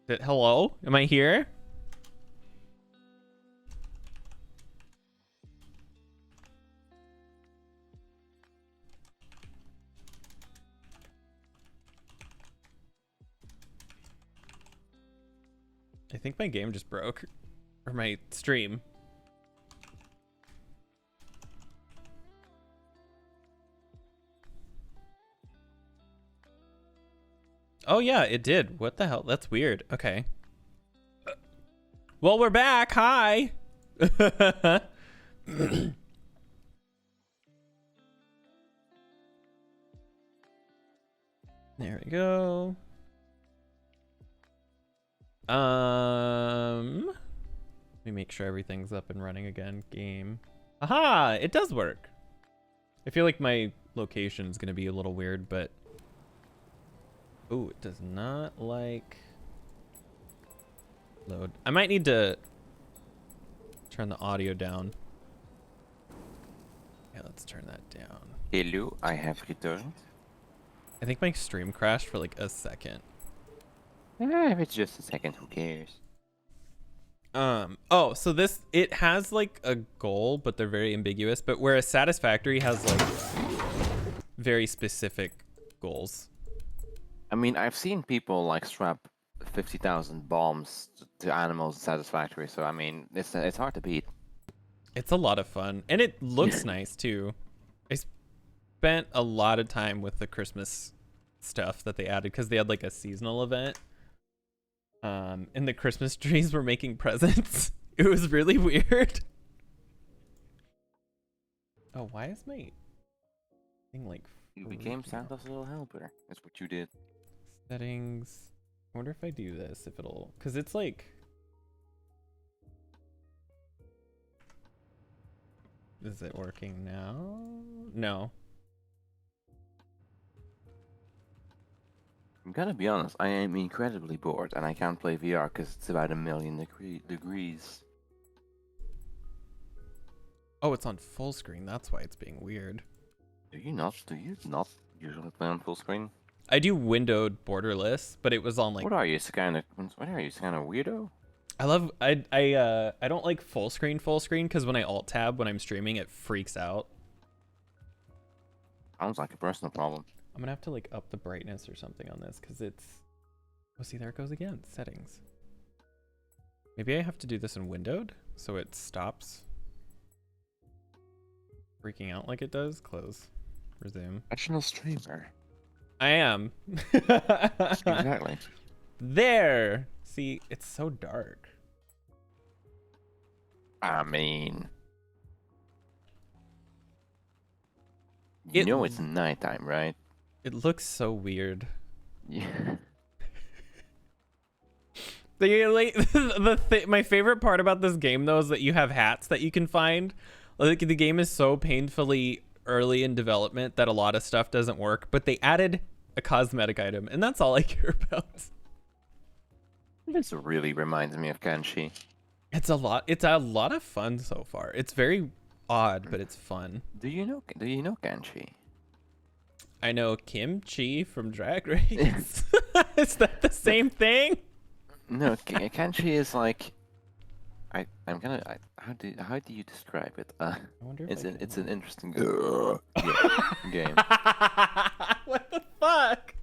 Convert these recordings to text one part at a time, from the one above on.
Hello? Am I here? I think my game just broke. Or my stream. Oh yeah, it did. What the hell? That's weird. Okay. Well, we're back. Hi. There we go. Let me make sure everything's up and running again. Game. Aha! It does work. I feel like my location is gonna be a little weird, but oh, it does not like load. I might need to turn the audio down. Yeah, let's turn that down. Hello, I have returned. I think my stream crashed for like a second. If it's just a second, who cares? Oh, so this, it has like a goal, but they're very ambiguous, but whereas Satisfactory has like very specific goals. I mean, I've seen people like strap 50,000 bombs to animals in Satisfactory, so I mean, it's hard to beat. It's a lot of fun, and it looks nice too. I spent a lot of time with the Christmas stuff that they added because they had like a seasonal event. And the Christmas trees were making presents. It was really weird. Oh, why is my thing like... You became Santa's little helper. That's what you did. Settings. I wonder if I do this, if it'll... Because it's like... Is it working now? No. I'm gonna be honest, I am incredibly bored, and I can't play VR because it's about 1,000,000 degrees. Oh, it's on full screen. That's why it's being weird. Do you not usually play on full screen? I do windowed borderless, but it was on like... What are you, some kind of weirdo? I don't like full screen because when I alt tab when I'm streaming, it freaks out. Sounds like a personal problem. I'm gonna have to like up the brightness or something on this because it's... Oh, see, there it goes again. Settings. Maybe I have to do this in windowed so it stops freaking out like it does. Close. Resume. Professional streamer. I am. Exactly. There. See, it's so dark. I mean... You know it's nighttime, right? It looks so weird. Yeah. My favorite part about this game though is that you have hats that you can find. Like the game is so painfully early in development that a lot of stuff doesn't work, but they added a cosmetic item, and that's all I care about. This really reminds me of Kenshi. It's a lot of fun so far. It's very odd, but it's fun. Do you know Kenshi? I know Kimchi from Drag Race. Is that the same thing? No, Kenshi is like... how do you describe it? I wonder if it's an interesting game. What the fuck?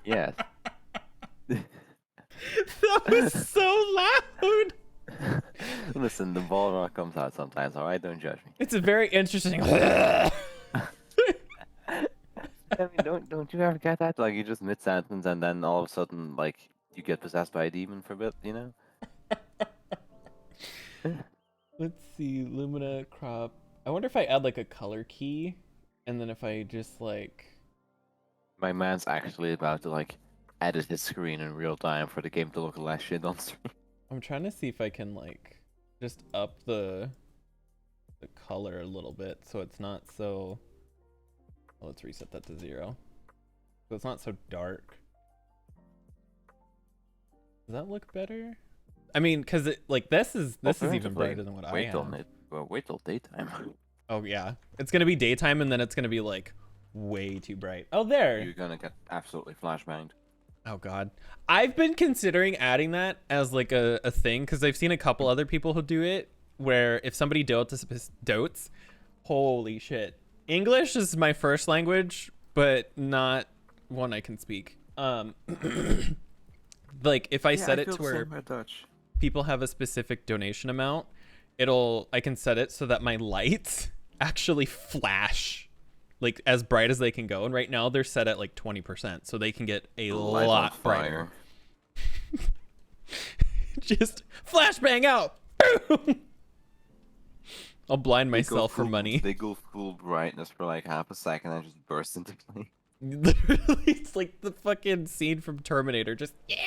Yes. That was so loud. Listen, the ball rock comes out sometimes, alright? Don't judge me. It's a very interesting. I mean, don't you ever get that? Like, you just mid-sentence and then all of a sudden, like, you get possessed by a demon for a bit, you know? Let's see, Lumina crop. I wonder if I add like a color key, and then if I just like... My man's actually about to, like, edit his screen in real time for the game to look less shit on stream. I'm trying to see if I can like just up the color a little bit so it's not so... Well, let's reset that to 0. So it's not so dark. Does that look better? I mean, because it like this is even brighter than what I have. Wait till daytime. Oh yeah, it's gonna be daytime and then it's gonna be like way too bright. Oh, there. You're gonna get absolutely flashbanged. Oh God, I've been considering adding that as like a thing because I've seen a couple other people who do it. Where if somebody dotes, holy shit! English is my first language, but not one I can speak. Like if I Yeah, I set it feel to the where same with Dutch. people have a specific donation amount, I can set it so that my lights actually flash like as bright as they can go. And right now they're set at like 20%, so they can get a Light on lot brighter. fire. Just flashbang out. I'll blind myself for money. They go full brightness for like half a second and just burst into flame. Literally, it's like the fucking scene from Terminator. Just yeah.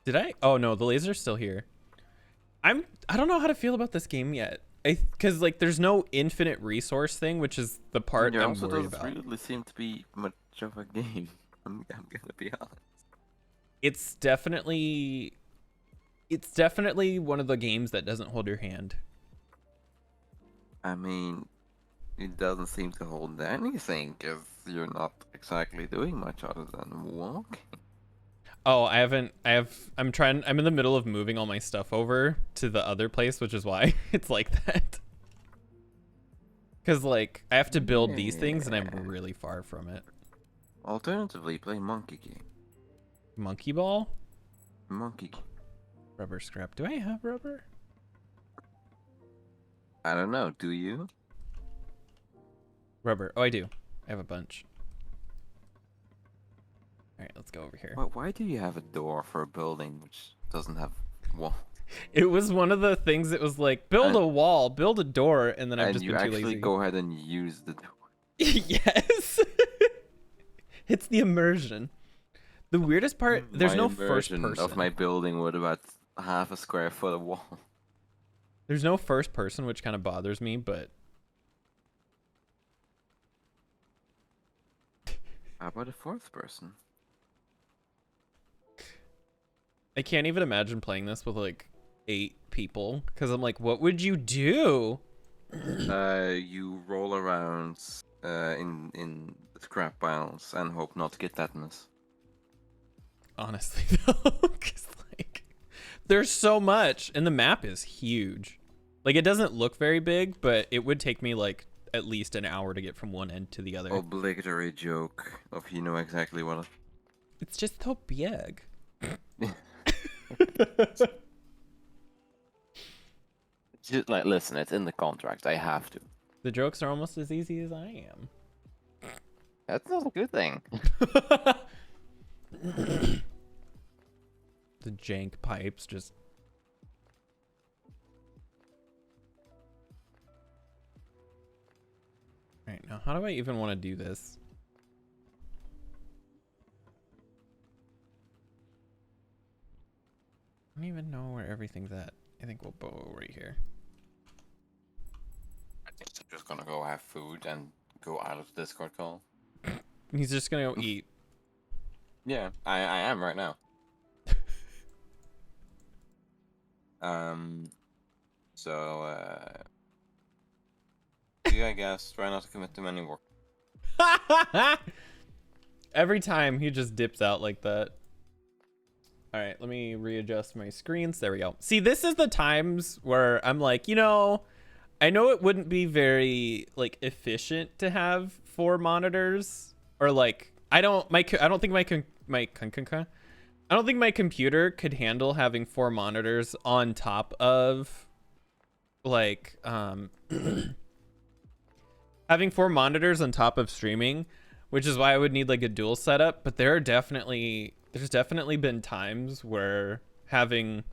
Did I? Oh no, the laser's still here. I don't know how to feel about this game yet. Because like there's no infinite resource thing, which is the part I'm worried about. Doesn't really seem to be much of a game. I'm gonna be honest. It's definitely one of the games that doesn't hold your hand. I mean, it doesn't seem to hold anything because you're not exactly doing much other than walking. Oh, I'm in the middle of moving all my stuff over to the other place, which is why it's like that. Because, like, I have to build these things, and I'm really far from it. Alternatively, play Monkey Game. Monkey Ball? Monkey Game. Rubber scrap. Do I have rubber? I don't know, do you? Rubber. Oh, I do. I have a bunch. Alright, let's go over here. Why do you have a door for a building which doesn't have wall? It was one of the things that was like, build a wall, build a door, and then I've just been too lazy. And you actually go ahead and use the door. Yes! It's the immersion. The weirdest part, there's no first person. Of my building with about half a square foot of wall. There's no first person, which kind of bothers me, but... How about a fourth person? I can't even imagine playing this with like 8 people because I'm like, what would you do? You roll around in scrap piles and hope not to get tetanus. Honestly, though, because like there's so much, and the map is huge. Like it doesn't look very big, but it would take me like at least an hour to get from one end to the other. Obligatory joke of you know exactly what. It's just so big. Just like, listen, it's in the contract. I have to. The jokes are almost as easy as I am. That's not a good thing. The jank pipes just... Alright, now how do I even want to do this? I don't even know where everything's at. I think we'll go right here. I think I'm just gonna go have food and go out of the Discord call. He's just gonna go eat. Yeah, I am right now. Yeah, I guess try not to commit too many work. Every time he just dips out like that. All right, let me readjust my screens. There we go. See, this is the times where I'm like, you know, I know it wouldn't be very like efficient to have 4 monitors, or like I don't think my computer could handle having 4 monitors on top of like having 4 monitors on top of streaming, which is why I would need like a dual setup. But there's definitely been times where having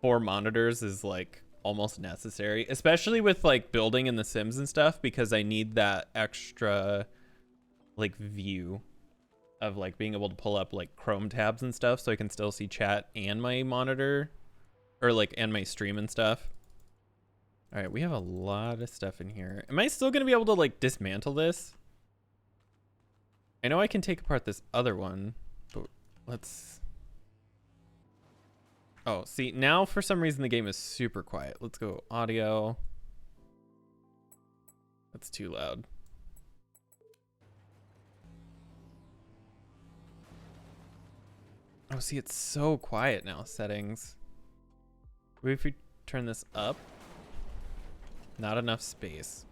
4 monitors is like almost necessary, especially with like building in The Sims and stuff, because I need that extra like view of like being able to pull up like Chrome tabs and stuff so I can still see chat and my monitor, or like and my stream and stuff. All right, we have a lot of stuff in here. Am I still gonna be able to like dismantle this? I know I can take apart this other one, but let's... Oh, see, now for some reason the game is super quiet. Let's go audio. That's too loud. Oh, see, it's so quiet now. Settings. Maybe if we turn this up. Not enough space.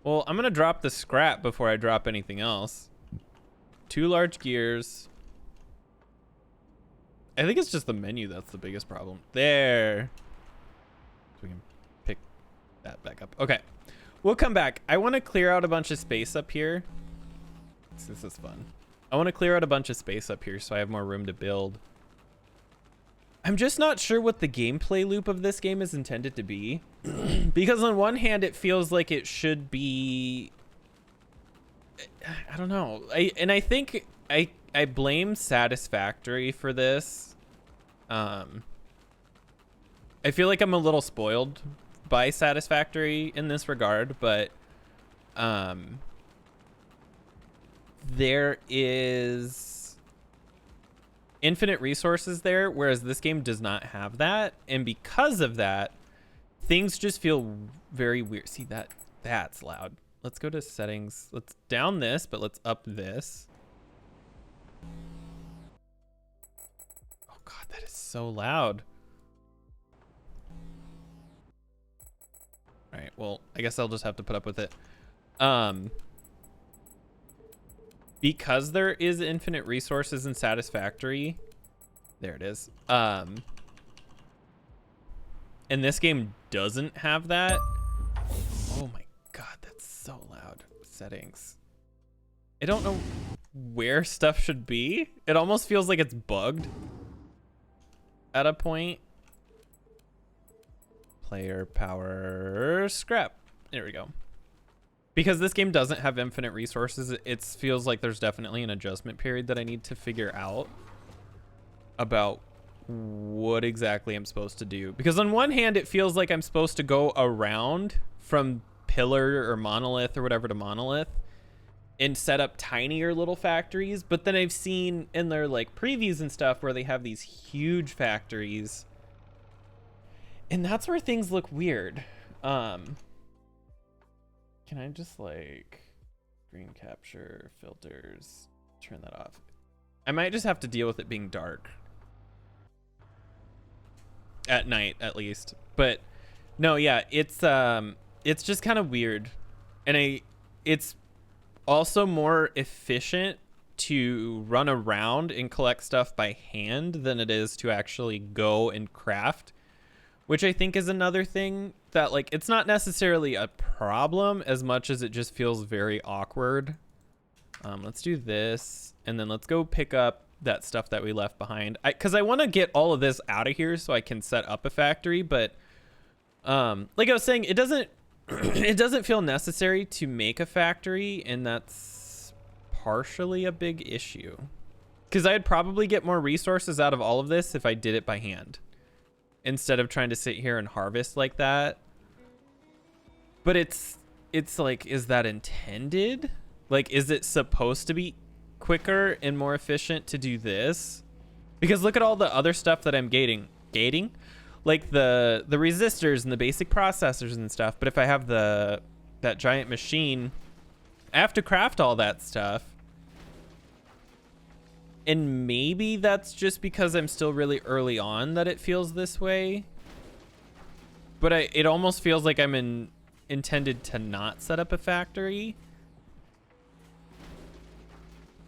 Well, I'm gonna drop the scrap before I drop anything else. 2 large gears. I think it's just the menu that's the biggest problem. There. So we can pick that back up. Okay. We'll come back. I want to clear out a bunch of space up here. This is fun. I want to clear out a bunch of space up here so I have more room to build. I'm just not sure what the gameplay loop of this game is intended to be. Because on one hand, it feels like it should be... I don't know. I think I blame Satisfactory for this. I feel like I'm a little spoiled by Satisfactory in this regard, but there is infinite resources there, whereas this game does not have that, and because of that, things just feel very weird. See, that's loud. Let's go to settings. Let's down this, but let's up this. Oh god, that is so loud. All right, well, I guess I'll just have to put up with it. Because there is infinite resources in Satisfactory, there it is. And this game doesn't have that. Oh my god, that's so loud. Settings. I don't know where stuff should be. It almost feels like it's bugged at a point. Player power scrap. There we go. Because this game doesn't have infinite resources, it feels like there's definitely an adjustment period that I need to figure out about what exactly I'm supposed to do. Because on one hand, it feels like I'm supposed to go around from pillar or monolith or whatever to monolith and set up tinier little factories. But then I've seen in their like previews and stuff where they have these huge factories. And that's where things look weird. Can I just like screen capture filters, turn that off? I might just have to deal with it being dark at night at least. But no, yeah, it's just kind of weird. And it's also more efficient to run around and collect stuff by hand than it is to actually go and craft, which I think is another thing that, like, it's not necessarily a problem as much as it just feels very awkward. Let's do this, and then let's go pick up that stuff that we left behind. Because I want to get all of this out of here so I can set up a factory, but like I was saying, it doesn't it doesn't feel necessary to make a factory, and that's partially a big issue. Because I'd probably get more resources out of all of this if I did it by hand, instead of trying to sit here and harvest like that. But it's like, is that intended? Like, is it supposed to be quicker and more efficient to do this? Because look at all the other stuff that I'm gating, like the resistors and the basic processors and stuff. But if I have that giant machine, I have to craft all that stuff. And maybe that's just because I'm still really early on that it feels this way. But it almost feels like I'm intended to not set up a factory,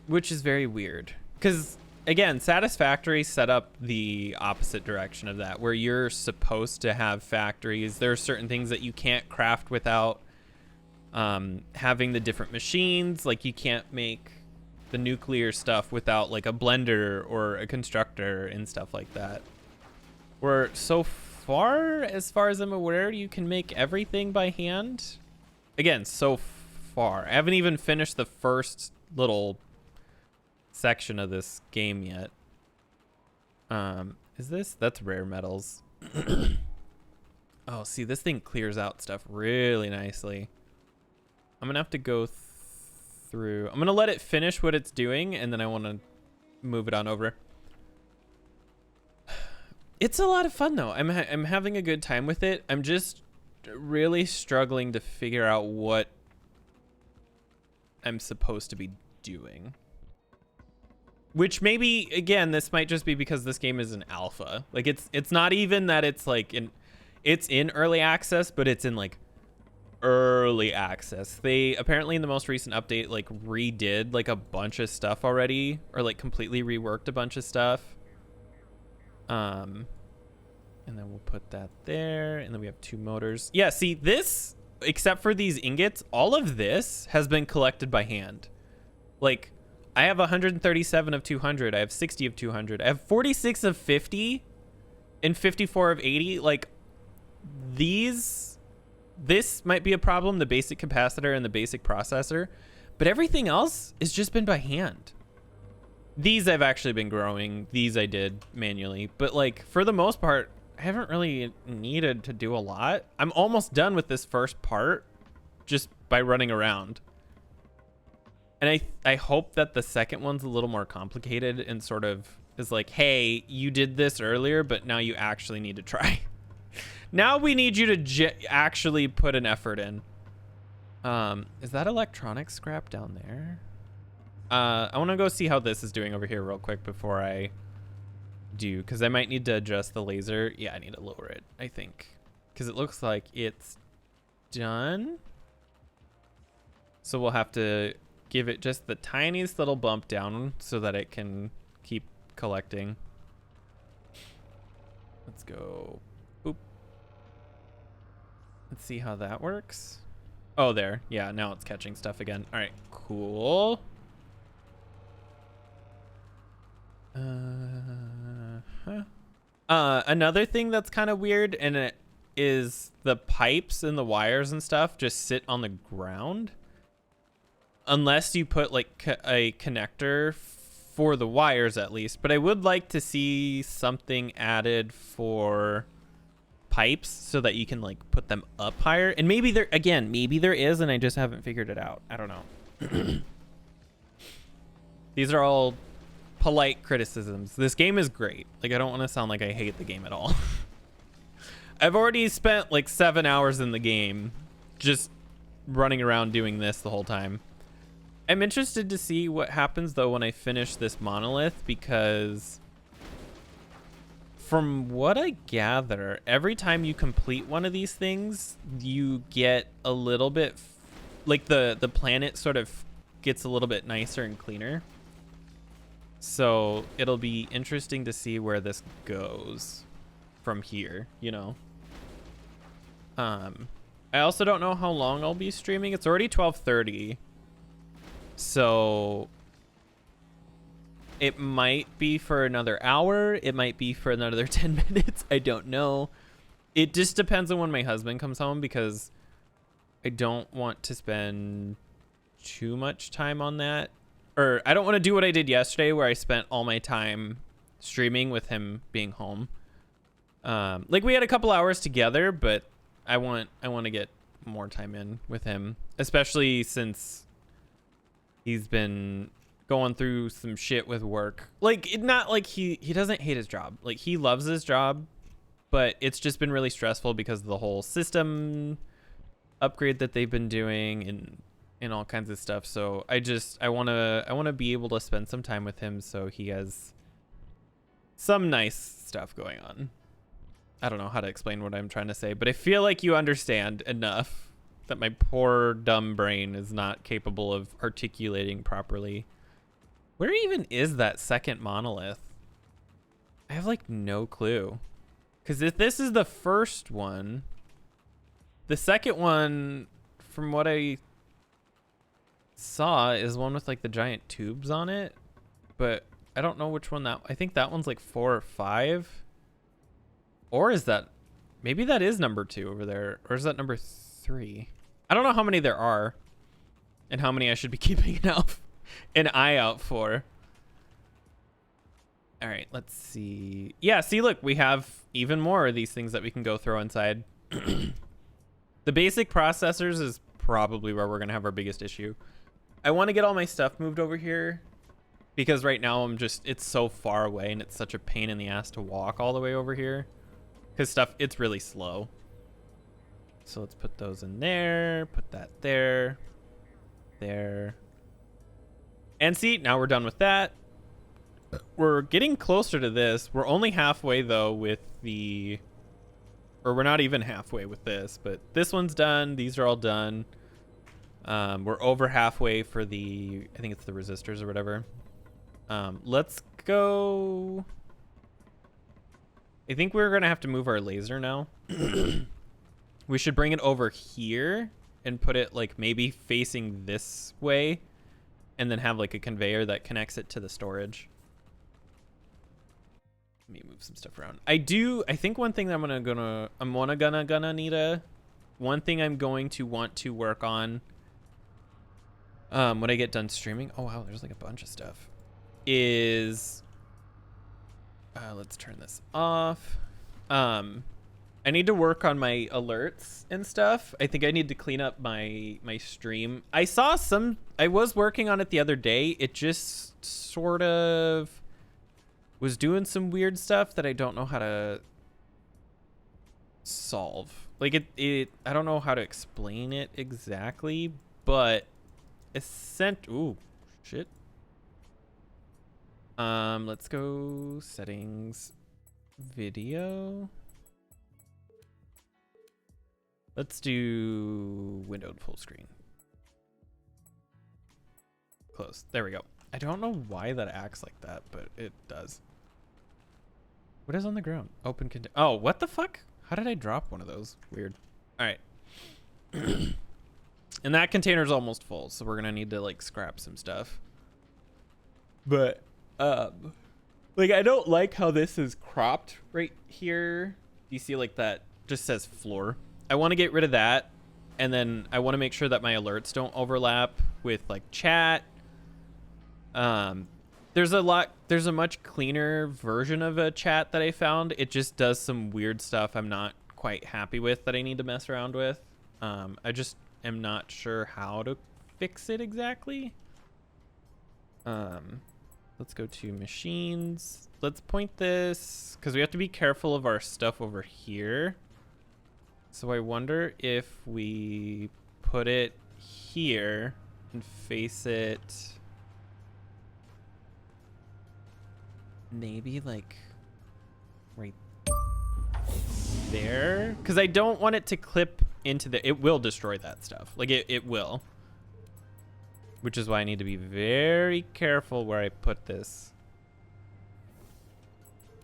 which is very weird. Because, again, Satisfactory set up the opposite direction of that, where you're supposed to have factories. There are certain things that you can't craft without having the different machines. Like, you can't make the nuclear stuff without like a blender or a constructor and stuff like that. Where so far as I'm aware, you can make everything by hand. Again, so far. I haven't even finished the first little section of this game yet. That's rare metals. Oh, see, this thing clears out stuff really nicely. I'm gonna have to go through. I'm gonna let it finish what it's doing, and then I want to move it on over. It's a lot of fun though. I'm having a good time with it. I'm just really struggling to figure out what I'm supposed to be doing. Which maybe, again, this might just be because this game is an alpha. Like, it's not even that it's like it's in early access, but it's in like early access. They apparently in the most recent update like redid like a bunch of stuff already, or like completely reworked a bunch of stuff. And then we'll put that there, and then we have 2 motors. Yeah, see, this, except for these ingots, all of this has been collected by hand. Like, I have 137 of 200. I have 60 of 200. I have 46 of 50 and 54 of 80. Like, this might be a problem, the basic capacitor and the basic processor, but everything else has just been by hand. These I've actually been growing. These I did manually, but like for the most part, I haven't really needed to do a lot. I'm almost done with this first part just by running around. And I hope that the second one's a little more complicated and sort of is like, hey, you did this earlier, but now you actually need to try. Now we need you to actually put an effort in. Is that electronic scrap down there? I want to go see how this is doing over here real quick before I do, because I might need to adjust the laser. Yeah, I need to lower it, I think, because it looks like it's done. So we'll have to give it just the tiniest little bump down so that it can keep collecting. Let's go. Oop. Let's see how that works. Oh, there. Yeah, now it's catching stuff again. All right, cool. Another thing that's kind of weird, and it is the pipes and the wires and stuff just sit on the ground. Unless you put like a connector for the wires at least. But I would like to see something added for pipes so that you can like put them up higher. And maybe there, again, maybe there is and I just haven't figured it out. I don't know. These are all polite criticisms. This game is great. Like, I don't want to sound like I hate the game at all. I've already spent like 7 hours in the game just running around doing this the whole time. I'm interested to see what happens though when I finish this monolith, because from what I gather, every time you complete one of these things, you get a little bit like the planet sort of gets a little bit nicer and cleaner. So it'll be interesting to see where this goes from here, you know. I also don't know how long I'll be streaming. It's already 12:30. So it might be for another hour. It might be for another 10 minutes. I don't know. It just depends on when my husband comes home, because I don't want to spend too much time on that. Or I don't want to do what I did yesterday where I spent all my time streaming with him being home. Like, we had a couple hours together, but I want to get more time in with him, especially since he's been going through some shit with work. Like, not like he doesn't hate his job. Like, he loves his job, but it's just been really stressful because of the whole system upgrade that they've been doing and all kinds of stuff. So I want to be able to spend some time with him so he has some nice stuff going on. I don't know how to explain what I'm trying to say, but I feel like you understand enough that my poor dumb brain is not capable of articulating properly. Where even is that second monolith? I have like no clue. Because if this is the first one, the second one, from what I saw, is one with like the giant tubes on it. But I don't know which one I think that one's like 4 or 5. Or is that, maybe that is number 2 over there. Or is that number 3? I don't know how many there are and how many I should be keeping an eye out for. All right, let's see. Yeah, see, look, we have even more of these things that we can go throw inside. The basic processors is probably where we're going to have our biggest issue. I want to get all my stuff moved over here because right now it's so far away and it's such a pain in the ass to walk all the way over here because it's really slow. So let's put those in there, put that there. And see, now we're done with that. we're getting closer to this. We're only halfway though with the, or we're not even halfway with this, but this one's done. These are all done. We're over halfway for the, I think it's the resistors or whatever. Let's go. I think we're gonna have to move our laser now. We should bring it over here and put it like maybe facing this way, and then have like a conveyor that connects it to the storage. Let me move some stuff around. I think one thing that one thing I'm going to want to work on when I get done streaming, oh wow, there's like a bunch of stuff, is let's turn this off. I need to work on my alerts and stuff. I think I need to clean up my stream. I was working on it the other day. It just sort of was doing some weird stuff that I don't know how to solve. Like I don't know how to explain it exactly, but ooh, shit. Let's go settings, video. Let's do windowed full screen. Close. There we go. I don't know why that acts like that, but it does. What is on the ground? Open container. Oh, what the fuck? How did I drop one of those? Weird. All right. And that container's almost full, so we're gonna need to like scrap some stuff. But like I don't like how this is cropped right here. You see like that just says floor. I want to get rid of that, and then I want to make sure that my alerts don't overlap with like chat. There's a much cleaner version of a chat that I found. It just does some weird stuff I'm not quite happy with that I need to mess around with. I just am not sure how to fix it exactly. Let's go to machines. Let's point this, because we have to be careful of our stuff over here. So I wonder if we put it here and face it maybe like right there, because I don't want it to clip into it will destroy that stuff. Like it will, which is why I need to be very careful where I put this.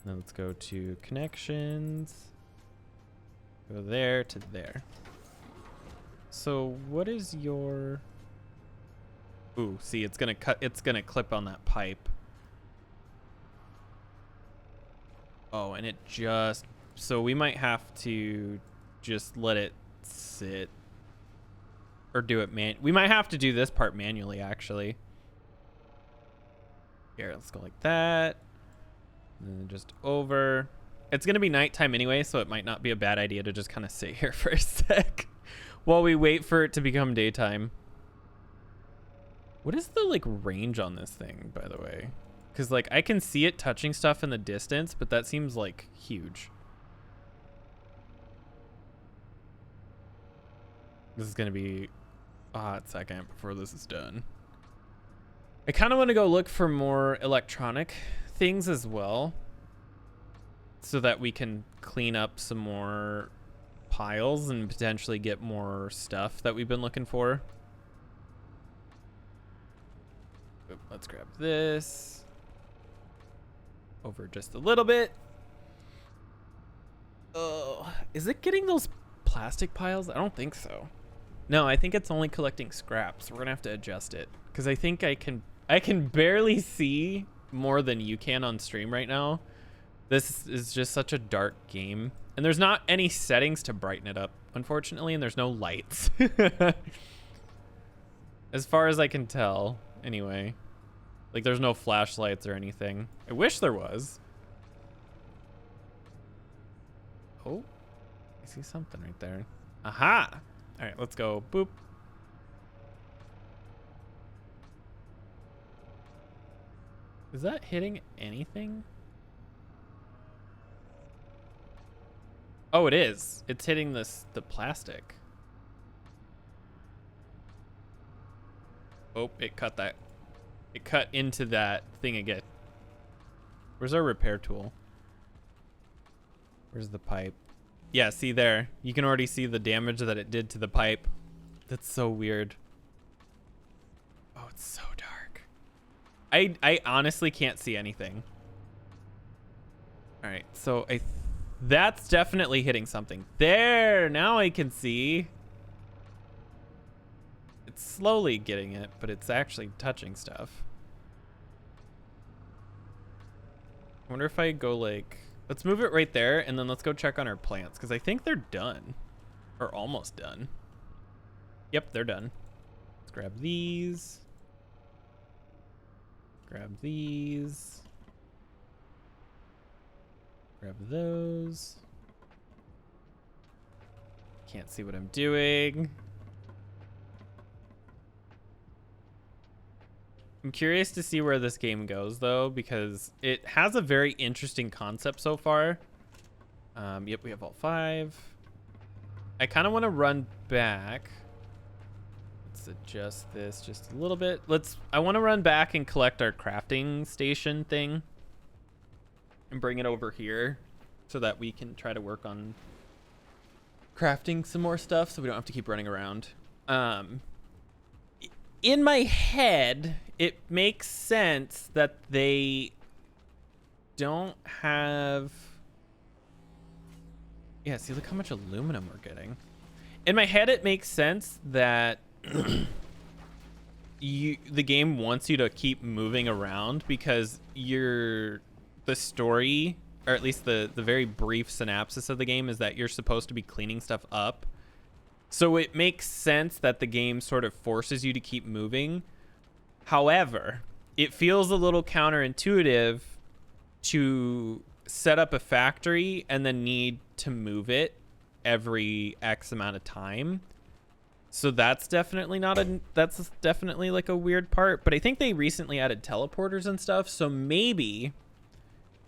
Now let's go to connections. Go there to there. So what is your... Ooh, see, it's gonna clip on that pipe. Oh, and it just... So we might have to just let it sit. Or do it we might have to do this part manually, actually. Here, let's go like that. And then just over. It's going to be nighttime anyway, so it might not be a bad idea to just kind of sit here for a sec while we wait for it to become daytime. What is the, like, range on this thing, by the way? Because, like, I can see it touching stuff in the distance, but that seems, like, huge. This is going to be a hot second before this is done. I kind of want to go look for more electronic things as well, so that we can clean up some more piles and potentially get more stuff that we've been looking for. Let's grab this over just a little bit. Oh, is it getting those plastic piles? I don't think so. No, I think it's only collecting scraps. We're gonna have to adjust it, because I think I can barely see more than you can on stream right now. This is just such a dark game, and there's not any settings to brighten it up, unfortunately, and there's no lights. As far as I can tell, anyway. Like, there's no flashlights or anything. I wish there was. Oh, I see something right there. Aha! All right, let's go. Boop. Is that hitting anything? Oh, it is. It's hitting the plastic. Oh, it cut that. It cut into that thing again. Where's our repair tool? Where's the pipe? Yeah, see there. You can already see the damage that it did to the pipe. That's so weird. Oh, it's so dark. I honestly can't see anything. All right, so that's definitely hitting something. There, now I can see. It's slowly getting it, but it's actually touching stuff. I wonder if I go like, let's move it right there, and then let's go check on our plants, because I think they're done. Or almost done. Yep, they're done. Let's grab these. Grab these. Grab those. Can't see what I'm doing. I'm curious to see where this game goes, though, because it has a very interesting concept so far. Yep, we have all 5. I kind of want to run back. Let's adjust this just a little bit. I want to run back and collect our crafting station thing and bring it over here so that we can try to work on crafting some more stuff so we don't have to keep running around. In my head, it makes sense that they don't have... Yeah, see, look how much aluminum we're getting. In my head, it makes sense that the game wants you to keep moving around because the story, or at least the very brief synopsis of the game, is that you're supposed to be cleaning stuff up. So it makes sense that the game sort of forces you to keep moving. However, it feels a little counterintuitive to set up a factory and then need to move it every X amount of time. So that's definitely that's definitely like a weird part. But I think they recently added teleporters and stuff. So maybe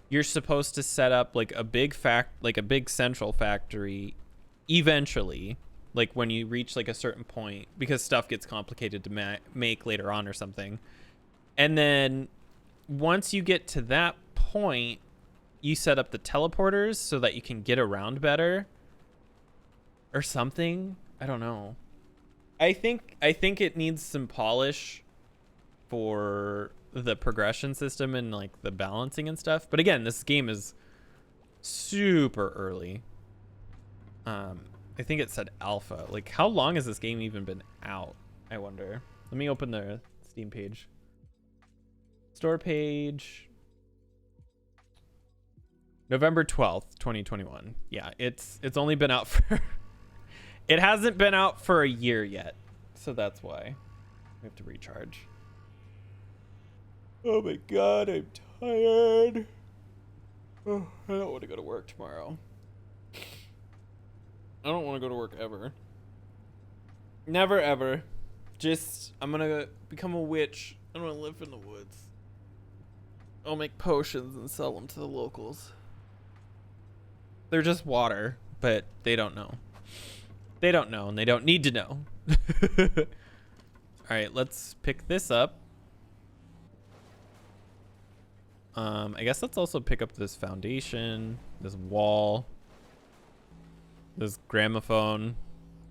you're supposed to set up like a big central factory eventually, like when you reach like a certain point, because stuff gets complicated to make later on or something. And then once you get to that point, you set up the teleporters so that you can get around better or something. I don't know. I think it needs some polish for the progression system and like the balancing and stuff. But again, this game is super early. I think it said alpha. Like, how long has this game even been out? I wonder. Let me open the Steam page. Store page. November 12th, 2021. Yeah, it's only been out for... It hasn't been out for a year yet. So that's why we have to recharge. Oh my god, I'm tired. Oh, I don't want to go to work tomorrow. I don't want to go to work ever. Never ever. Just, I'm gonna become a witch. I'm gonna live in the woods. I'll make potions and sell them to the locals. They're just water, but they don't know. They don't know, and they don't need to know. Alright, let's pick this up. I guess let's also pick up this foundation, this wall, this gramophone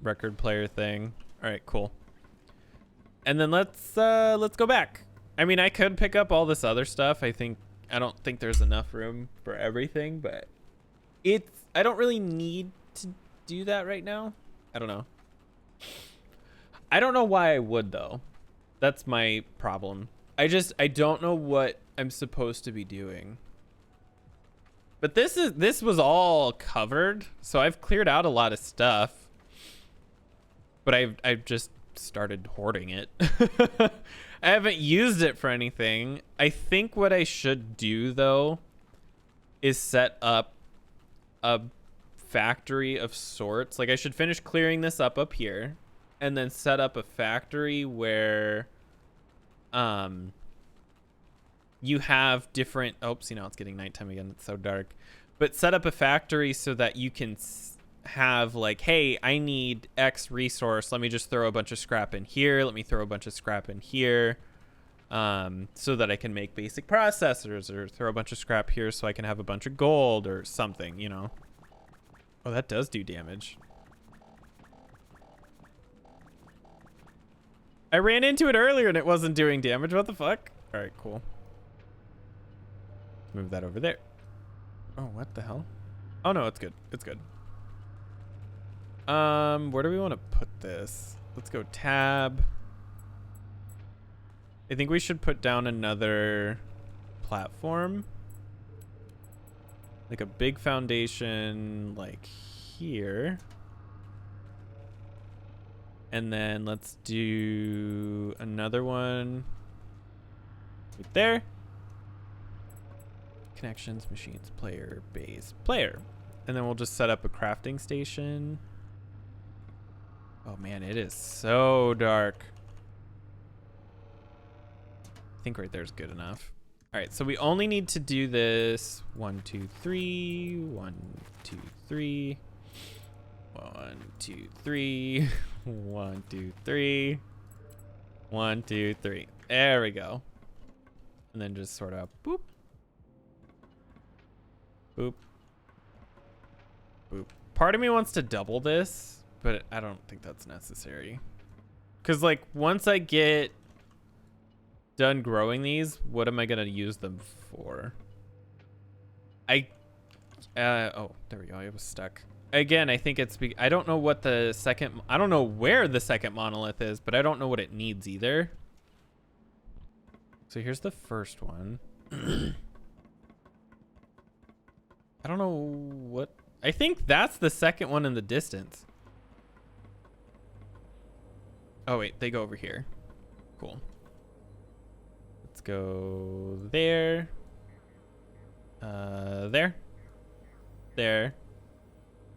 record player thing. All right, cool. And then let's go back. I mean, I could pick up all this other stuff. I don't think there's enough room for everything, but I don't really need to do that right now. I don't know. I don't know why I would though. That's my problem. I don't know what I'm supposed to be doing. But this was all covered, so I've cleared out a lot of stuff. But I've just started hoarding it. I haven't used it for anything. I think what I should do though is set up a factory of sorts. Like I should finish clearing this up here and then set up a factory where you have different... Oops, it's getting nighttime again. It's so dark. But set up a factory so that you can have like, hey, I need X resource. Let me just throw a bunch of scrap in here. Let me throw a bunch of scrap in here. so that I can make basic processors or throw a bunch of scrap here so I can have a bunch of gold or something, you know. Oh, that does do damage. I ran into it earlier and it wasn't doing damage. What the fuck? All right, cool. Move that over there. Oh, what the hell? Oh no, it's good. It's good. Where do we want to put this? Let's go tab. I think we should put down another platform. Like a big foundation like here. And then let's do another one right there. Connections, machines, player, base, player. And then we'll just set up a crafting station. Oh man, it is so dark. I think right there is good enough. All right, so we only need to do this 1, 2, 3, 1, 2, 3, 1, 2, 3, 1, 2, 3, 1, 2, 3. There we go. And then just sort of boop, boop, boop. Part of me wants to double this, but I don't think that's necessary. Because like once I get done growing these, what am I gonna use them for? Oh, there we go. I was stuck. Again, I think it's I don't know what the second, I don't know where the second monolith is, but I don't know what it needs either. So here's the first one. I don't know what, I think that's the second one in the distance. Oh wait, they go over here. Cool. Let's go there. There. There.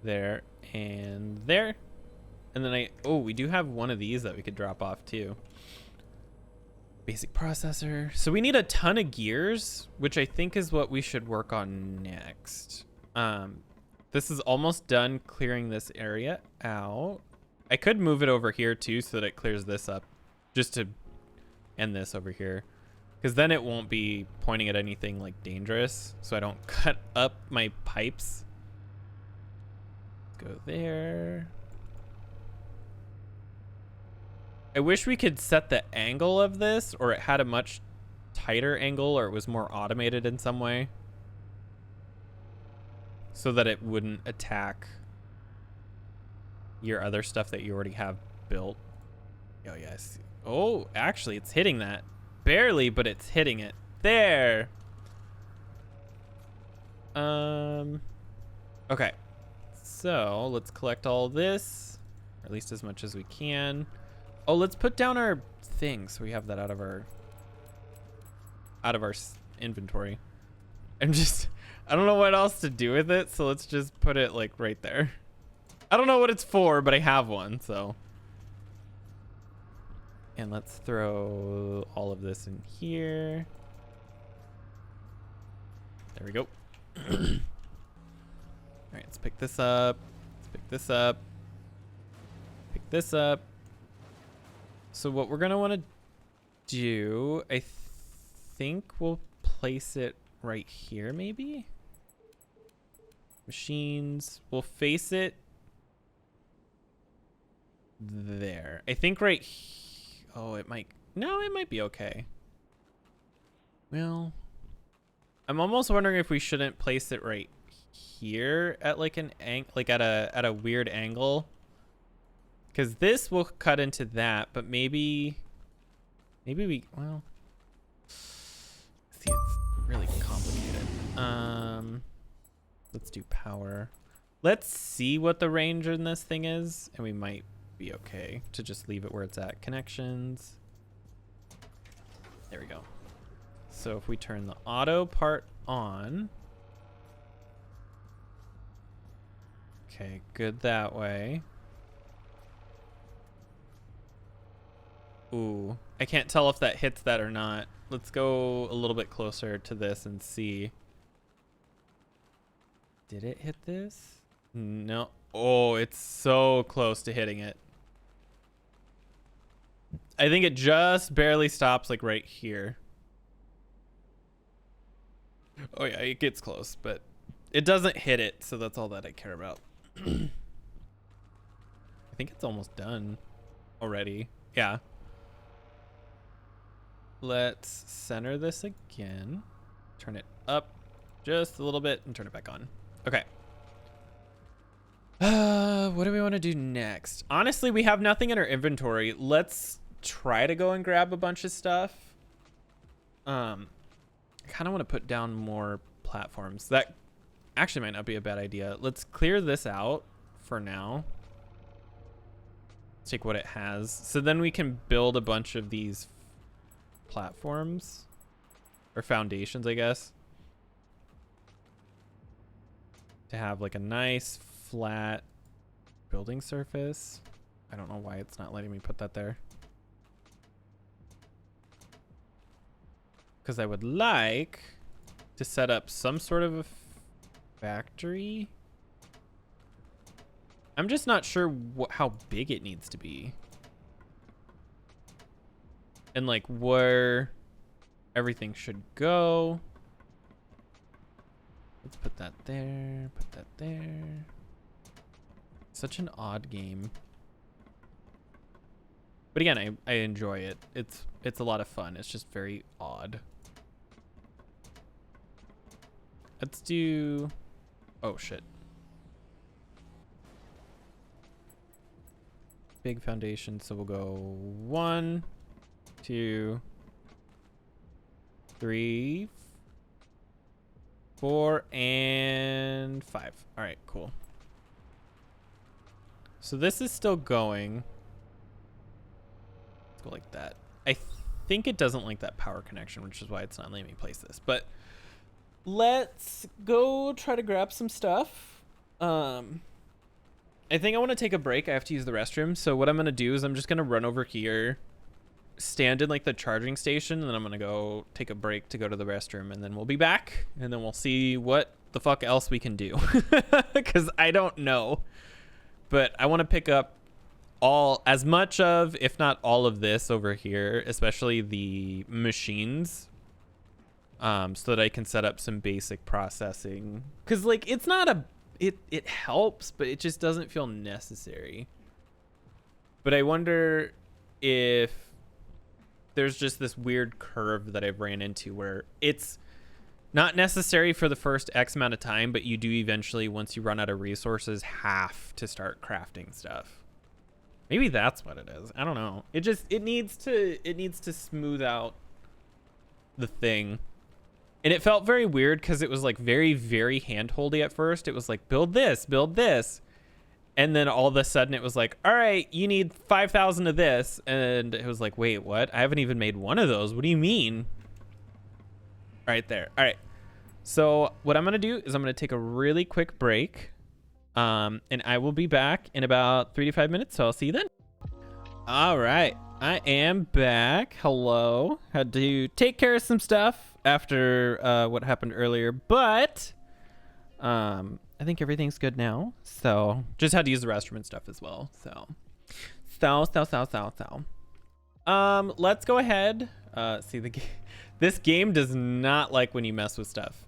There. And there. And then we do have one of these that we could drop off too. Basic processor. So we need a ton of gears, which I think is what we should work on next. This is almost done clearing this area out. I could move it over here too so that it clears this up, just to end this over here. Because then it won't be pointing at anything like dangerous, so I don't cut up my pipes. Let's go there. I wish we could set the angle of this, or it had a much tighter angle, or it was more automated in some way, so that it wouldn't attack your other stuff that you already have built. Oh yes. Oh, actually it's hitting that. Barely, but it's hitting it. There. Okay. So let's collect all this, or at least as much as we can. Oh, let's put down our thing so we have that out of our inventory. I don't know what else to do with it, so let's just put it like right there. I don't know what it's for, but I have one, so. And let's throw all of this in here. There we go. All right, let's pick this up. Let's pick this up. Pick this up. So what we're gonna want to do, I think we'll place it right here, maybe. Machines. We'll face it there. I think right here. Oh, it might. No, it might be okay. Well, I'm almost wondering if we shouldn't place it right here at like an like at a weird angle, because this will cut into that. But maybe we. Well, see, it's really complicated. Let's do power. Let's see what the range in this thing is, and we might be okay to just leave it where it's at. Connections. There we go. So if we turn the auto part on. Okay, good that way. Ooh, I can't tell if that hits that or not. Let's go a little bit closer to this and see. Did it hit this? No. Oh, it's so close to hitting it. I think it just barely stops like right here. Oh yeah, it gets close, but it doesn't hit it, so that's all that I care about. I think it's almost done already. Yeah. Let's center this again. Turn it up just a little bit and turn it back on. Okay. What do we want to do next? Honestly, we have nothing in our inventory. Let's try to go and grab a bunch of stuff. I kind of want to put down more platforms. That actually might not be a bad idea. Let's clear this out for now. Let's take what it has. So then we can build a bunch of these platforms or foundations, I guess, to have like a nice flat building surface. I don't know why it's not letting me put that there. Because I would like to set up some sort of a factory. I'm just not sure how big it needs to be. And like where everything should go. Let's put that there, put that there. Such an odd game. But again, I enjoy it. It's a lot of fun. It's just very odd. Let's do... Oh, shit. Big foundation, so we'll go 1, 2, 3, 4, and 5. All right, cool. So this is still going. Let's go like that. I think it doesn't like that power connection, which is why it's not letting me place this. But let's go try to grab some stuff. I think I want to take a break. I have to use the restroom. So what I'm going to do is I'm just going to run over here, stand in like the charging station, and then I'm going to go take a break to go to the restroom, and then we'll be back, and then we'll see what the fuck else we can do. Because I don't know. But I want to pick up as much of, if not all of this over here, especially the machines, so that I can set up some basic processing. Because like it's not a... It helps, but it just doesn't feel necessary. But I wonder if there's just this weird curve that I've ran into where it's not necessary for the first X amount of time, but you do eventually, once you run out of resources, have to start crafting stuff. Maybe that's what it is. I don't know. It needs to smooth out the thing. And it felt very weird because it was like very, very hand-holdy at first. It was like, build this, build this. And then all of a sudden it was like, all right, you need 5,000 of this. And it was like, wait, what? I haven't even made one of those. What do you mean? Right there. All right. So what I'm going to do is I'm going to take a really quick break. And I will be back in about 3 to 5 minutes. So I'll see you then. All right. I am back. Hello. Had to take care of some stuff after what happened earlier, but I think everything's good now. So just had to use the restroom and stuff as well. So let's go ahead. See the this game does not like when you mess with stuff.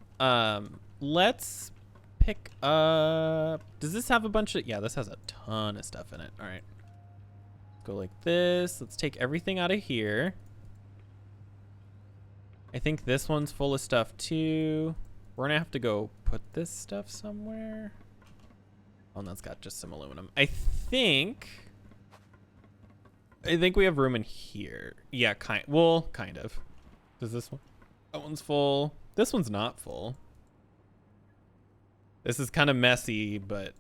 Let's pick up. Does this have a bunch of? Yeah, this has a ton of stuff in it. All right. Go like this. Let's take everything out of here. I think this one's full of stuff too. We're gonna have to go put this stuff somewhere. Oh, and that's got just some aluminum. I think we have room in here. Yeah, kind of. Does this one? That one's full. This one's not full. This is kind of messy, but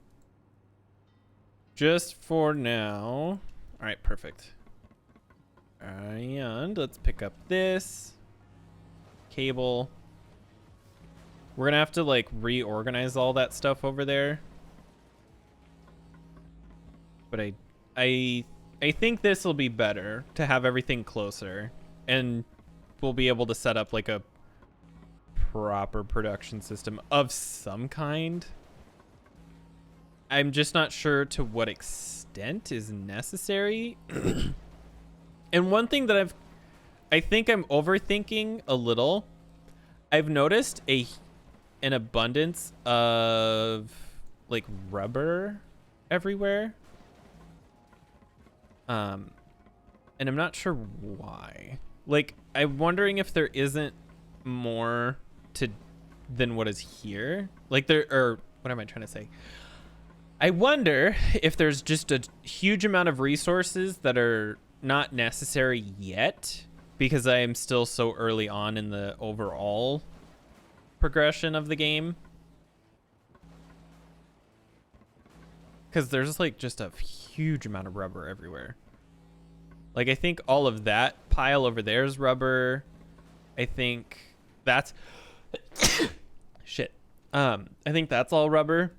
just for now. All right, perfect. And let's pick up this cable. We're gonna have to like reorganize all that stuff over there. But I think this will be better to have everything closer, and we'll be able to set up like a proper production system of some kind. I'm just not sure to what extent is necessary. And And one thing that I think I'm overthinking a little. I've noticed an abundance of like rubber everywhere. And I'm not sure why. Like, I'm wondering if there isn't more than what is here. Like or what am I trying to say? I wonder if there's just a huge amount of resources that are not necessary yet because I am still so early on in the overall progression of the game. Because there's like just a huge amount of rubber everywhere. Like, I think all of that pile over there is rubber. I think that's shit. I think that's all rubber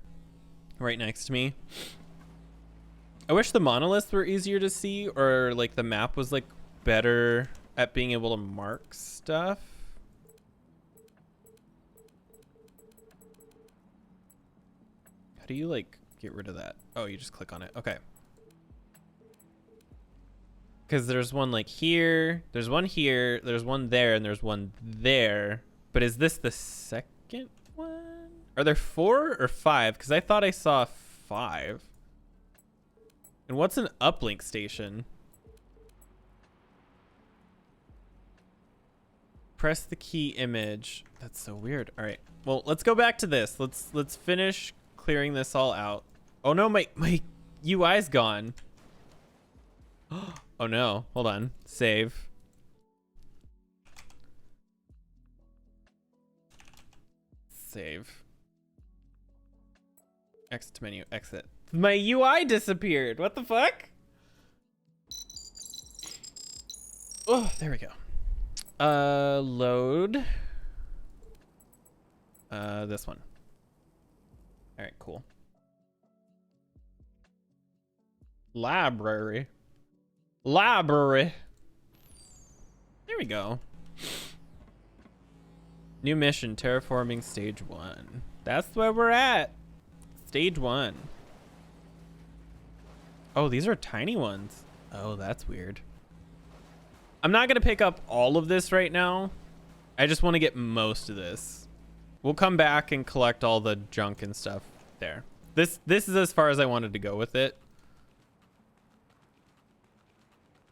right next to me. I wish the monoliths were easier to see, or like the map was like better at being able to mark stuff. How do you like get rid of that? Oh, you just click on it. Okay. Because there's one like here, there's one here, there's one there, and there's one there. But is this the second one? Are there 4 or 5? Because I thought I saw 5. And what's an uplink station? Press the key image. That's so weird. All right. Well, let's go back to this. Let's finish clearing this all out. Oh no, my UI's gone. Oh no. Hold on. Save. Save. Exit to menu. Exit. My UI disappeared. What the fuck? Oh, there we go. Load. This one. All right, cool. Library. There we go. New mission, terraforming stage 1. That's where we're at. Stage 1. Oh, these are tiny ones. Oh, that's weird. I'm not gonna pick up all of this right now. I just want to get most of this. We'll come back and collect all the junk and stuff there. This is as far as I wanted to go with it.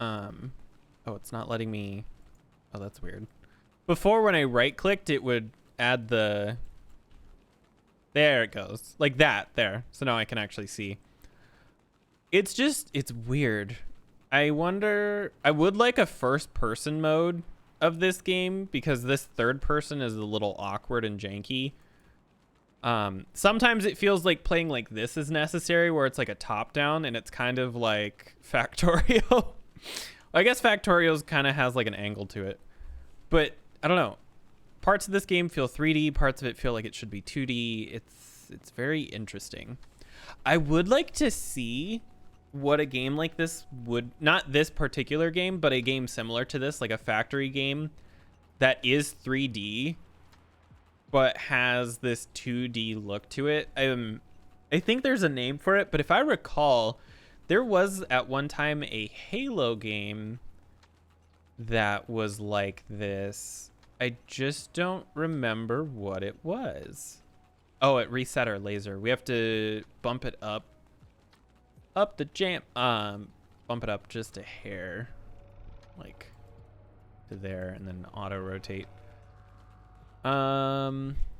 Oh, it's not letting me. Oh, that's weird. Before, when I right clicked, it would add the. There it goes, like that there. So now I can actually see. It's weird. I wonder, I would like a first person mode of this game because this third person is a little awkward and janky. Sometimes it feels like playing like this is necessary, where it's like a top down and it's kind of like Factorio. I guess Factorio's kind of has like an angle to it, but I don't know. Parts of this game feel 3D, parts of it feel like it should be 2D. It's very interesting. I would like to see what a game like this would, not this particular game, but a game similar to this, like a factory game that is 3D but has this 2D look to it. I think there's a name for it, but if I recall, there was at one time a Halo game that was like this. I just don't remember what it was. Oh, it reset our laser. We have to bump it up the jam. Bump it up just a hair, like to there, and then auto rotate.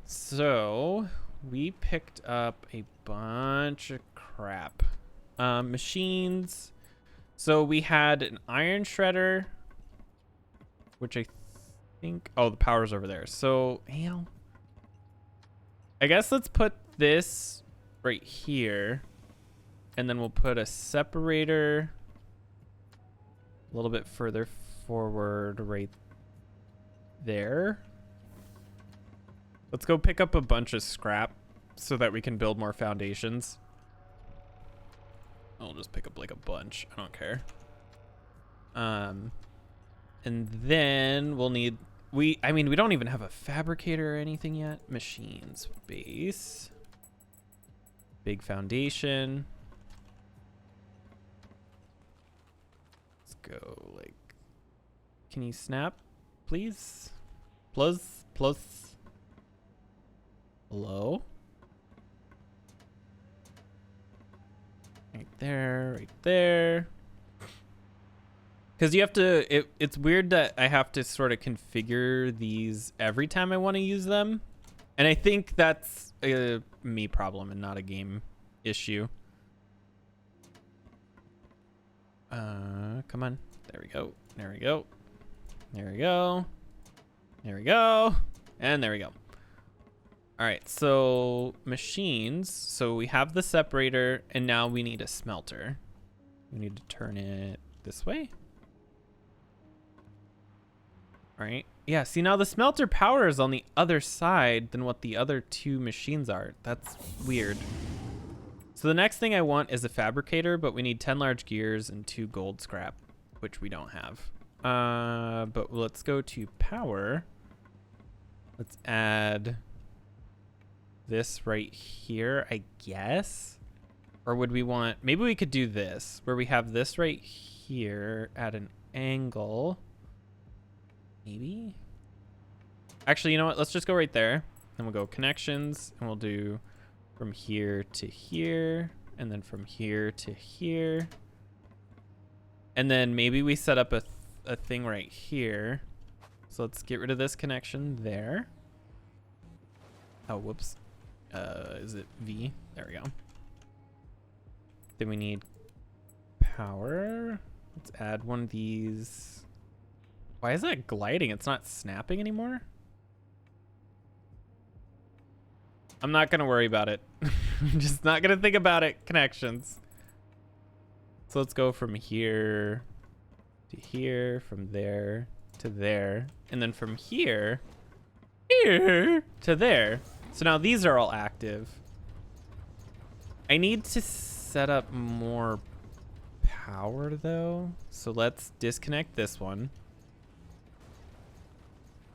So we picked up a bunch of crap. Machines. So we had an iron shredder, which I think, oh, the power's over there. So, I guess let's put this right here, and then we'll put a separator a little bit further forward right there. Let's go pick up a bunch of scrap so that we can build more foundations. I'll just pick up like a bunch. I don't care. And then we'll need, we don't even have a fabricator or anything yet. Machines, base, big foundation. Let's go like Can you snap, please? Plus. Hello? Right there, right there. Because you have to, it's weird that I have to sort of configure these every time I want to use them. And I think that's a me problem and not a game issue. Come on. There we go. There we go. There we go. There we go. And there we go. All right, so machines. So we have the separator, and now we need a smelter. We need to turn it this way. All right. Yeah, see, now the smelter power is on the other side than what the other two machines are. That's weird. So the next thing I want is a fabricator, but we need 10 large gears and 2 gold scrap, which we don't have. But let's go to power. Let's add this right here, I guess. Or would we want, maybe we could do this, where we have this right here at an angle. Maybe? Actually, you know what? Let's just go right there. Then we'll go connections, and we'll do from here to here, and then from here to here. And then maybe we set up a thing right here. So let's get rid of this connection there. Oh, whoops. Is it V? There we go. Then we need power. Let's add one of these. Why is that gliding? It's not snapping anymore? I'm not going to worry about it. I'm just not going to think about it. Connections. So let's go from here to here, from there to there, and then from here to there. So now these are all active. I need to set up more power though. So let's disconnect this one.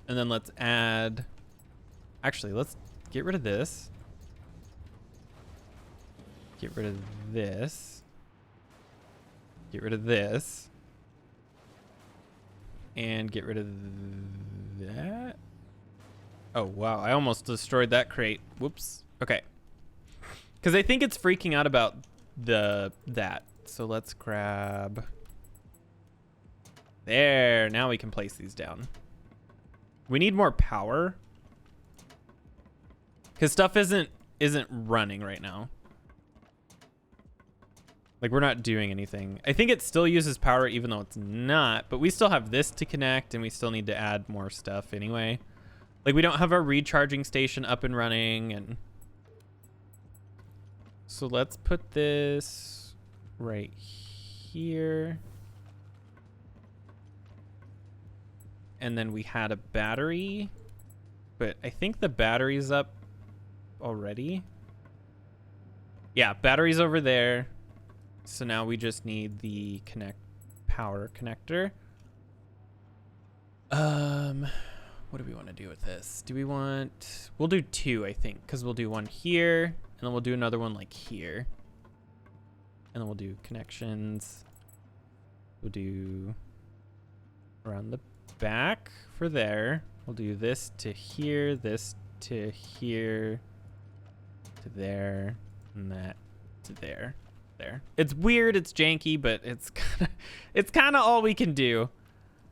And then let's add, actually, let's get rid of this. Get rid of this. Get rid of this. And get rid of that. Oh, wow. I almost destroyed that crate. Whoops. Okay. Because I think it's freaking out about that. So let's grab. There. Now we can place these down. We need more power. Because stuff isn't running right now. Like, we're not doing anything. I think it still uses power even though it's not. But we still have this to connect, and we still need to add more stuff anyway. Like, we don't have our recharging station up and running. And so let's put this right here. And then we had a battery. But I think the battery's up already. Yeah, battery's over there. So now we just need the power connector. What do we want to do with this? We'll do 2, I think, because we'll do one here, and then we'll do another one like here. And then we'll do connections. We'll do around the back for there. We'll do this to here, this to here, to there, and that to there. There. It's weird, it's janky, but it's kind of all we can do.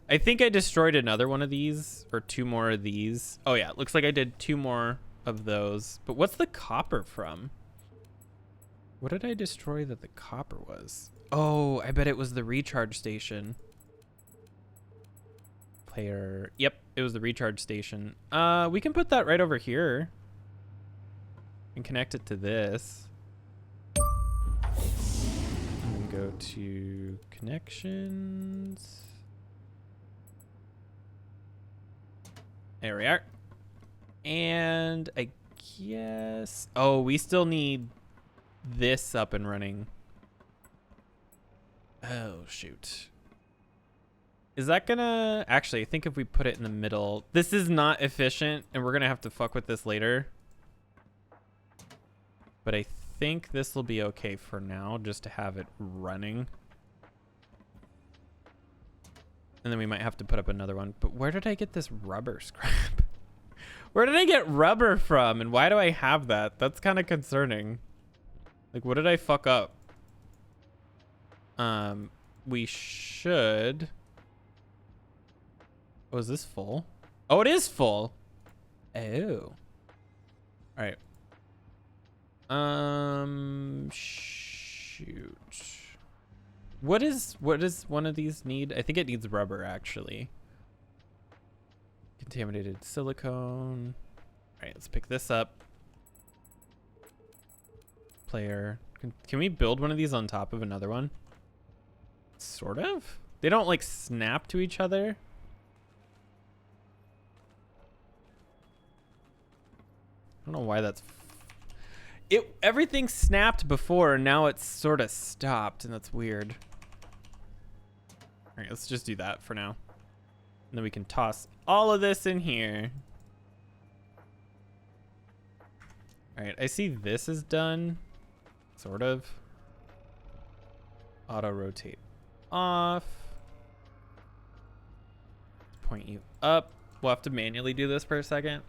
I think I destroyed another one of these, or 2 more of these. Oh yeah, it looks like I did 2 more of those. But what's the copper from? What did I destroy that the copper was? Oh, I bet it was the recharge station. Player. Yep, it was the recharge station. We can put that right over here and connect it to this. And then go to connections. There we are. And I guess, oh, we still need this up and running. Oh, shoot. Is that gonna, actually, I think if we put it in the middle, this is not efficient and we're gonna have to fuck with this later. But I think this will be okay for now, just to have it running. And then we might have to put up another one. But where did I get this rubber scrap? Where did I get rubber from? And why do I have that? That's kind of concerning. Like, what did I fuck up? We should... Oh, is this full? Oh, it is full. Oh. All right. Shoot. What does one of these need? I think it needs rubber, actually. Contaminated silicone. All right, let's pick this up. Player. Can we build one of these on top of another one? Sort of. They don't like snap to each other. I don't know why that's... Everything snapped before, and now it's sort of stopped, and that's weird. All right, let's just do that for now. And then we can toss all of this in here. All right, I see this is done. Sort of. Auto rotate off. Let's point you up. We'll have to manually do this for a second.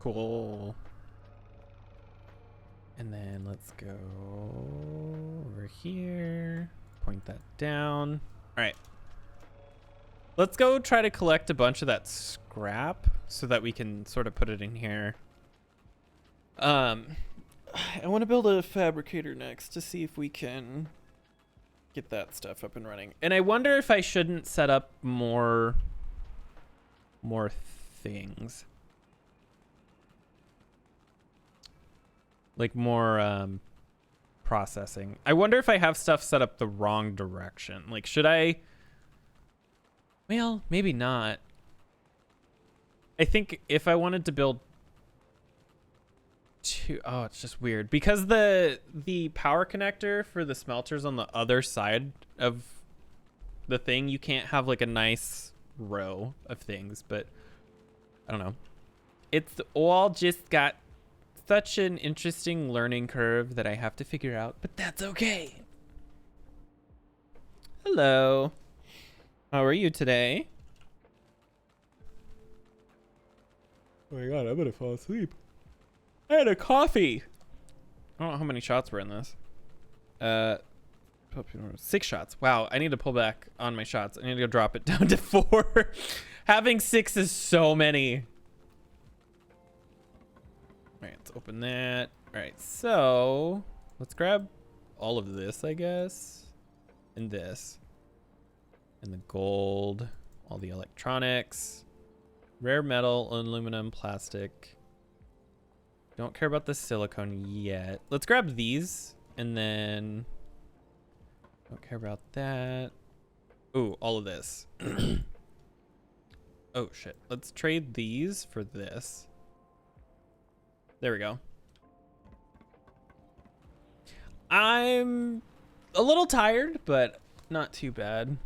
Cool. And then let's go over here. Point that down. All right. Let's go try to collect a bunch of that scrap so that we can sort of put it in here. I want to build a fabricator next to see if we can get that stuff up and running. And I wonder if I shouldn't set up more things. Like more processing. I wonder if I have stuff set up the wrong direction. Like, should I? Well, maybe not. I think if I wanted to build two, oh, it's just weird because the power connector for the smelter's on the other side of the thing. You can't have like a nice row of things, but I don't know. It's all just got such an interesting learning curve that I have to figure out, but that's okay. Hello. How are you today? Oh my god, I'm gonna fall asleep. I had a coffee. I don't know how many shots were in this. 6 shots. Wow, I need to pull back on my shots. I need to go drop it down to 4. Having 6 is so many. All right, let's open that. All right, so let's grab all of this, I guess, and this, and the gold, all the electronics, rare metal, aluminum, plastic. Don't care about the silicone yet. Let's grab these, and then don't care about that. Ooh, all of this. Oh shit. Let's trade these for this. There we go. I'm a little tired, but not too bad.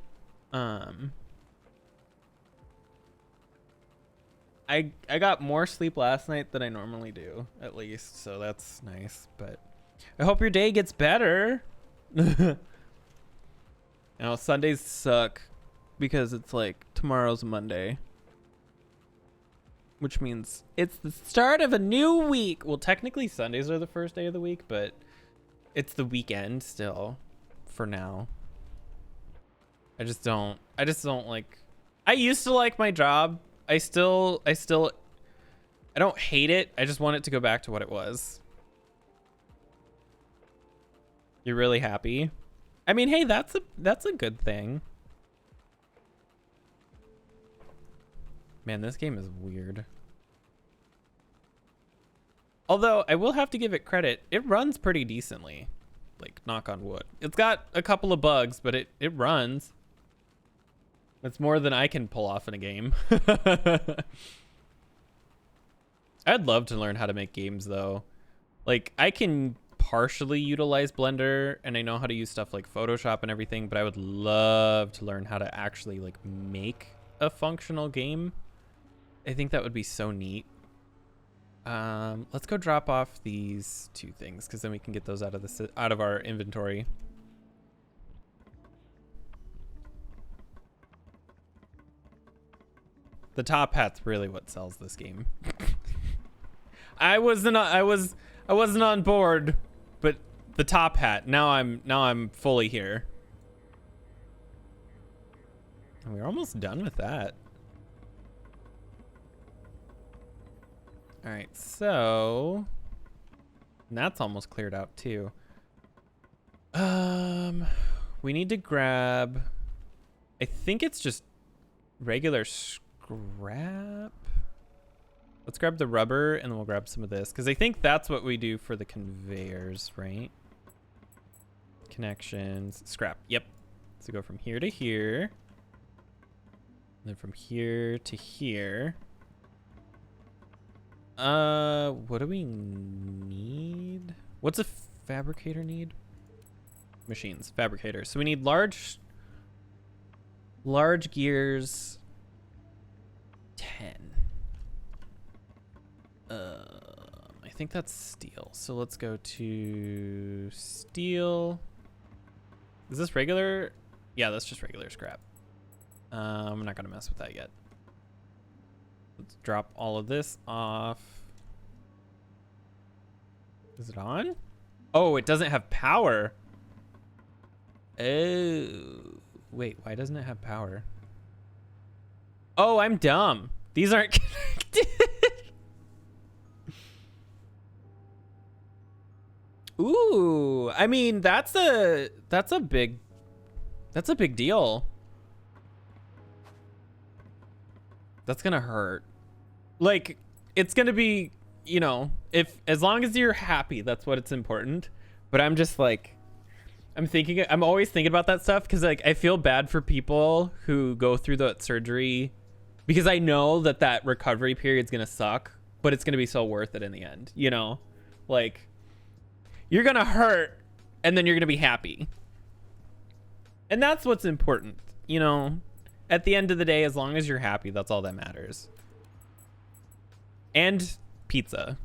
I got more sleep last night than I normally do, at least, so that's nice. But I hope your day gets better. Now Sundays suck because it's like tomorrow's Monday, which means it's the start of a new week. Well, technically Sundays are the first day of the week, but it's the weekend still for now. I just don't like, I used to like my job. I don't hate it. I just want it to go back to what it was. You're really happy? I mean, hey, that's a good thing. Man, this game is weird. Although I will have to give it credit, it runs pretty decently. Like, knock on wood. It's got a couple of bugs, but it runs. It's more than I can pull off in a game. I'd love to learn how to make games though. Like, I can partially utilize Blender and I know how to use stuff like Photoshop and everything, but I would love to learn how to actually like make a functional game. I think that would be so neat. Let's go drop off these 2 things because then we can get those out of our inventory. The top hat's really what sells this game. I wasn't on board, but the top hat. Now I'm fully here. And we're almost done with that. All right, so that's almost cleared out too. We need to grab, I think it's just regular scrap. Let's grab the rubber and then we'll grab some of this because I think that's what we do for the conveyors, right? Connections, scrap. Yep. So go from here to here, and then from here to here. What do we need? What's a fabricator need? Machines, fabricator. So we need large gears. 10. I think that's steel. So let's go to steel. Is this regular? Yeah, that's just regular scrap. I'm not gonna mess with that yet. Let's drop all of this off. Is it on? Oh, it doesn't have power. Oh, wait, why doesn't it have power? Oh, I'm dumb. These aren't connected. Ooh, I mean, that's a big deal. That's gonna hurt. Like, it's gonna be, you know, as long as you're happy, that's what it's important. But I'm just like, I'm always thinking about that stuff because like I feel bad for people who go through that surgery because I know that recovery period's gonna suck, but it's gonna be so worth it in the end, you know? Like, you're gonna hurt and then you're gonna be happy. And that's what's important, you know? At the end of the day, as long as you're happy, that's all that matters. And pizza.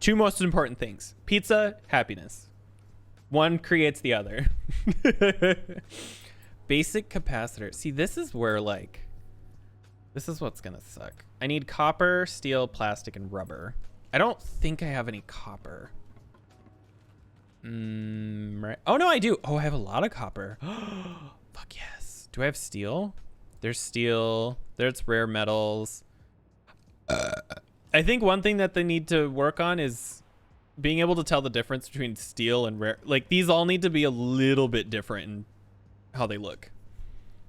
2 most important things. Pizza, happiness. One creates the other. Basic capacitor. See, this is where, like, this is what's gonna suck. I need copper, steel, plastic, and rubber. I don't think I have any copper. Right. Oh, no, I do. Oh, I have a lot of copper. Fuck yes. Do I have steel? There's steel. There's rare metals. I think one thing that they need to work on is being able to tell the difference between steel and rare. Like, these all need to be a little bit different in how they look.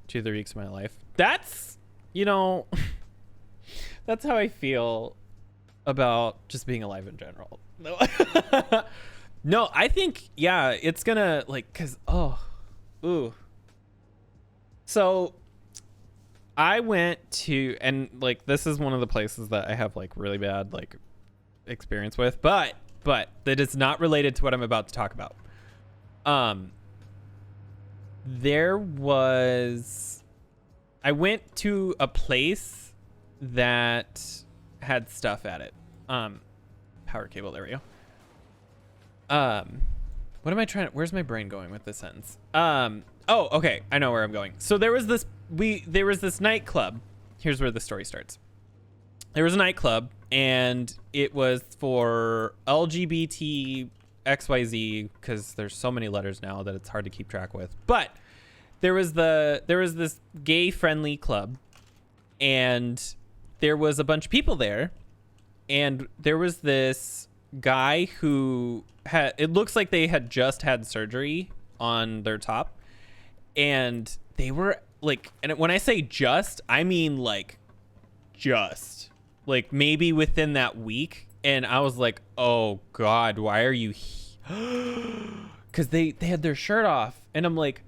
2 of the weeks of my life. That's, you know, that's how I feel about just being alive in general. No, no, I think, yeah, it's gonna, like, cause, ooh. So I went to, and like, this is one of the places that I have like really bad like experience with, but that is not related to what I'm about to talk about. I went to a place that had stuff at it. Power cable, there we go. What am I trying to, where's my brain going with this sentence? Oh, okay, I know where I'm going. So there was this nightclub. Here's where the story starts. There was a nightclub, and it was for LGBT XYZ, because there's so many letters now that it's hard to keep track with. But there was this gay-friendly club, and there was a bunch of people there, and there was this guy who had, it looks like they had just had surgery on their top, and they were like, and when I say just, I mean like just like maybe within that week. And I was like, oh God, why are you because they had their shirt off, and I'm like,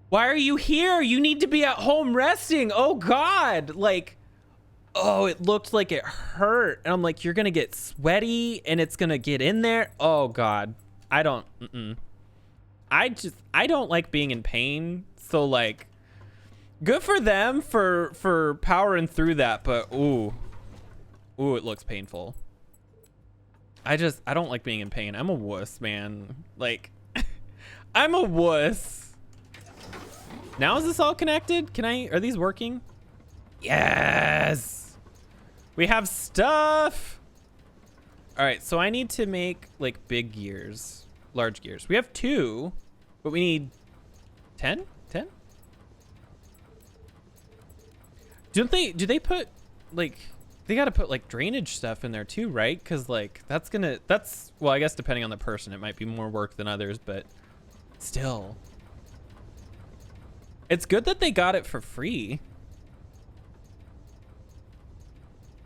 why are you here? You need to be at home resting. Oh God. Like, oh, it looked like it hurt. And I'm like, you're gonna get sweaty and it's gonna get in there. Oh God. I don't like being in pain. So like, good for them for powering through that, but ooh, it looks painful. I don't like being in pain. I'm a wuss, man. Like, I'm a wuss. Now is this all connected? Are these working? Yes. We have stuff. All right, so I need to make like big gears, large gears. We have 2, but we need 10? 10? Do they put like, they got to put like drainage stuff in there too, right? Because like well, I guess depending on the person, it might be more work than others, but still. It's good that they got it for free.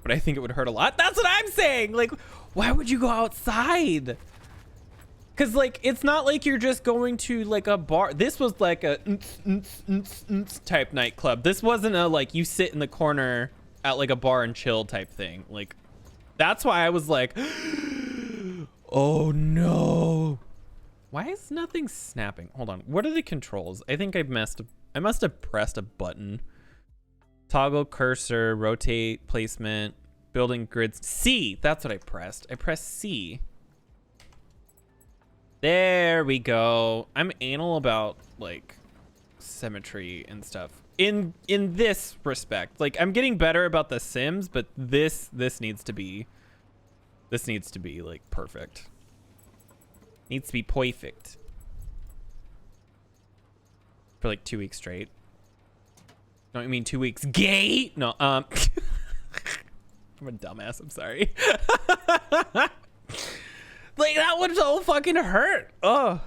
But I think it would hurt a lot. That's what I'm saying. Like, why would you go outside? Because like, it's not like you're just going to like a bar. This was like a type nightclub. This wasn't a like you sit in the corner at like a bar and chill type thing. Like, that's why I was like, oh no. Why is nothing snapping? Hold on. What are the controls? I think I must have pressed a button. Toggle cursor, rotate, placement, building grids. C, that's what I pressed. I pressed C. There we go. I'm anal about like symmetry and stuff. In this respect, like I'm getting better about the Sims, but this needs to be like perfect. Needs to be perfect. For like 2 weeks straight. No, I mean 2 weeks gay? No, I'm a dumbass, I'm sorry. Like that would so fucking hurt. Oh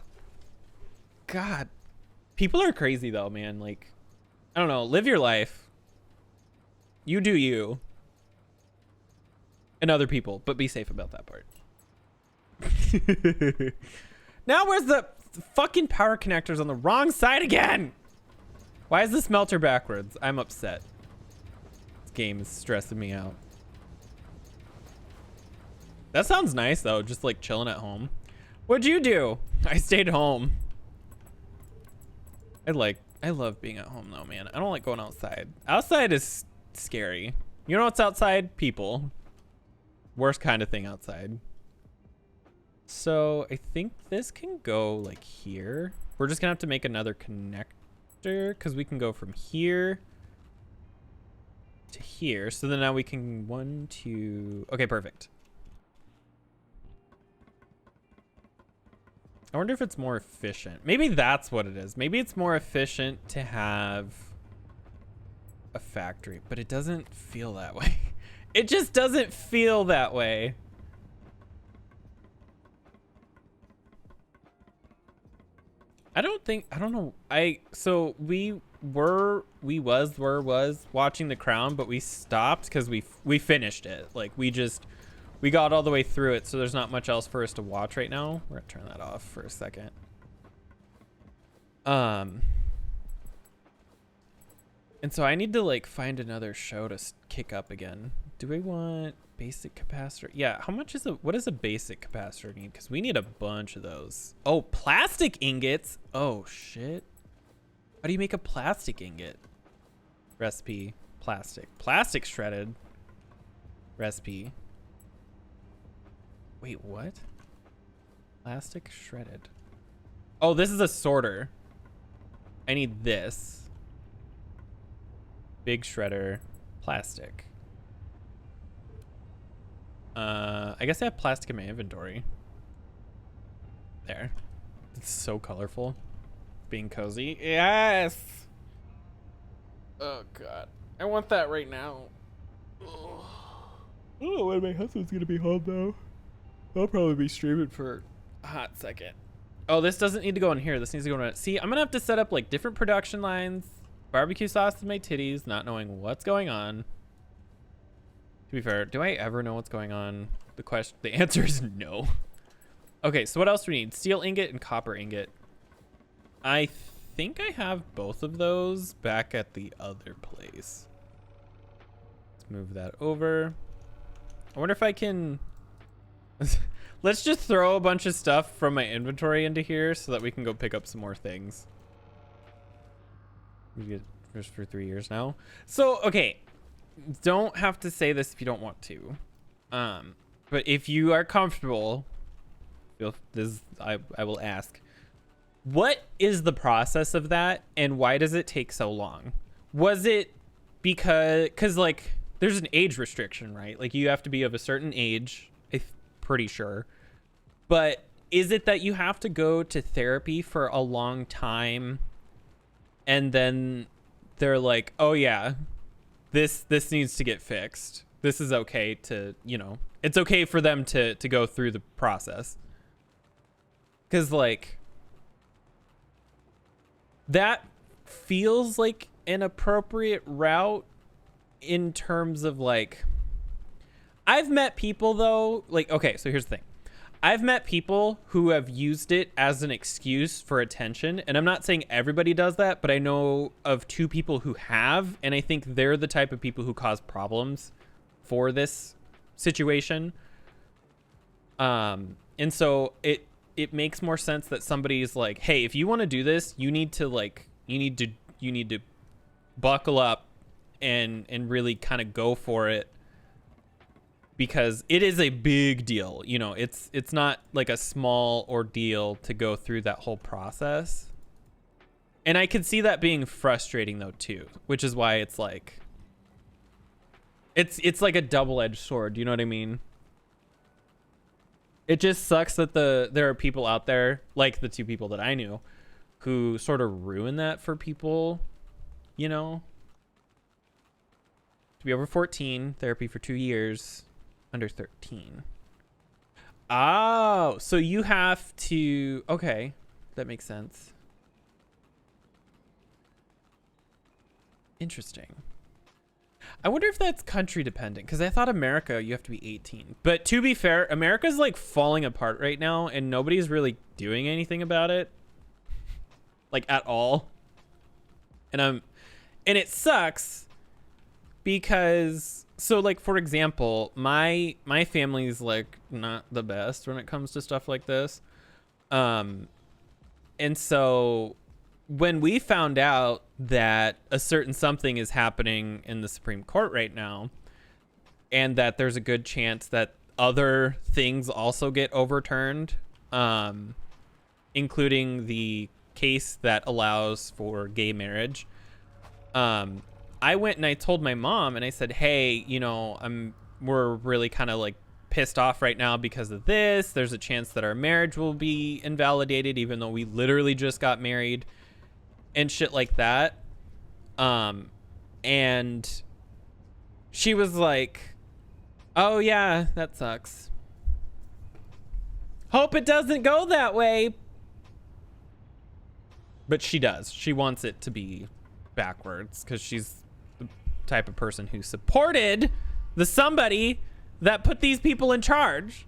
God. People are crazy though, man. Like, I don't know, live your life. You do you. And other people, but be safe about that part. Now where's the fucking power connectors on the wrong side again? Why is this melter backwards? I'm upset. This game is stressing me out. That sounds nice though, just like chilling at home. What'd you do? I stayed home. I love being at home though, man. I don't like going outside. Outside is scary. You know what's outside? People. Worst kind of thing outside. So I think this can go like here. We're just gonna have to make another connector because we can go from here to here. So then now we can 1, 2. Okay, perfect. I wonder if it's more efficient. Maybe that's what it is. Maybe it's more efficient to have a factory, but it doesn't feel that way. It just doesn't feel that way. I don't know. So we were watching The Crown, but we stopped because we finished it. Like we got all the way through it, so there's not much else for us to watch right now. We're gonna turn that off for a second. And so I need to like find another show to kick up again. Do we want basic capacitor? Yeah, how much is what does a basic capacitor need? Because we need a bunch of those. Oh, plastic ingots. Oh shit. How do you make a plastic ingot? Recipe, plastic shredded. Recipe. Wait, what? Plastic shredded. Oh, this is a sorter. I need this. Big shredder, plastic. I guess I have plastic in my inventory. There. It's so colorful. Being cozy. Yes! Oh, God. I want that right now. Oh, I don't know when my husband's gonna be home, though. I'll probably be streaming for a hot second. Oh, this doesn't need to go in here. This needs to go in. See, I'm gonna have to set up like different production lines. Barbecue sauce in my titties, not knowing what's going on. To be fair, do I ever know what's going on? The answer is no. Okay, so what else do we need? Steel ingot and copper ingot. I think I have both of those back at the other place. Let's move that over. I wonder if I can... Let's just throw a bunch of stuff from my inventory into here so that we can go pick up some more things. We get just for 3 years now. So, okay. Don't have to say this if you don't want to. But if you are comfortable, I will ask, what is the process of that, and why does it take so long? Was it because like there's an age restriction, right? Like you have to be of a certain age, I'm pretty sure. But is it that you have to go to therapy for a long time, and then they're like, oh yeah, this needs to get fixed. This is okay to, it's okay for them to go through the process. Because like that feels like an appropriate route in terms of like, I've met people though, like, okay, so here's the thing. I've met people who have used it as an excuse for attention, and I'm not saying everybody does that, but I know of 2 people who have, and I think they're the type of people who cause problems for this situation. And so it makes more sense that somebody's like, hey, if you want to do this, you need to buckle up and really kind of go for it, because it is a big deal. It's not like a small ordeal to go through that whole process. And I could see that being frustrating though too, which is why it's like it's like a double-edged sword, you know what I mean? It just sucks that there are people out there, like the 2 people that I knew, who sort of ruin that for people, to be over 14, therapy for 2 years, under 13. Oh, so you have to, okay, that makes sense. Interesting. I wonder if that's country dependent, because I thought America, you have to be 18. But to be fair, America's like falling apart right now, and nobody's really doing anything about it. Like at all. And it sucks because, so like, for example, my family's like not the best when it comes to stuff like this. And so when we found out that a certain something is happening in the Supreme Court right now, and that there's a good chance that other things also get overturned, including the case that allows for gay marriage, I went and I told my mom, and I said, hey, we're really kind of like pissed off right now because of this. There's a chance that our marriage will be invalidated, even though we literally just got married, and shit like that. And she was like, oh yeah, that sucks. Hope it doesn't go that way. But she does. She wants it to be backwards because she's the type of person who supported the somebody that put these people in charge.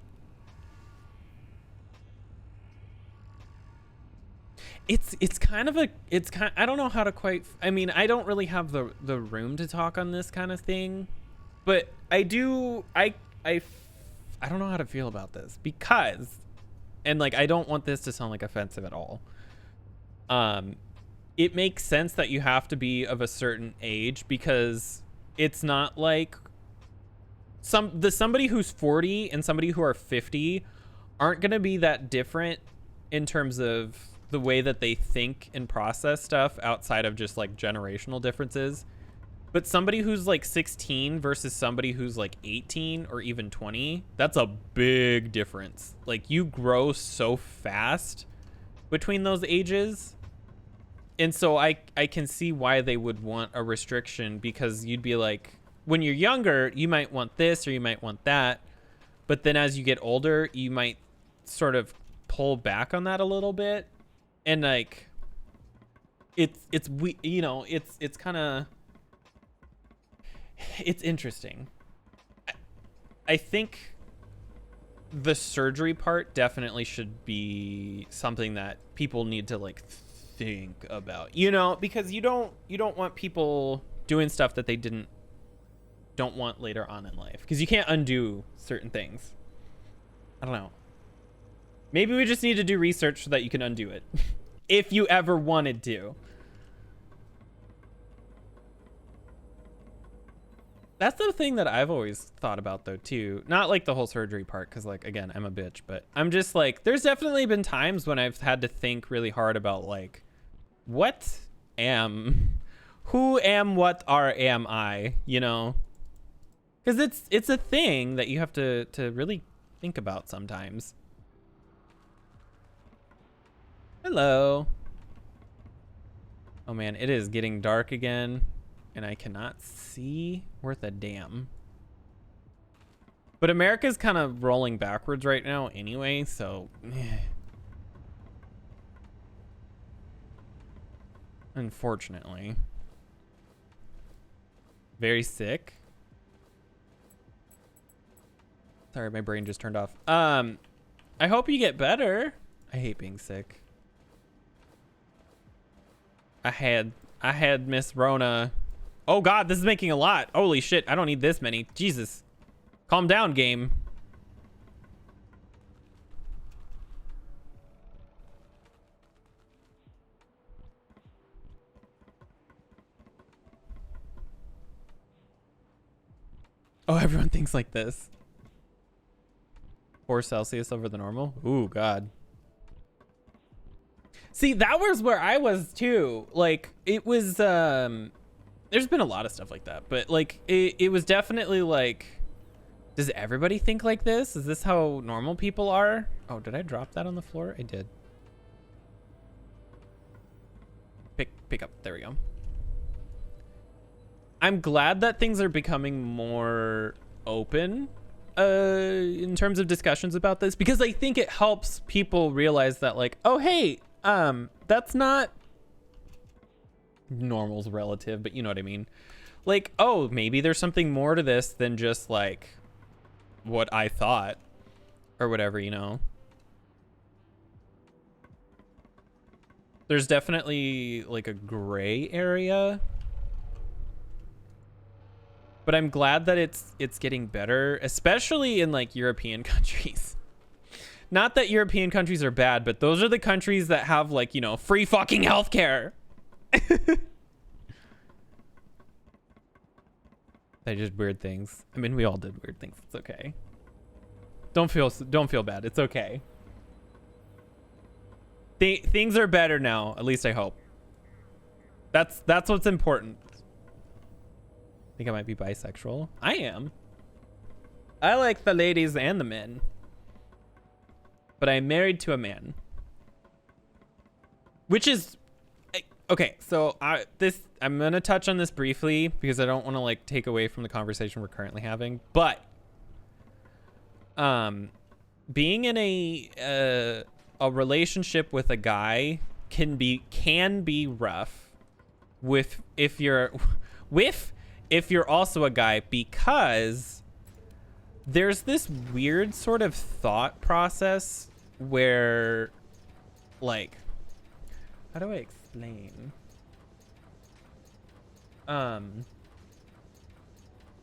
I don't know how to quite, I mean, I don't really have the room to talk on this kind of thing, but I don't know how to feel about this because, and like, I don't want this to sound like offensive at all. It makes sense that you have to be of a certain age because it's not like somebody who's 40 and somebody who are 50 aren't going to be that different in terms of the way that they think and process stuff outside of just like generational differences. But somebody who's like 16 versus somebody who's like 18 or even 20, that's a big difference. Like you grow so fast between those ages. And so I can see why they would want a restriction, because you'd be like, when you're younger, you might want this or you might want that. But then as you get older, you might sort of pull back on that a little bit. And like, it's kind of, it's interesting. I think the surgery part definitely should be something that people need to like think about, because you don't want people doing stuff that they don't want later on in life, because you can't undo certain things. I don't know. Maybe we just need to do research so that you can undo it if you ever wanted to. That's the thing that I've always thought about though too. Not like the whole surgery part, because like again, I'm a bitch, but I'm just like, there's definitely been times when I've had to think really hard about like, what who am, what am I, you know? Because it's a thing that you have to really think about sometimes. Hello. Oh man, it is getting dark again, and I cannot see worth a damn. But America's kind of rolling backwards right now anyway, so unfortunately. Very sick. Sorry, my brain just turned off. I hope you get better. I hate being sick. I had Miss Rona. Oh God, this is making a lot. Holy shit, I don't need this many. Jesus. Calm down, game. Oh, everyone thinks like this. 4 Celsius over the normal? Ooh, God. See, that was where I was too. Like, it was, there's been a lot of stuff like that, but like, it was definitely like, does everybody think like this? Is this how normal people are? Oh, did I drop that on the floor? I did. Pick up. There we go. I'm glad that things are becoming more open in terms of discussions about this, because I think it helps people realize that like, oh, hey, that's not normal's relative, but you know what I mean? Like, oh, maybe there's something more to this than just like what I thought or whatever, you know? There's definitely like a gray area, but I'm glad that it's getting better, especially in like European countries. Not that European countries are bad, but those are the countries that have like, you know, free fucking healthcare. They did weird things. I mean, we all did weird things. It's okay. Don't feel bad. It's okay. Things are better now. At least I hope. That's what's important. I think I might be bisexual. I am. I like the ladies and the men. But I'm married to a man. Which is okay, so I'm gonna touch on this briefly because I don't want to like take away from the conversation we're currently having. But being in a relationship with a guy can be rough if you're also a guy, because there's this weird sort of thought process where, like, how do I explain?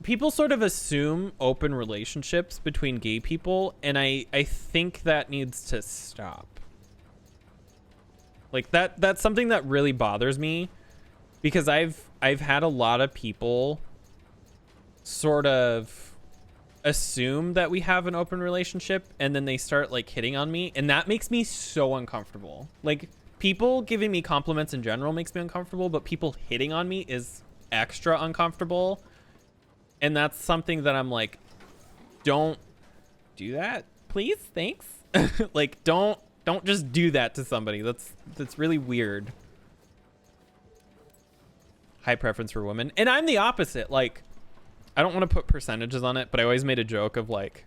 People sort of assume open relationships between gay people, and I think that needs to stop. Like, that's something that really bothers me, because I've had a lot of people sort of assume that we have an open relationship, and then they start like hitting on me, and that makes me so uncomfortable. Like, people giving me compliments in general makes me uncomfortable, but people hitting on me is extra uncomfortable. And that's something that I'm like, don't do that, please, thanks. Like, don't just do that to somebody. That's really weird. High preference for women. And I'm the opposite. Like, I don't want to put percentages on it, but I always made a joke of like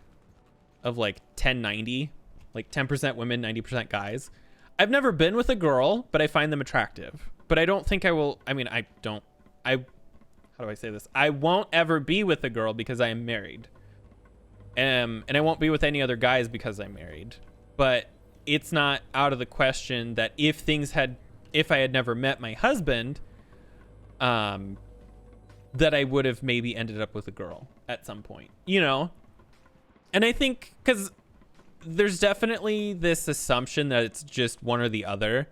10-90, like 10% women, 90% guys. I've never been with a girl, but I find them attractive. But I don't think I will. I mean, how do I say this? I won't ever be with a girl because I am married. And I won't be with any other guys because I'm married. But it's not out of the question that if I had never met my husband, that I would have maybe ended up with a girl at some point, you know? And I think, because there's definitely this assumption that it's just one or the other,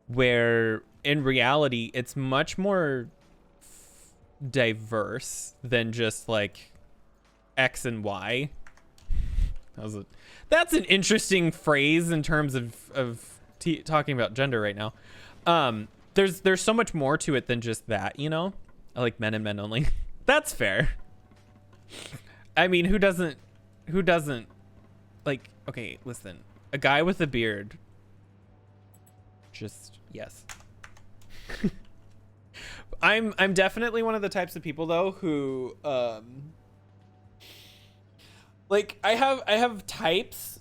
where in reality, it's much more diverse than just like X and Y. That's an interesting phrase in terms of talking about gender right now. There's so much more to it than just that, you know? I like men and men only. That's fair. I mean, who doesn't like, okay, listen. A guy with a beard. Just yes. I'm definitely one of the types of people though who like I have types.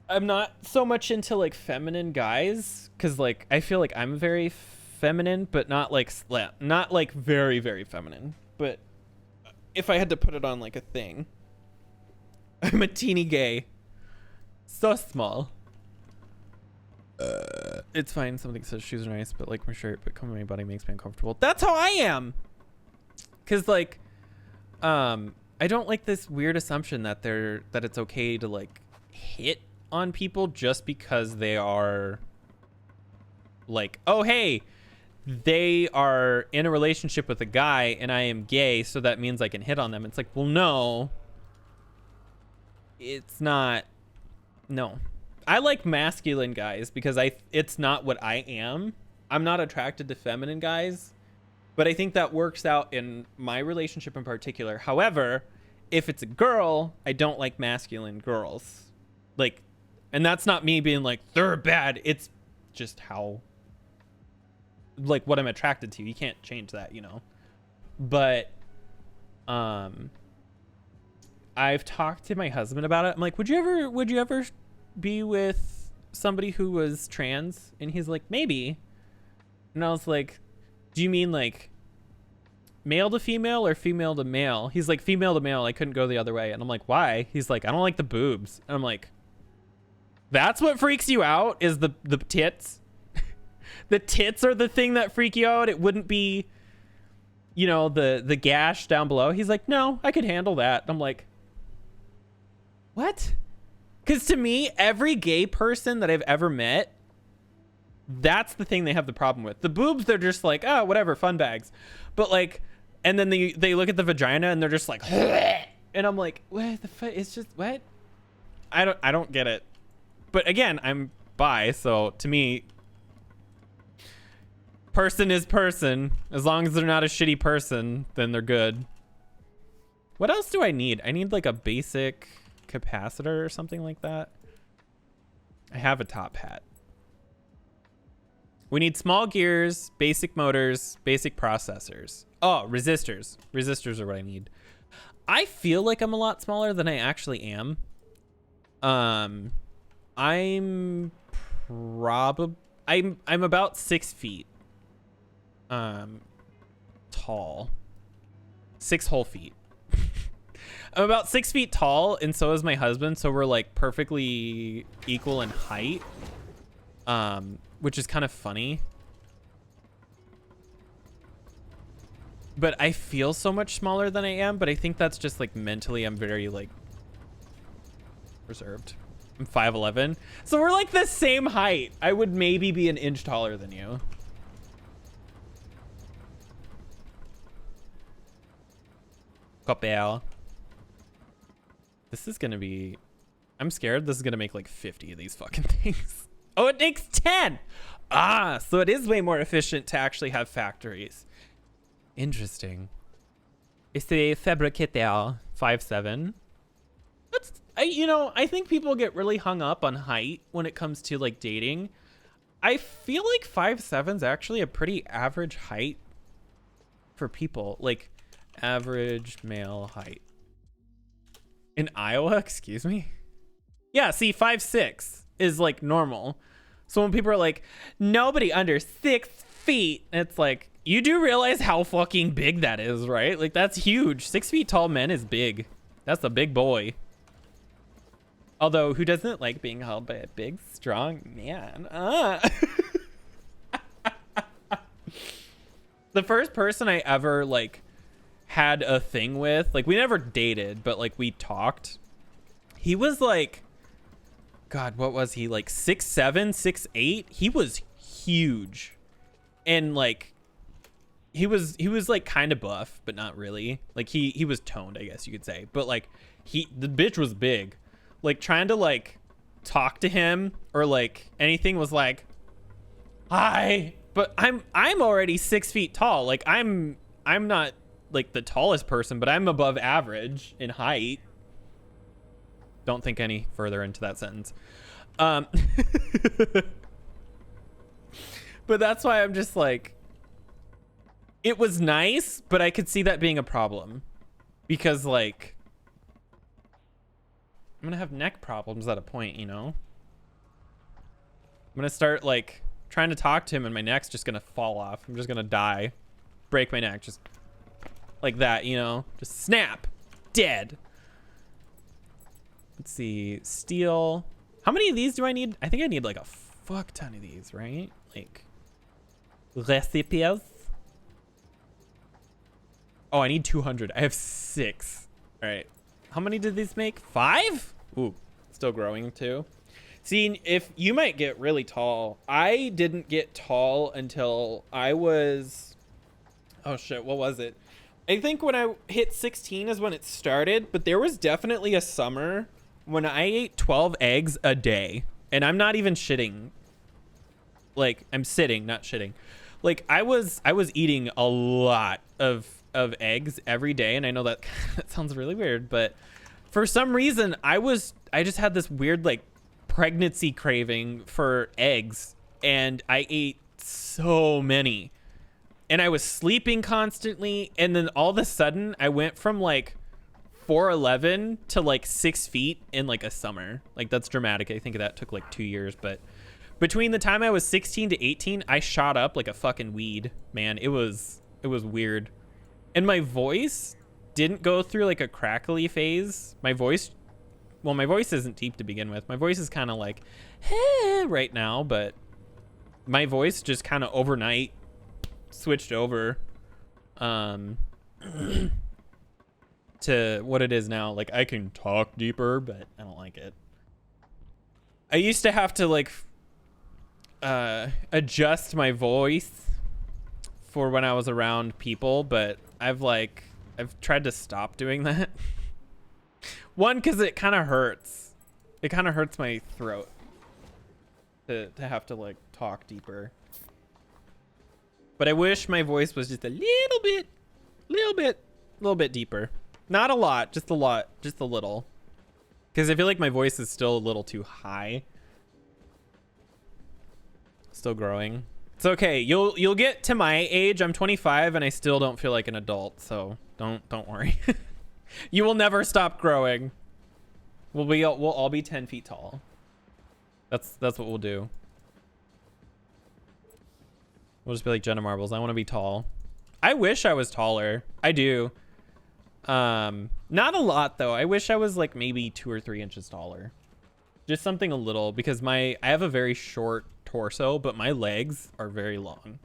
I'm not so much into like feminine guys cuz like I feel like I'm very feminine but not like very very feminine. But if I had to put it on like a thing, I'm a teeny gay. So small. It's fine. Somebody says shoes are nice, but like my shirt, but coming my body makes me uncomfortable. That's how I am. Cause like, I don't like this weird assumption that it's okay to like hit on people just because they are like, oh hey, they are in a relationship with a guy and I am gay, so that means I can hit on them. It's like, well, no, it's not. No. I like masculine guys because it's not what I am. I'm not attracted to feminine guys, but I think that works out in my relationship in particular. However, if it's a girl, I don't like masculine girls. Like, and that's not me being like, they're bad. It's just how, like, what I'm attracted to. You can't change that, you know? But, I've talked to my husband about it. I'm like, would you ever be with somebody who was trans? And he's like, maybe. And I was like, do you mean like male to female or female to male? He's like, female to male. I couldn't go the other way. And I'm like, why? He's like, I don't like the boobs. And I'm like, that's what freaks you out, is the tits? The tits are the thing that freak you out. It wouldn't be, you know, the gash down below. He's like, no, I could handle that. I'm like, what? Because to me, every gay person that I've ever met, that's the thing they have the problem with. The boobs, they're just like, oh, whatever, fun bags. But like, and then they look at the vagina and they're just like, and I'm like, what the fuck? It's just, what? I don't get it. But again, I'm bi, so to me, person is person. As long as they're not a shitty person, then they're good. What else do I need? I need like a basic capacitor or something like that. I have a top hat. We need small gears, basic motors, basic processors. Oh, resistors. Resistors are what I need. I feel like I'm a lot smaller than I actually am. I'm about 6 feet tall. 6 whole feet. I'm about 6 feet tall, and so is my husband, so we're like perfectly equal in height, which is kind of funny. But I feel so much smaller than I am, but I think that's just like mentally I'm very like reserved. I'm 5'11", so we're like the same height. I would maybe be an inch taller than you. Copel. This is gonna be, I'm scared this is gonna make like 50 of these fucking things. Oh, it makes 10. Ah, so it is way more efficient to actually have factories. Interesting. It's the fabricateur 5'7". That's, I think people get really hung up on height when it comes to like dating. I feel like 5'7" is actually a pretty average height for people. Like average male height. In Iowa, excuse me? Yeah, see, 5'6" is like normal. So when people are like, nobody under 6 feet, it's like, you do realize how fucking big that is, right? Like, that's huge. 6 feet tall men is big. That's a big boy. Although, who doesn't like being held by a big, strong man? The first person I ever, like, had a thing with, like, we never dated, but, like, we talked. He was, like, God, what was he? Like, 6'7", 6'8"? He was huge. And, like, he was like kind of buff, but not really. Like he was toned, I guess you could say. But like the bitch was big. Like trying to like talk to him or like anything was like, hi. But I'm already 6 feet tall. Like I'm not like the tallest person, but I'm above average in height. Don't think any further into that sentence. But that's why I'm just like, it was nice, but I could see that being a problem because like I'm gonna have neck problems at a point, you know? I'm gonna start like trying to talk to him and my neck's just gonna fall off. I'm just gonna die, break my neck, just like that, you know? Just snap, dead. Let's see, steel. How many of these do I need? I think I need like a fuck ton of these, right? Like recipes. Oh, I need 200. I have 6. All right. How many did these make? 5? Ooh, still growing too. See, if you might get really tall. I didn't get tall until I was, oh shit, what was it? I think when I hit 16 is when it started, but there was definitely a summer when I ate 12 eggs a day, and I'm not even shitting. Like, I'm sitting, not shitting. Like, I was eating a lot of eggs every day, and I know that that sounds really weird, but for some reason I just had this weird like pregnancy craving for eggs, and I ate so many, and I was sleeping constantly, and then all of a sudden I went from like 4'11" to like 6 feet in like a summer. Like, that's dramatic. I think that took like 2 years, but between the time I was 16 to 18, I shot up like a fucking weed, man. It was weird. And my voice didn't go through like a crackly phase. My voice isn't deep to begin with. My voice is kind of like, hey, right now, but my voice just kind of overnight switched over to what it is now. Like, I can talk deeper, but I don't like it. I used to have to like adjust my voice for when I was around people, but I've tried to stop doing that. One, because it kind of hurts. It kind of hurts my throat to have to like talk deeper. But I wish my voice was just a little bit deeper. Not a lot, just a little. Because I feel like my voice is still a little too high. Still growing. It's okay. You'll get to my age. I'm 25 and I still don't feel like an adult, so don't worry. You will never stop growing. We'll all be 10 feet tall. That's what we'll do. We'll just be like Jenna Marbles. I want to be tall. I wish I was taller. I do. Not a lot though. I wish I was like maybe 2 or 3 inches taller. Just something a little, because I have a very short torso, but my legs are very long.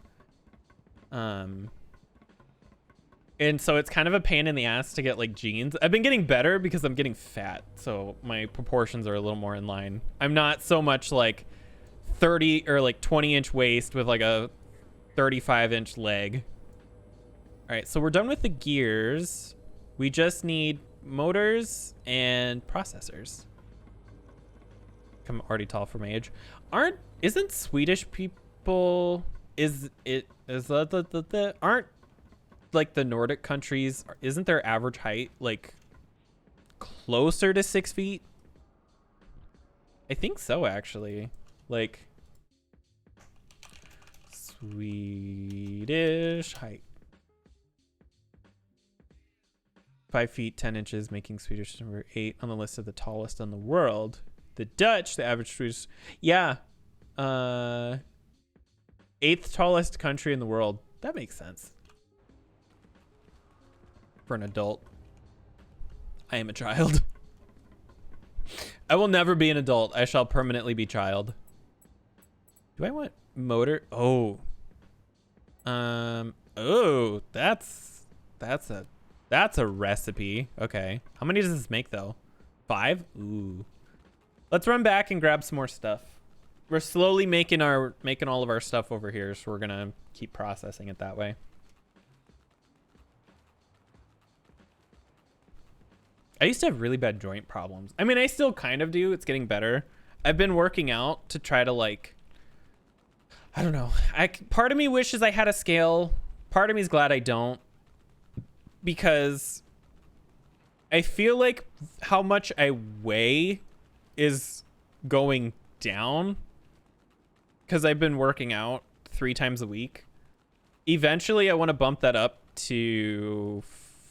And so it's kind of a pain in the ass to get like jeans. I've been getting better because I'm getting fat, so my proportions are a little more in line. I'm not so much like 30 or like 20-inch waist with like a 35-inch leg. All right, so we're done with the gears. We just need motors and processors. I'm already tall for my age. Isn't Swedish people aren't like the Nordic countries, isn't their average height like closer to 6 feet? I think so, actually. Like, Swedish height. 5 feet 10 inches, making Swedish number 8 on the list of the tallest in the world. The Dutch, the average Swedish, yeah, 8th tallest country in the world. That makes sense for an adult. I am a child. I will never be an adult. I shall permanently be child. Do I want motor? Oh, oh, that's a recipe. Okay, how many does this make though? 5. Ooh, let's run back and grab some more stuff. We're slowly making all of our stuff over here, so we're gonna keep processing it that way. I used to have really bad joint problems. I mean, I still kind of do. It's getting better. I've been working out to try to like, I don't know. Part of me wishes I had a scale. Part of me is glad I don't, because I feel like how much I weigh is going down because I've been working out 3 times a week. Eventually, I want to bump that up to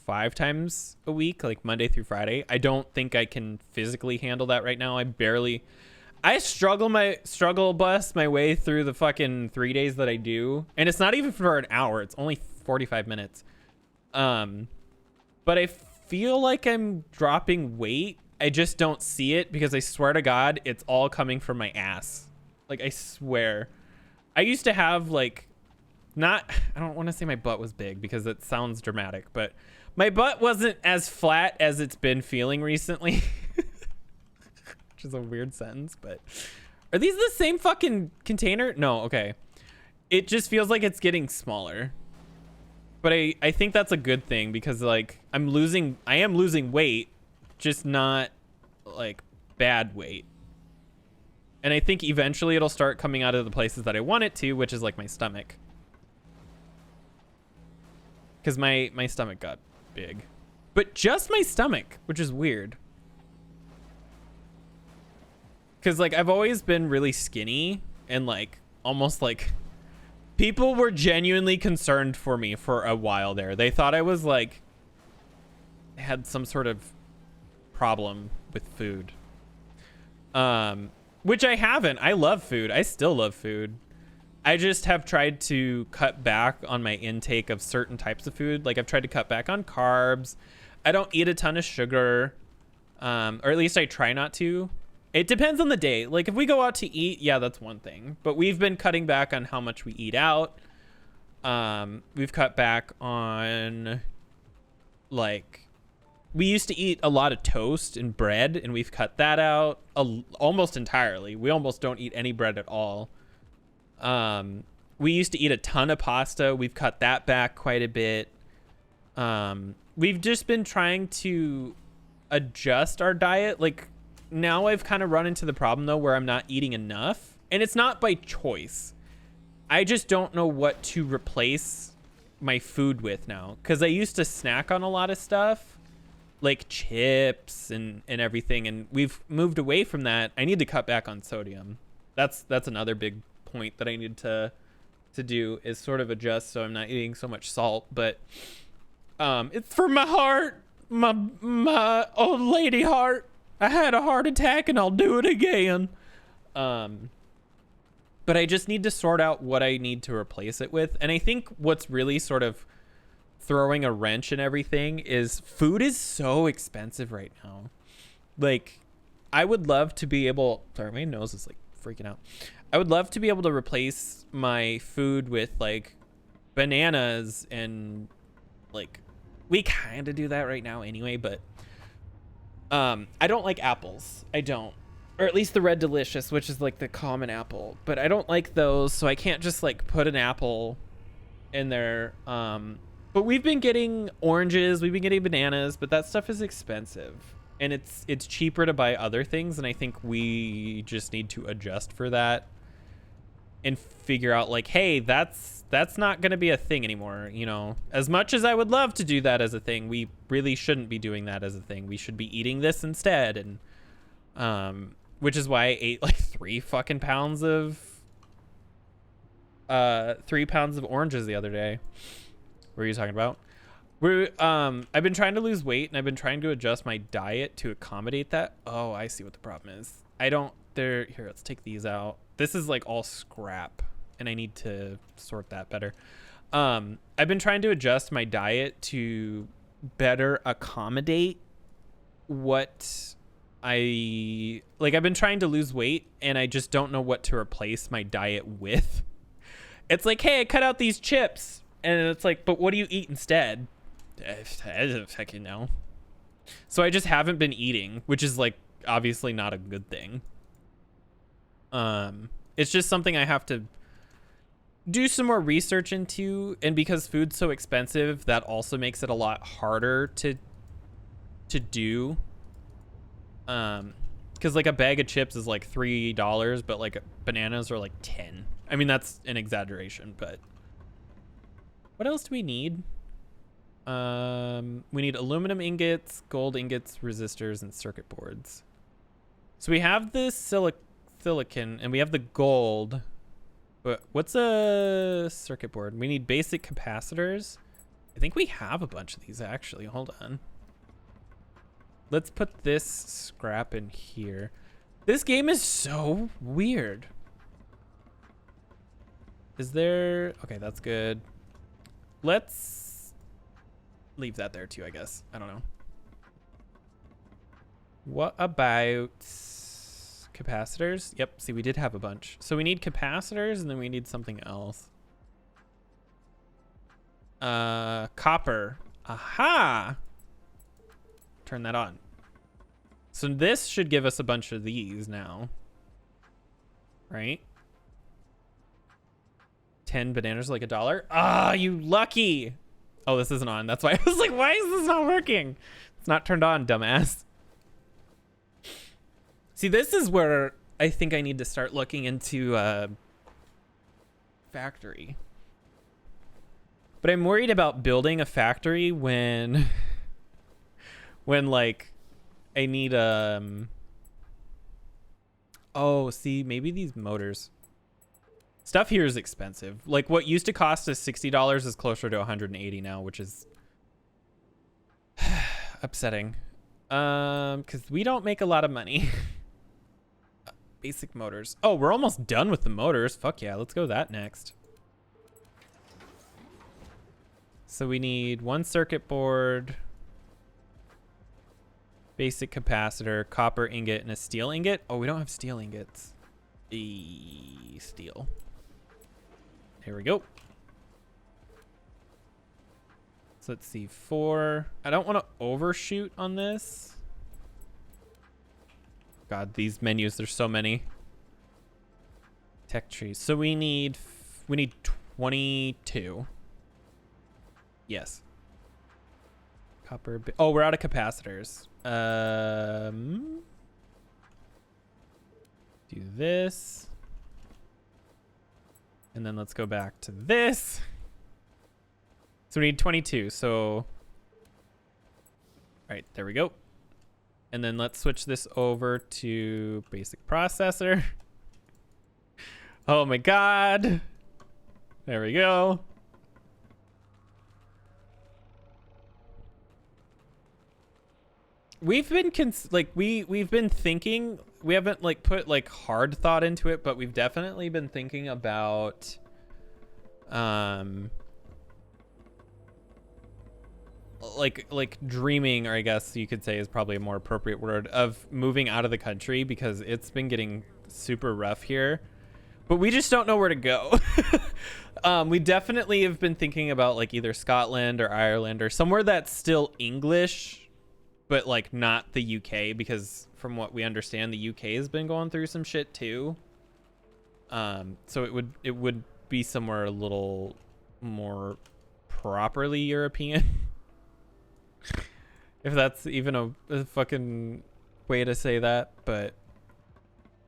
5 times a week, like Monday through Friday. I don't think I can physically handle that right now. I struggle bust my way through the fucking 3 days that I do, and it's not even for an hour. It's only 45 minutes. But I feel like I'm dropping weight. I just don't see it because I swear to God, it's all coming from my ass. Like, I swear. I used to have like, I don't want to say my butt was big because it sounds dramatic, but my butt wasn't as flat as it's been feeling recently. Which is a weird sentence, but are these the same fucking container? No, okay. It just feels like it's getting smaller. But I think that's a good thing because like I am losing weight, just not like bad weight. And I think eventually it'll start coming out of the places that I want it to, which is like my stomach. Because my stomach got big. But just my stomach, which is weird. Because like I've always been really skinny and like almost like people were genuinely concerned for me for a while there. They thought I was like had some sort of problem with food. Which I haven't. I love food. I still love food. I just have tried to cut back on my intake of certain types of food. Like I've tried to cut back on carbs. I don't eat a ton of sugar. Or at least I try not to. It depends on the day. Like if we go out to eat, yeah, that's one thing. But we've been cutting back on how much we eat out. We've cut back on like we used to eat a lot of toast and bread, and we've cut that out almost entirely. We almost don't eat any bread at all. We used to eat a ton of pasta. We've cut that back quite a bit. We've just been trying to adjust our diet. Like now I've kind of run into the problem though where I'm not eating enough, and it's not by choice. I just don't know what to replace my food with now, because I used to snack on a lot of stuff like chips and everything, and we've moved away from that. I need to cut back on sodium. That's another big point that I need to do, is sort of adjust so I'm not eating so much salt. But it's for my heart, my old lady heart. I had a heart attack and I'll do it again. But I just need to sort out what I need to replace it with. And I think what's really sort of throwing a wrench in everything is food is so expensive right now. Like I would love to be able, sorry, my nose is like freaking out. I would love to be able to replace my food with like bananas, and like we kind of do that right now anyway, but I don't like apples. I don't. Or at least the Red Delicious, which is like the common apple, but I don't like those, so I can't just like put an apple in there. But we've been getting oranges, we've been getting bananas, but that stuff is expensive, and it's cheaper to buy other things, and I think we just need to adjust for that and figure out like, hey, that's not going to be a thing anymore. You know, as much as I would love to do that as a thing, we really shouldn't be doing that as a thing. We should be eating this instead. And which is why I ate like 3 pounds of oranges the other day. What are you talking about? I've been trying to lose weight, and I've been trying to adjust my diet to accommodate that. Oh, I see what the problem is. Here, let's take these out. This is like all scrap, and I need to sort that better. I've been trying to adjust my diet to better accommodate what I've been trying to lose weight, and I just don't know what to replace my diet with. It's like, hey, I cut out these chips, and it's like, but what do you eat instead? I don't fucking know. So I just haven't been eating, which is like obviously not a good thing. It's just something I have to do some more research into, and because food's so expensive, that also makes it a lot harder to to do. Because like a bag of chips is like $3, but like bananas are like 10. I mean, that's an exaggeration, but what else do we need? We need aluminum ingots, gold ingots, resistors, and circuit boards. So we have this silicon and we have the gold, but what's a circuit board? We need basic capacitors. I think we have a bunch of these actually. Hold on. Let's put this scrap in here. This game is so weird. Is there... Okay, that's good. Let's leave that there too, I guess. I don't know. What about capacitors? Yep, see, we did have a bunch. So we need capacitors and then we need something else. Copper. Aha! Turn that on. So this should give us a bunch of these now. Right? 10 bananas like $1. Ah, you lucky. Oh, this isn't on. That's why I was like, why is this not working? It's not turned on, dumbass. See, this is where I think I need to start looking into factory. But I'm worried about building a factory when like I need oh, see, maybe these motors. Stuff here is expensive. Like what used to cost us $60 is closer to $180 now, which is upsetting. Cuz we don't make a lot of money. Basic motors. Oh, we're almost done with the motors. Fuck yeah, let's go that next. So we need one circuit board, basic capacitor, copper ingot, and a steel ingot. Oh, we don't have steel ingots. Steel. Here we go. So let's see, 4. I don't want to overshoot on this. God, these menus, there's so many. Tech trees. So we need 22. Yes. Copper. Oh, we're out of capacitors. Do this. And then let's go back to this. So we need 22. So, all right, there we go. And then let's switch this over to basic processor. Oh my God. There we go. We've been we've been thinking, we haven't like put like hard thought into it, but we've definitely been thinking about like dreaming, or I guess you could say is probably a more appropriate word, of moving out of the country because it's been getting super rough here. But we just don't know where to go. We definitely have been thinking about like either Scotland or Ireland or somewhere that's still English, but like not the UK, because from what we understand, the UK has been going through some shit too. So it would be somewhere a little more properly European. If that's even a fucking way to say that, but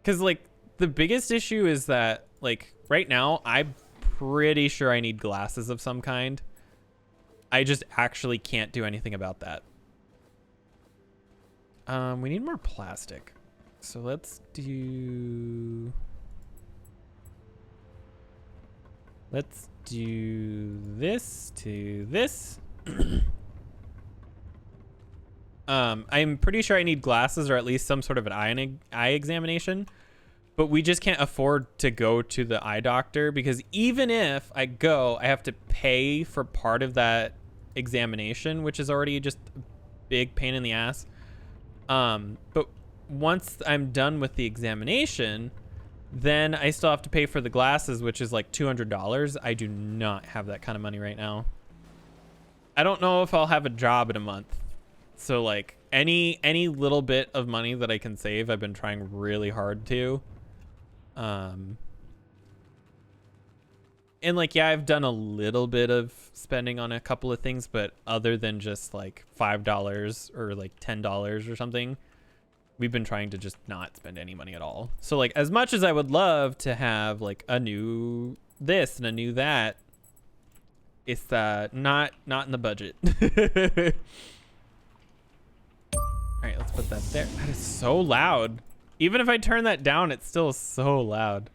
because like the biggest issue is that like right now I'm pretty sure I need glasses of some kind. I just actually can't do anything about that. We need more plastic. So let's do this to this. I'm pretty sure I need glasses or at least some sort of an eye examination, but we just can't afford to go to the eye doctor because even if I go, I have to pay for part of that examination, which is already just a big pain in the ass. But once I'm done with the examination, then I still have to pay for the glasses, which is like $200. I do not have that kind of money right now. I don't know if I'll have a job in a month. So like any little bit of money that I can save, I've been trying really hard to. And like, yeah, I've done a little bit of spending on a couple of things, but other than just like $5 or like $10 or something, we've been trying to just not spend any money at all. So like, as much as I would love to have like a new this and a new that, it's not in the budget. All right, let's put that there. That is so loud. Even if I turn that down, it's still so loud.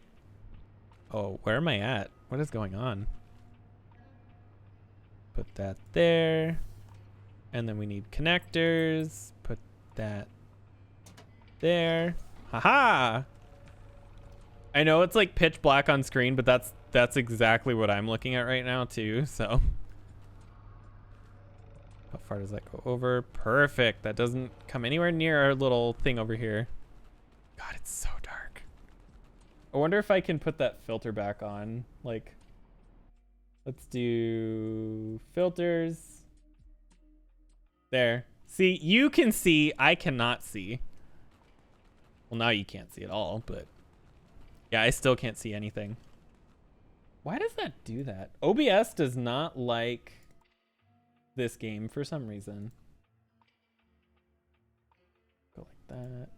Oh, where am I at? What is going on? Put that there. And then we need connectors. Put that there. Haha! I know it's like pitch black on screen, but that's exactly what I'm looking at right now too, so. How far does that go over? Perfect. That doesn't come anywhere near our little thing over here. God, it's so dark. I wonder if I can put that filter back on. Like, let's do filters. There. See, you can see, I cannot see. Well, now you can't see at all, but yeah, I still can't see anything. Why does that do that? OBS does not like this game for some reason. Go like that.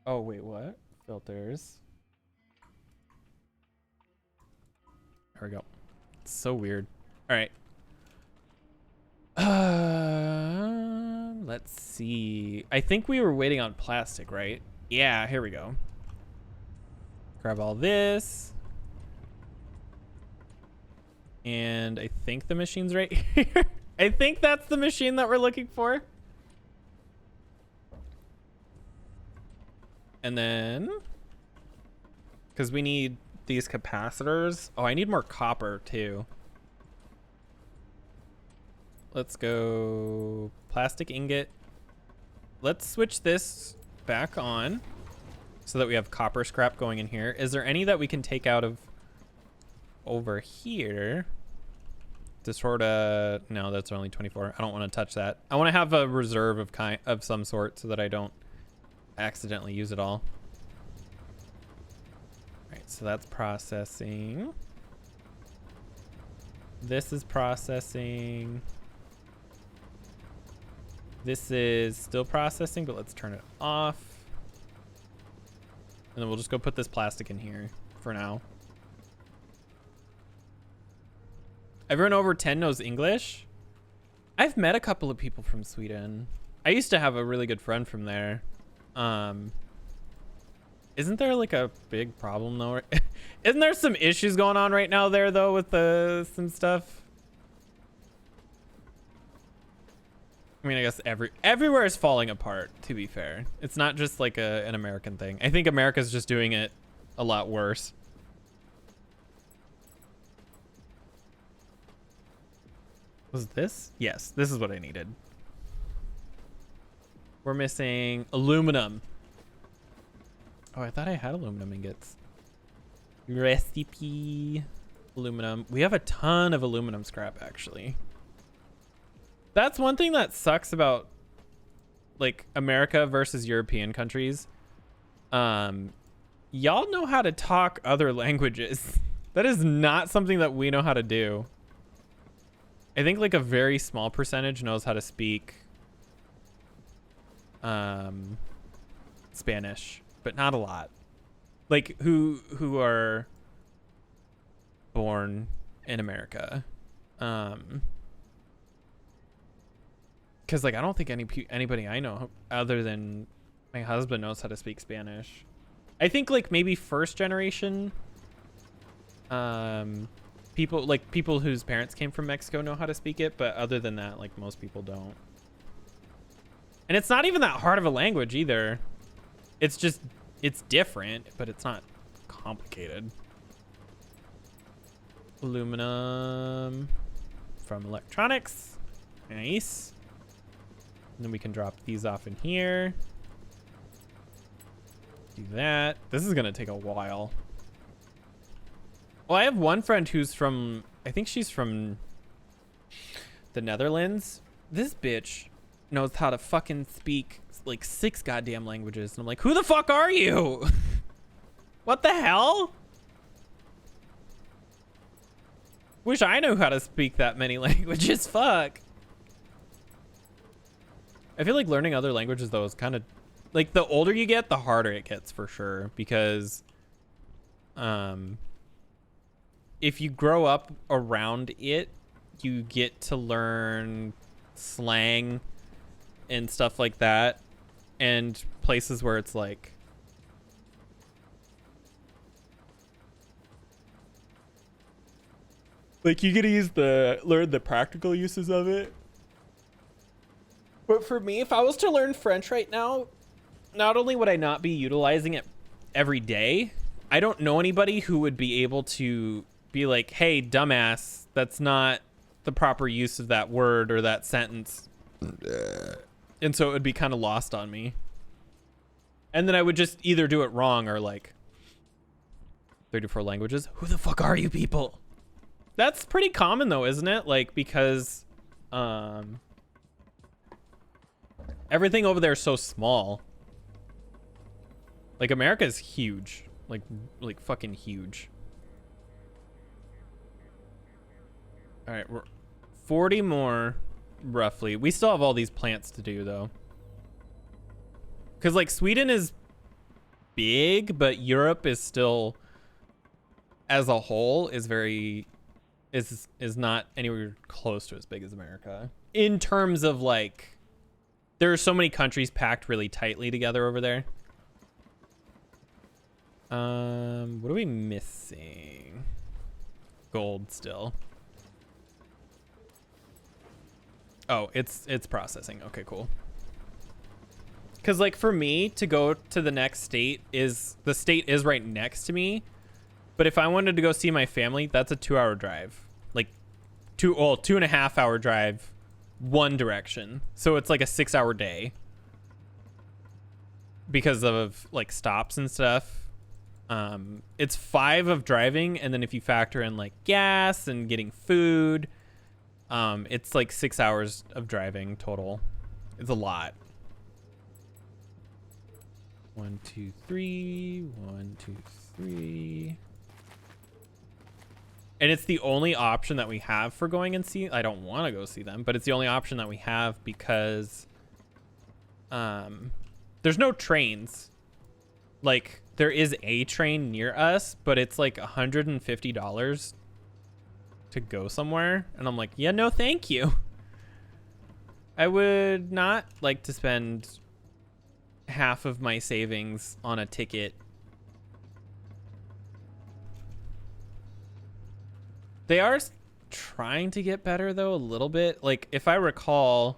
Oh, wait, what? Filters. There we go. It's so weird. All right. Let's see. I think we were waiting on plastic, right? Yeah, here we go. Grab all this. And I think the machine's right here. I think that's the machine that we're looking for. And then, because we need these capacitors. Oh, I need more copper too. Let's go plastic ingot. Let's switch this back on so that we have copper scrap going in here. Is there any that we can take out of over here to sort of, no, that's only 24. I don't want to touch that. I want to have a reserve of some sort so that I don't accidentally use it all. All right, so that's processing. This is processing. This is still processing, but let's turn it off. And then we'll just go put this plastic in here for now. Everyone over 10 knows English? I've met a couple of people from Sweden. I used to have a really good friend from there. Isn't there like a big problem though? Isn't there some issues going on right now there though with some stuff? I mean, I guess everywhere is falling apart, to be fair. It's not just like an American thing. I think America's just doing it a lot worse. Was this? Yes, this is what I needed. We're missing aluminum. Oh, I thought I had aluminum ingots. Recipe. Aluminum. We have a ton of aluminum scrap, actually. That's one thing that sucks about like America versus European countries. Y'all know how to talk other languages. That is not something that we know how to do. I think like a very small percentage knows how to speak Spanish, but not a lot. Like who are born in America. Because like I don't think anybody I know other than my husband knows how to speak Spanish. I think like maybe first generation people whose parents came from Mexico know how to speak it, but other than that, like most people don't. And it's not even that hard of a language either. It's just, it's different, but it's not complicated. Aluminum from electronics. Nice. And then we can drop these off in here. Do that. This is gonna take a while. Well, I have one friend who's from, I think she's from the Netherlands. This bitch knows how to fucking speak like 6 goddamn languages. And I'm like, who the fuck are you? What the hell? Wish I knew how to speak that many languages. Fuck. I feel like learning other languages though is kind of like the older you get, the harder it gets for sure, because if you grow up around it, you get to learn slang and stuff like that, and places where it's like you get to learn the practical uses of it. But for me, if I was to learn French right now, not only would I not be utilizing it every day, I don't know anybody who would be able to be like, hey, dumbass, that's not the proper use of that word or that sentence. And so it would be kind of lost on me. And then I would just either do it wrong or like 34 languages. Who the fuck are you people? That's pretty common though, isn't it? Like, because everything over there is so small. Like, America is huge. Like fucking huge. All right, we're 40 more, roughly. We still have all these plants to do, though. Because, like, Sweden is big, but Europe is still, as a whole, is not anywhere close to as big as America. In terms of, like, there are so many countries packed really tightly together over there. What are we missing? Gold still. Oh, it's processing. Okay, cool. Because, like, for me to go to the next state the state is right next to me. But if I wanted to go see my family, that's a 2-hour drive. Like, 2.5-hour drive, one direction. So it's like a 6-hour day. Because of, like, stops and stuff. It's 5 of driving, and then if you factor in, like, gas and getting food, it's like 6 hours of driving total. It's a lot. 1, 2, 3. 1, 2, 3. And it's the only option that we have for going and see. I don't want to go see them, but it's the only option that we have because there's no trains. Like, there is a train near us, but it's like $150 to go somewhere. And I'm like, yeah, no, thank you. I would not like to spend half of my savings on a ticket. They are trying to get better, though, a little bit. Like, if I recall,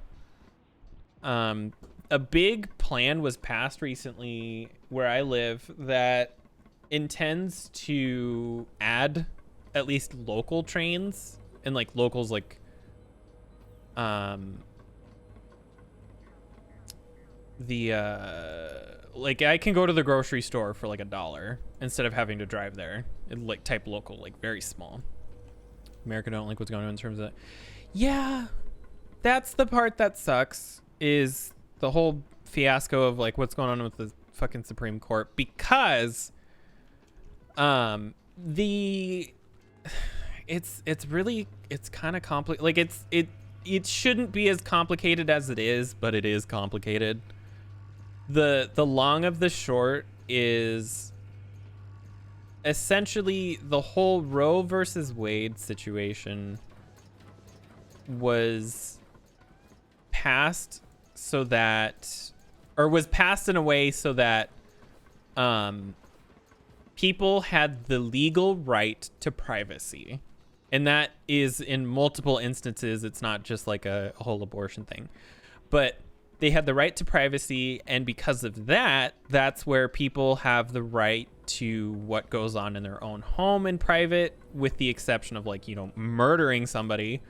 a big plan was passed recently where I live that intends to add at least local trains, and like locals, like like I can go to the grocery store for like $1 instead of having to drive there. It, like, type local, like very small. America don't like what's going on in terms of that. Yeah, that's the part that sucks, is the whole fiasco of like what's going on with the fucking Supreme Court, because it's kind of complicated. Like, it shouldn't be as complicated as it is, but it is complicated. The long of the short is essentially the whole Roe versus Wade situation was passed so that, or was passed in a way so that people had the legal right to privacy. And that is in multiple instances. It's not just like a whole abortion thing, but they had the right to privacy. And because of that, that's where people have the right to what goes on in their own home in private, with the exception of, like, you know, murdering somebody.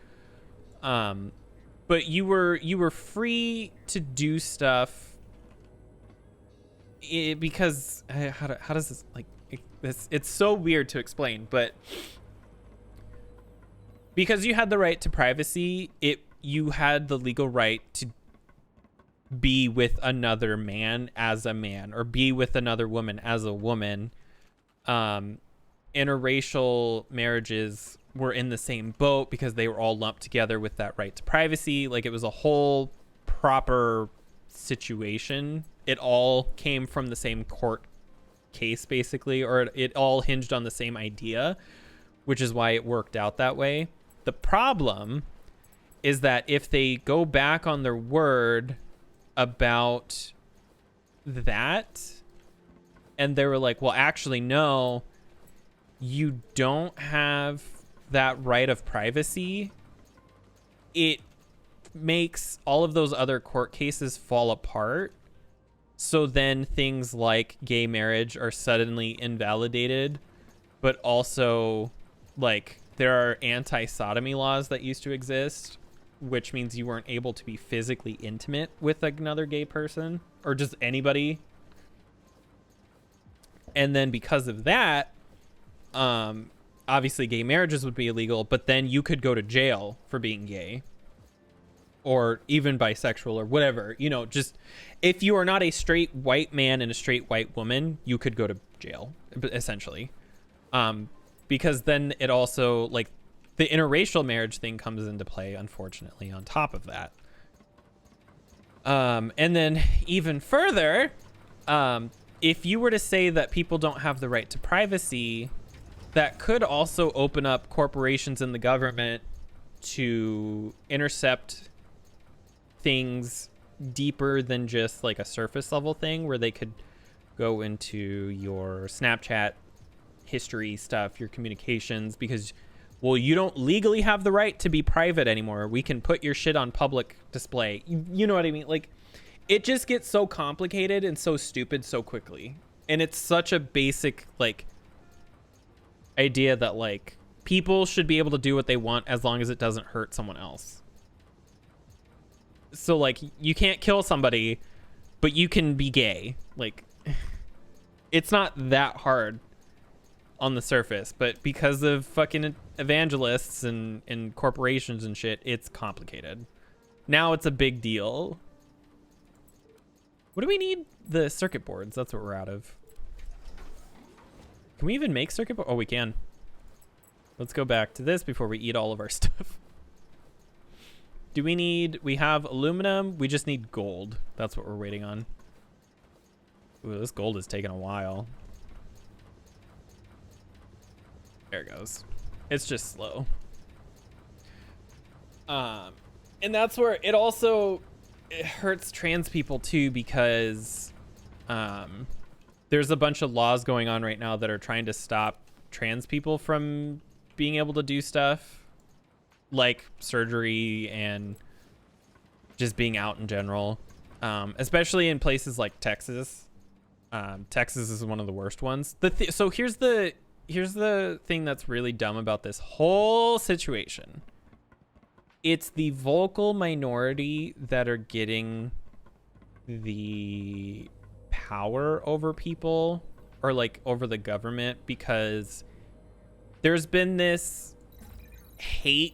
But you were free to do stuff because how does this, like, it's so weird to explain, but because you had the right to privacy, you had the legal right to be with another man as a man, or be with another woman as a woman. Interracial marriages were in the same boat because they were all lumped together with that right to privacy. Like, it was a whole proper situation. It all came from the same court case, basically, or it all hinged on the same idea, which is why it worked out that way. The problem is that if they go back on their word about that, and they were like, well, actually, no, you don't have that right of privacy, it makes all of those other court cases fall apart. So then things like gay marriage are suddenly invalidated, but also, like, there are anti-sodomy laws that used to exist, which means you weren't able to be physically intimate with another gay person or just anybody. And then because of that, obviously gay marriages would be illegal, but then you could go to jail for being gay or even bisexual or whatever. You know, just if you are not a straight white man and a straight white woman, you could go to jail, essentially. Because then it also, like, the interracial marriage thing comes into play, unfortunately, on top of that. And then even further, if you were to say that people don't have the right to privacy, that could also open up corporations in the government to intercept things deeper than just like a surface level thing, where they could go into your Snapchat history stuff, your communications, because, well, you don't legally have the right to be private anymore. We can put your shit on public display. You know what I mean? Like, it just gets so complicated and so stupid so quickly. And it's such a basic, like, idea that, like, people should be able to do what they want as long as it doesn't hurt someone else. So, like, you can't kill somebody, but you can be gay. Like, it's not that hard on the surface, but because of fucking evangelists and corporations and shit, it's complicated. Now it's a big deal. What do we need? The circuit boards. That's what we're out of. Can we even make circuit boards? Oh, we can. Let's go back to this before we eat all of our stuff. Do we need... We have aluminum. We just need gold. That's what we're waiting on. Ooh, this gold is taking a while. There it goes. It's just slow. And that's where it also... It hurts trans people too, because there's a bunch of laws going on right now that are trying to stop trans people from being able to do stuff like surgery and just being out in general, especially in places like Texas. Texas is one of the worst ones. So here's the thing that's really dumb about this whole situation. It's the vocal minority that are getting the power over people, or like over the government, because there's been this hate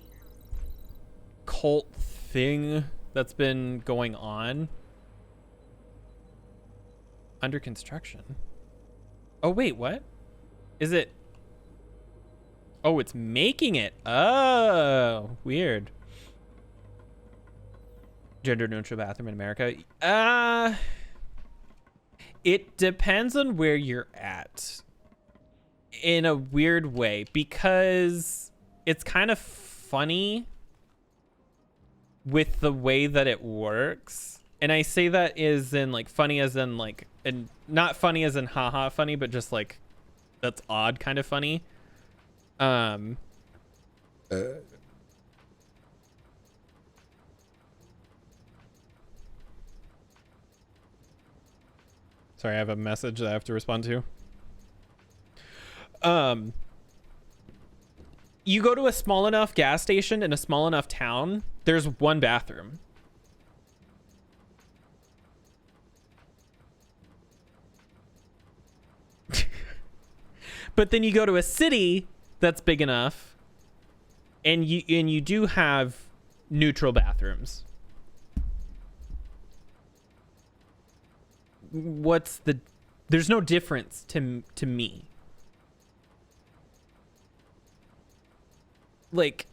cult thing that's been going on. Under construction. Oh, wait, what? Is it? Oh, it's making it. Oh, weird. Gender neutral bathroom in America. It depends on where you're at in a weird way, because it's kind of funny with the way that it works. And I say that is in like funny as in like, and not funny as in haha funny, but just like that's odd kind of funny. Sorry, I have a message that I have to respond to. You go to a small enough gas station in a small enough town, there's one bathroom. But then you go to a city that's big enough, and you do have neutral bathrooms. There's no difference to me. like,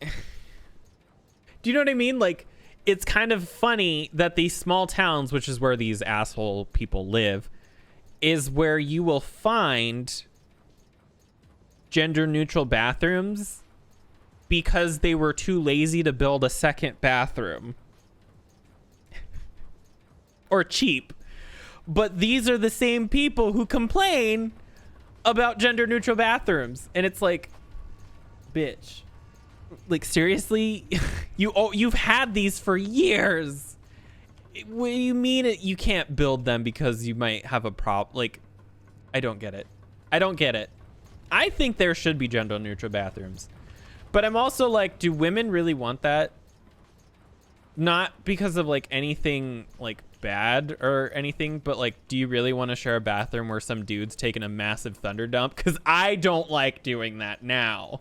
do you know what I mean? Like, it's kind of funny that these small towns, which is where these asshole people live, is where you will find gender neutral bathrooms because they were too lazy to build a second bathroom. Or cheap. But these are the same people who complain about gender neutral bathrooms. And it's like, bitch. Like, seriously? You've had these for years. What do you mean you can't build them because you might have a problem? Like, I don't get it. I don't get it. I think there should be gender neutral bathrooms. But I'm also like, do women really want that? Not because of like anything like bad or anything, but like, do you really want to share a bathroom where some dude's taking a massive thunder dump? Because I don't like doing that now.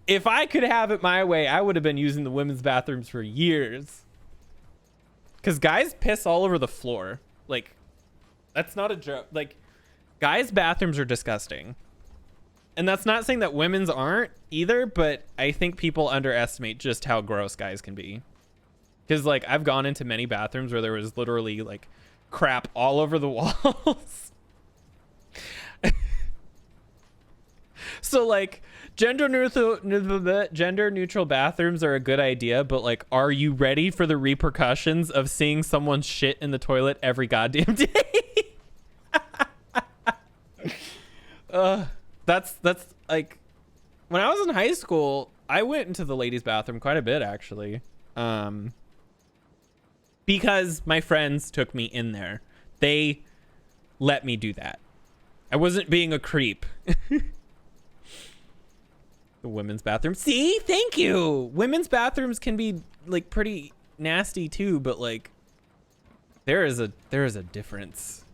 If I could have it my way, I would have been using the women's bathrooms for years. Because guys piss all over the floor. Like, that's not a joke. Like, guys' bathrooms are disgusting. And that's not saying that women's aren't either, but I think people underestimate just how gross guys can be. Because, like, I've gone into many bathrooms where there was literally, like, crap all over the walls. So, like, gender neutral bathrooms are a good idea, but, like, are you ready for the repercussions of seeing someone's shit in the toilet every goddamn day? That's like, when I was in high school, I went into the ladies' bathroom quite a bit, actually. Because my friends took me in there. They let me do that. I wasn't being a creep. The women's bathroom. See? Thank you. Women's bathrooms can be like pretty nasty too, but like there is a difference.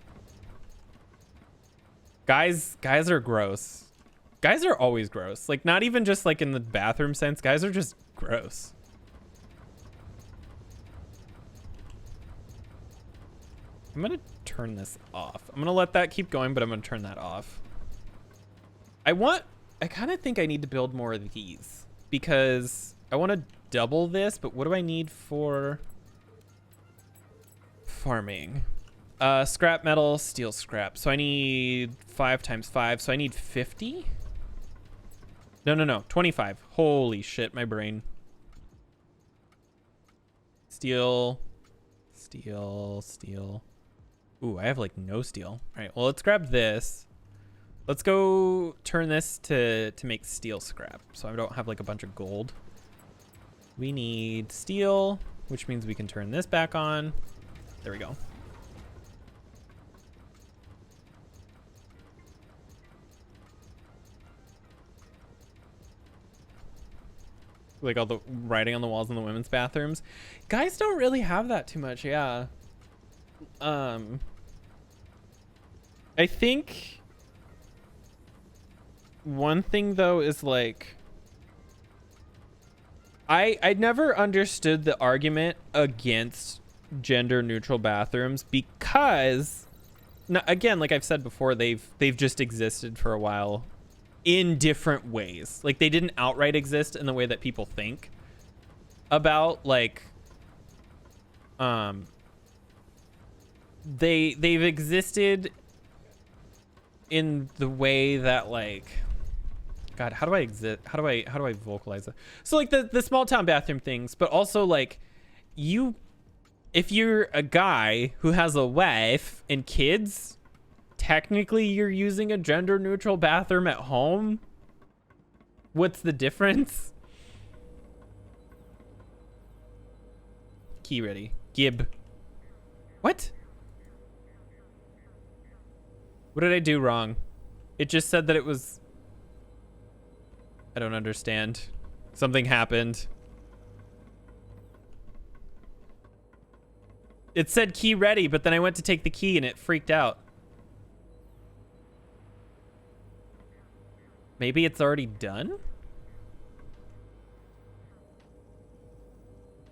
Guys are gross. Guys are always gross. Like, not even just like in the bathroom sense. Guys are just gross. I'm gonna turn this off. I'm gonna let that keep going, but I'm gonna turn that off. I kind of think I need to build more of these because I want to double this, but what do I need for farming? Scrap metal, steel scrap. So I need 5 times 5. So I need 50. No, 25. Holy shit, my brain. Steel. Ooh, I have like no steel. All right, well, let's grab this. Let's go turn this to make steel scrap so I don't have like a bunch of gold. We need steel, which means we can turn this back on. There we go. Like all the writing on the walls in the women's bathrooms. Guys don't really have that too much, yeah. I think one thing though is like I never understood the argument against gender neutral bathrooms because again, like I've said before, they've just existed for a while in different ways. Like they didn't outright exist in the way that people think about, like they've existed in the way that, like, God, how do I vocalize it? So like the small town bathroom things, but also like if you're a guy who has a wife and kids, technically you're using a gender neutral bathroom at home. What's the difference? Key ready. Gib. What? What did I do wrong? It just said that it was... I don't understand. Something happened. It said key ready, but then I went to take the key and it freaked out. Maybe it's already done?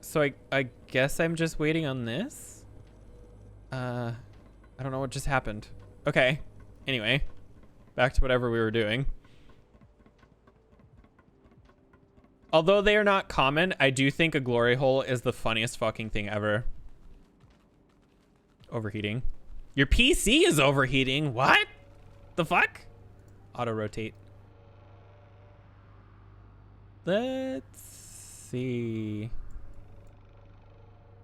So I guess I'm just waiting on this? I don't know what just happened. Okay. Anyway, back to whatever we were doing. Although they are not common, I do think a glory hole is the funniest fucking thing ever. Overheating. Your PC is overheating. What? The fuck? Auto rotate. Let's see.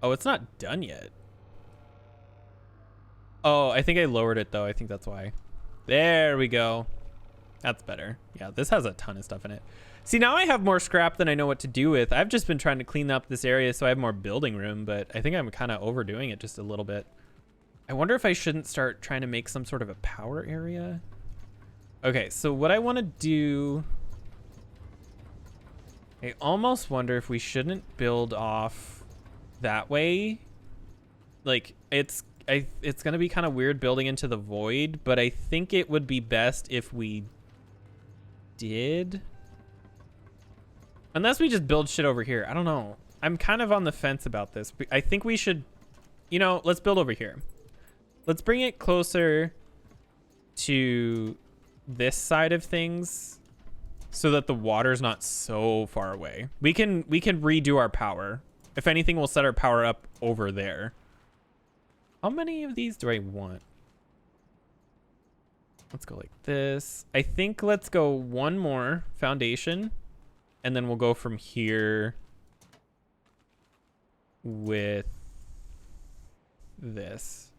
Oh, it's not done yet. Oh, I think I lowered it though. I think that's why. There we go. That's better. Yeah, this has a ton of stuff in it. See, now I have more scrap than I know what to do with. I've just been trying to clean up this area so I have more building room, but I think I'm kind of overdoing it just a little bit. I wonder if I shouldn't start trying to make some sort of a power area. Okay, so what I want to do... I almost wonder if we shouldn't build off that way. Like, it's going to be kind of weird building into the void, but I think it would be best if we did. Unless we just build shit over here. I don't know. I'm kind of on the fence about this. I think we should, you know, let's build over here. Let's bring it closer to this side of things so that the water's not so far away. We can redo our power. If anything, we'll set our power up over there. How many of these do I want? Let's go like this. I think let's go one more foundation, and then we'll go from here with this.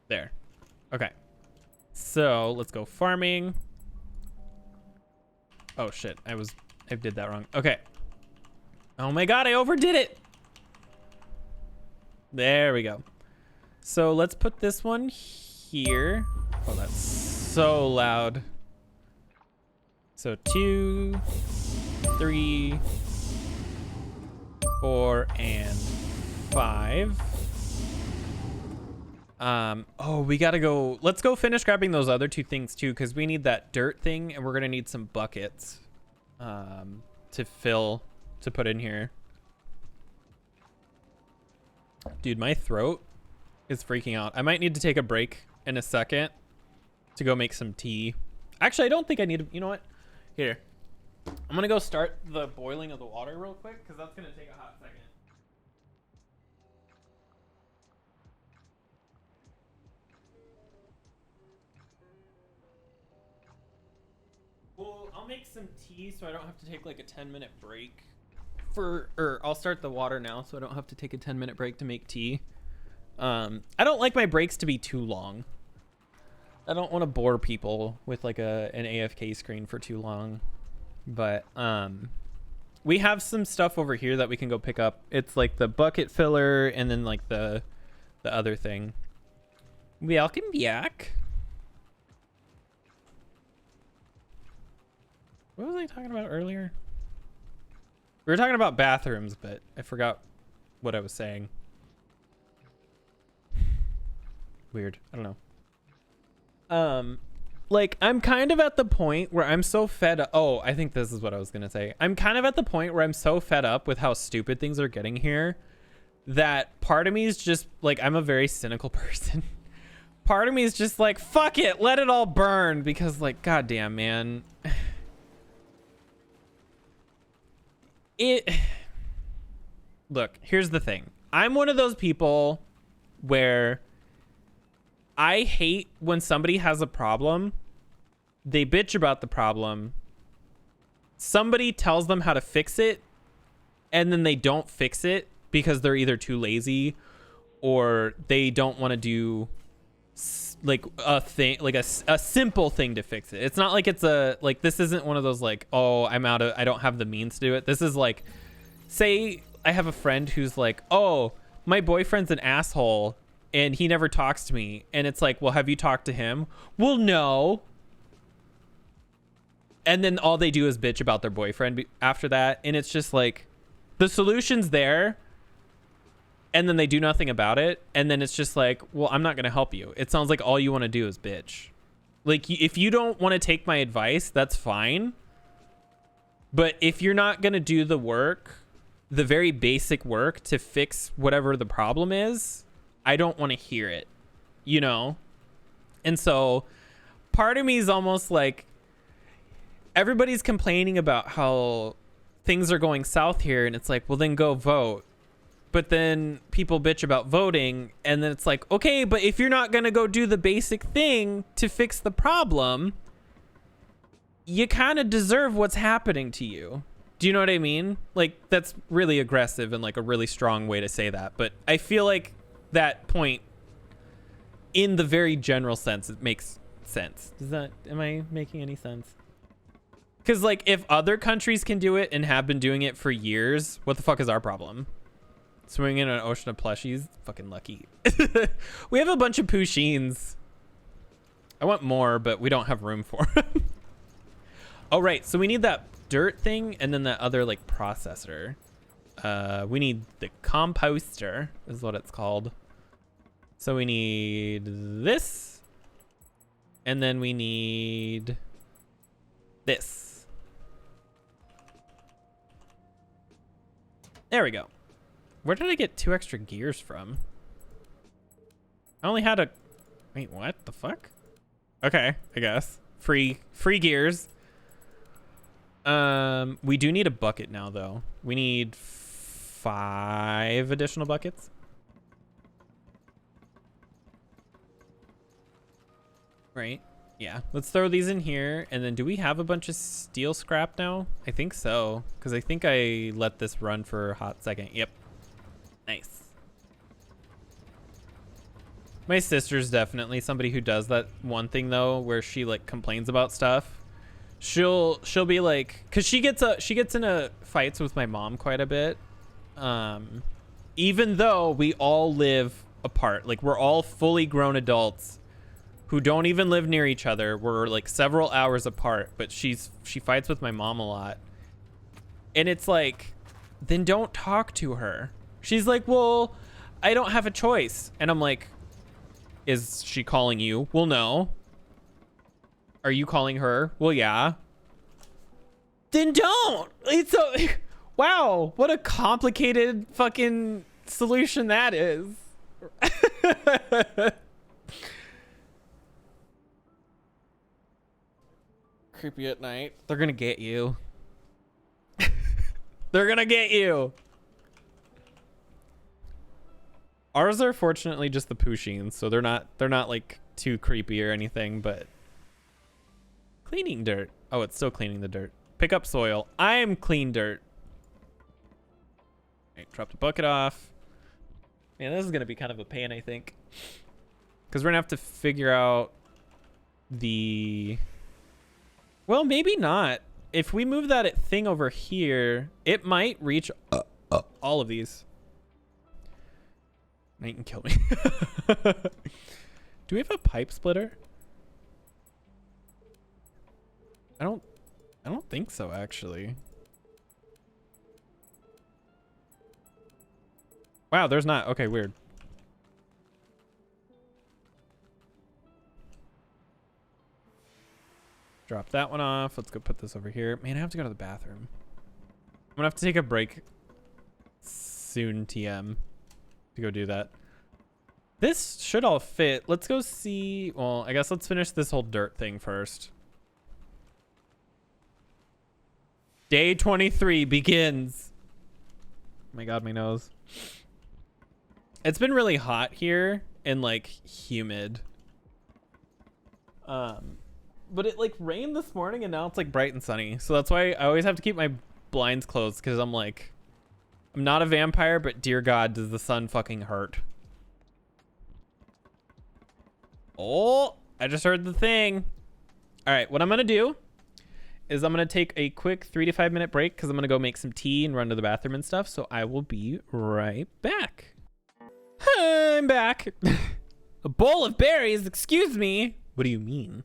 There. Okay. So let's go farming. Oh shit, I did that wrong. Okay. Oh my god, I overdid it. There we go. So let's put this one here. Oh, that's so loud. So 2, 3, 4, and 5. Oh, we gotta go. Let's go finish grabbing those other 2 things too, because we need that dirt thing, and we're gonna need some buckets to put in here. Dude, my throat is freaking out. I might need to take a break in a second to go make some tea. Actually, I don't think I need to. You know what? Here, I'm gonna go start the boiling of the water real quick, because that's gonna take a hot second. Well, I'll make some tea so I don't have to take like a 10-minute break or I'll start the water now so I don't have to take a 10-minute break to make tea. I don't like my breaks to be too long. I don't want to bore people with like an AFK screen for too long. But we have some stuff over here that we can go pick up. It's like the bucket filler and then like the other thing. Welcome back. What was I talking about earlier? We were talking about bathrooms, but I forgot what I was saying. Weird. I don't know. Like, I'm kind of at the point where I'm so fed up. Oh, I think this is what I was going to say. I'm kind of at the point where I'm so fed up with how stupid things are getting here that part of me is just like, I'm a very cynical person. Part of me is just like, fuck it, let it all burn, because like, goddamn, man. Look, here's the thing. I'm one of those people where I hate when somebody has a problem, they bitch about the problem, somebody tells them how to fix it, and then they don't fix it because they're either too lazy or they don't want to do like a thing, like a simple thing to fix it. It's not like it's like, this isn't one of those like, oh, I don't have the means to do it. This is like, say I have a friend who's like, oh, my boyfriend's an asshole and he never talks to me. And it's like, well, have you talked to him? Well, no. And then all they do is bitch about their boyfriend after that. And it's just like, the solution's there, and then they do nothing about it, and then it's just like, well, I'm not going to help you. It sounds like all you want to do is bitch. Like, if you don't want to take my advice, that's fine. But if you're not going to do the work, the very basic work to fix whatever the problem is, I don't want to hear it, you know? And so part of me is almost like everybody's complaining about how things are going south here, and it's like, well, then go vote. But then people bitch about voting, and then it's like, okay, but if you're not gonna go do the basic thing to fix the problem, you kind of deserve what's happening to you. Do you know what I mean? Like, that's really aggressive and like a really strong way to say that, but I feel like that point, in the very general sense, it makes sense. Am I making any sense? Because like, if other countries can do it and have been doing it for years, what the fuck is our problem? Swimming in an ocean of plushies? Fucking lucky. We have a bunch of Pushins. I want more, but we don't have room for them. Oh, right. So we need that dirt thing and then that other like processor. We need the composter is what it's called. So we need this. And then we need this. There we go. Where did I get 2 extra gears from? I only had a... Wait, what the fuck? Okay, I guess. Free gears. We do need a bucket now, though. We need 5 additional buckets. Right. Yeah. Let's throw these in here. And then do we have a bunch of steel scrap now? I think so. Because I think I let this run for a hot second. Yep. Nice. My sister's definitely somebody who does that one thing though, where she like complains about stuff. She'll be like, cause she gets into fights with my mom quite a bit. Even though we all live apart, like we're all fully grown adults who don't even live near each other. We're like several hours apart, but she fights with my mom a lot. And it's like, then don't talk to her. She's like, well, I don't have a choice. And I'm like, is she calling you? Well, no. Are you calling her? Well, yeah. Then don't. It's a... Wow, what a complicated fucking solution that is. Creepy at night. They're gonna get you. They're gonna get you. Ours are fortunately just the Pushins, so they're not like too creepy or anything, but cleaning dirt. Oh, it's still cleaning the dirt. Pick up soil. I am clean dirt. Right, drop the bucket off. Man, this is gonna be kind of a pain, I think. Because we're gonna have to figure out the... Well, maybe not. If we move that thing over here, it might reach all of these. Now you can kill me. Do we have a pipe splitter? I don't think so, actually. Wow, there's not. Okay, weird. Drop that one off. Let's go put this over here. Man, I have to go to the bathroom. I'm gonna have to take a break soon, TM, to go do that. This should all fit. Let's go see. Well, I guess let's finish this whole dirt thing first. Day 23 begins. Oh my God, my nose. It's been really hot here and like humid. But it like rained this morning and now it's like bright and sunny. So that's why I always have to keep my blinds closed, because I'm like, I'm not a vampire, but dear God, does the sun fucking hurt. Oh, I just heard the thing. All right, what I'm gonna do is I'm gonna take a quick 3 to 5 minute break because I'm gonna go make some tea and run to the bathroom and stuff. So I will be right back. I'm back. A bowl of berries, excuse me. What do you mean?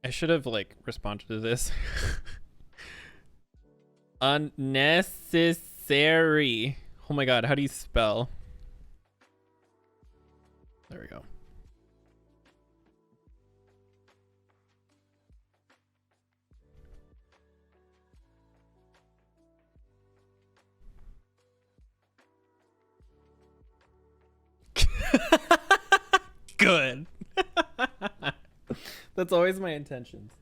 I should have like responded to this. Unnecessary. Oh my God, how do you spell? There we go. Good. That's always my intentions.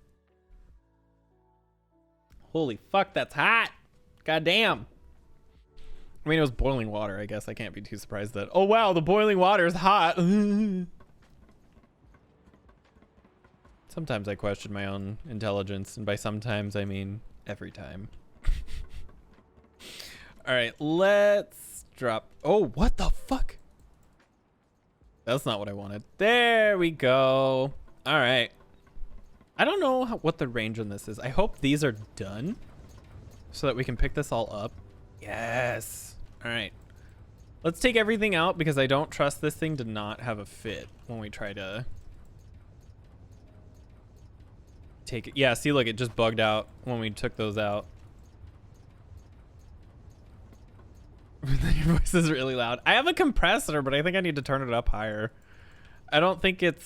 Holy fuck, that's hot. God damn. I mean, it was boiling water. I guess I can't be too surprised that, oh wow, the boiling water is hot. Sometimes I question my own intelligence, and by sometimes I mean every time. All right, let's drop. Oh, what the fuck? That's not what I wanted. There we go. All right. I don't know what the range on this is. I hope these are done so that we can pick this all up. Yes. All right. Let's take everything out because I don't trust this thing to not have a fit when we try to take it. Yeah, see, look, it just bugged out when we took those out. Your voice is really loud. I have a compressor, but I think I need to turn it up higher. I don't think it's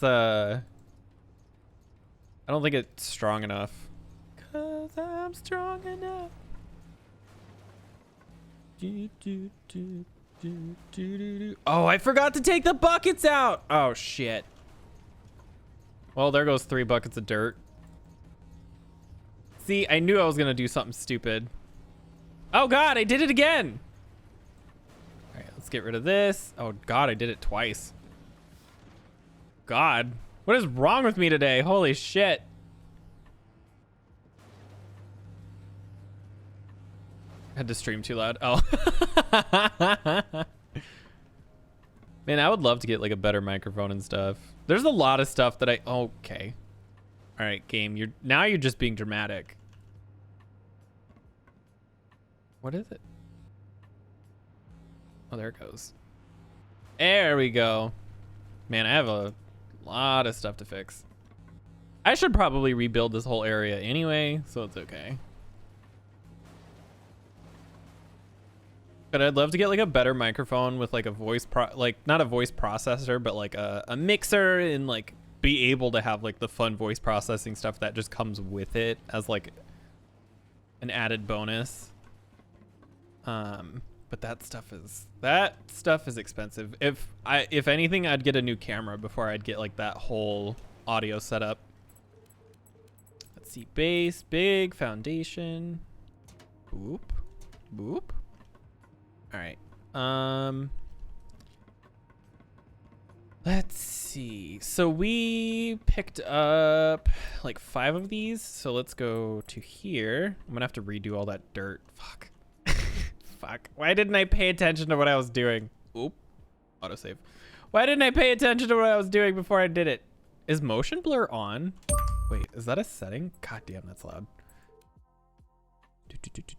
strong enough. 'Cause I'm strong enough. Oh, I forgot to take the buckets out. Oh shit. Well, there goes 3 buckets of dirt. See, I knew I was gonna do something stupid. Oh god, I did it again. All right, let's get rid of this. Oh god, I did it twice. God, what is wrong with me today? Holy shit. I had to stream too loud. Oh. Man, I would love to get like a better microphone and stuff. There's a lot of stuff that okay. All right, game, you're just being dramatic. What is it? Oh, there it goes. There we go. Man, I have a lot of stuff to fix. I should probably rebuild this whole area anyway, so it's okay. But I'd love to get like a better microphone with like a not a voice processor, but like a mixer, and like be able to have like the fun voice processing stuff that just comes with it as like an added bonus. But that stuff is expensive. If anything, I'd get a new camera before I'd get like that whole audio setup. Let's see, base, big foundation. Boop, boop. All right. Let's see. So we picked up like 5 of these. So let's go to here. I'm gonna have to redo all that dirt. Fuck. Fuck. Why didn't I pay attention to what I was doing? Oop. Autosave. Why didn't I pay attention to what I was doing before I did it? Is motion blur on? Wait, is that a setting? God damn, that's loud.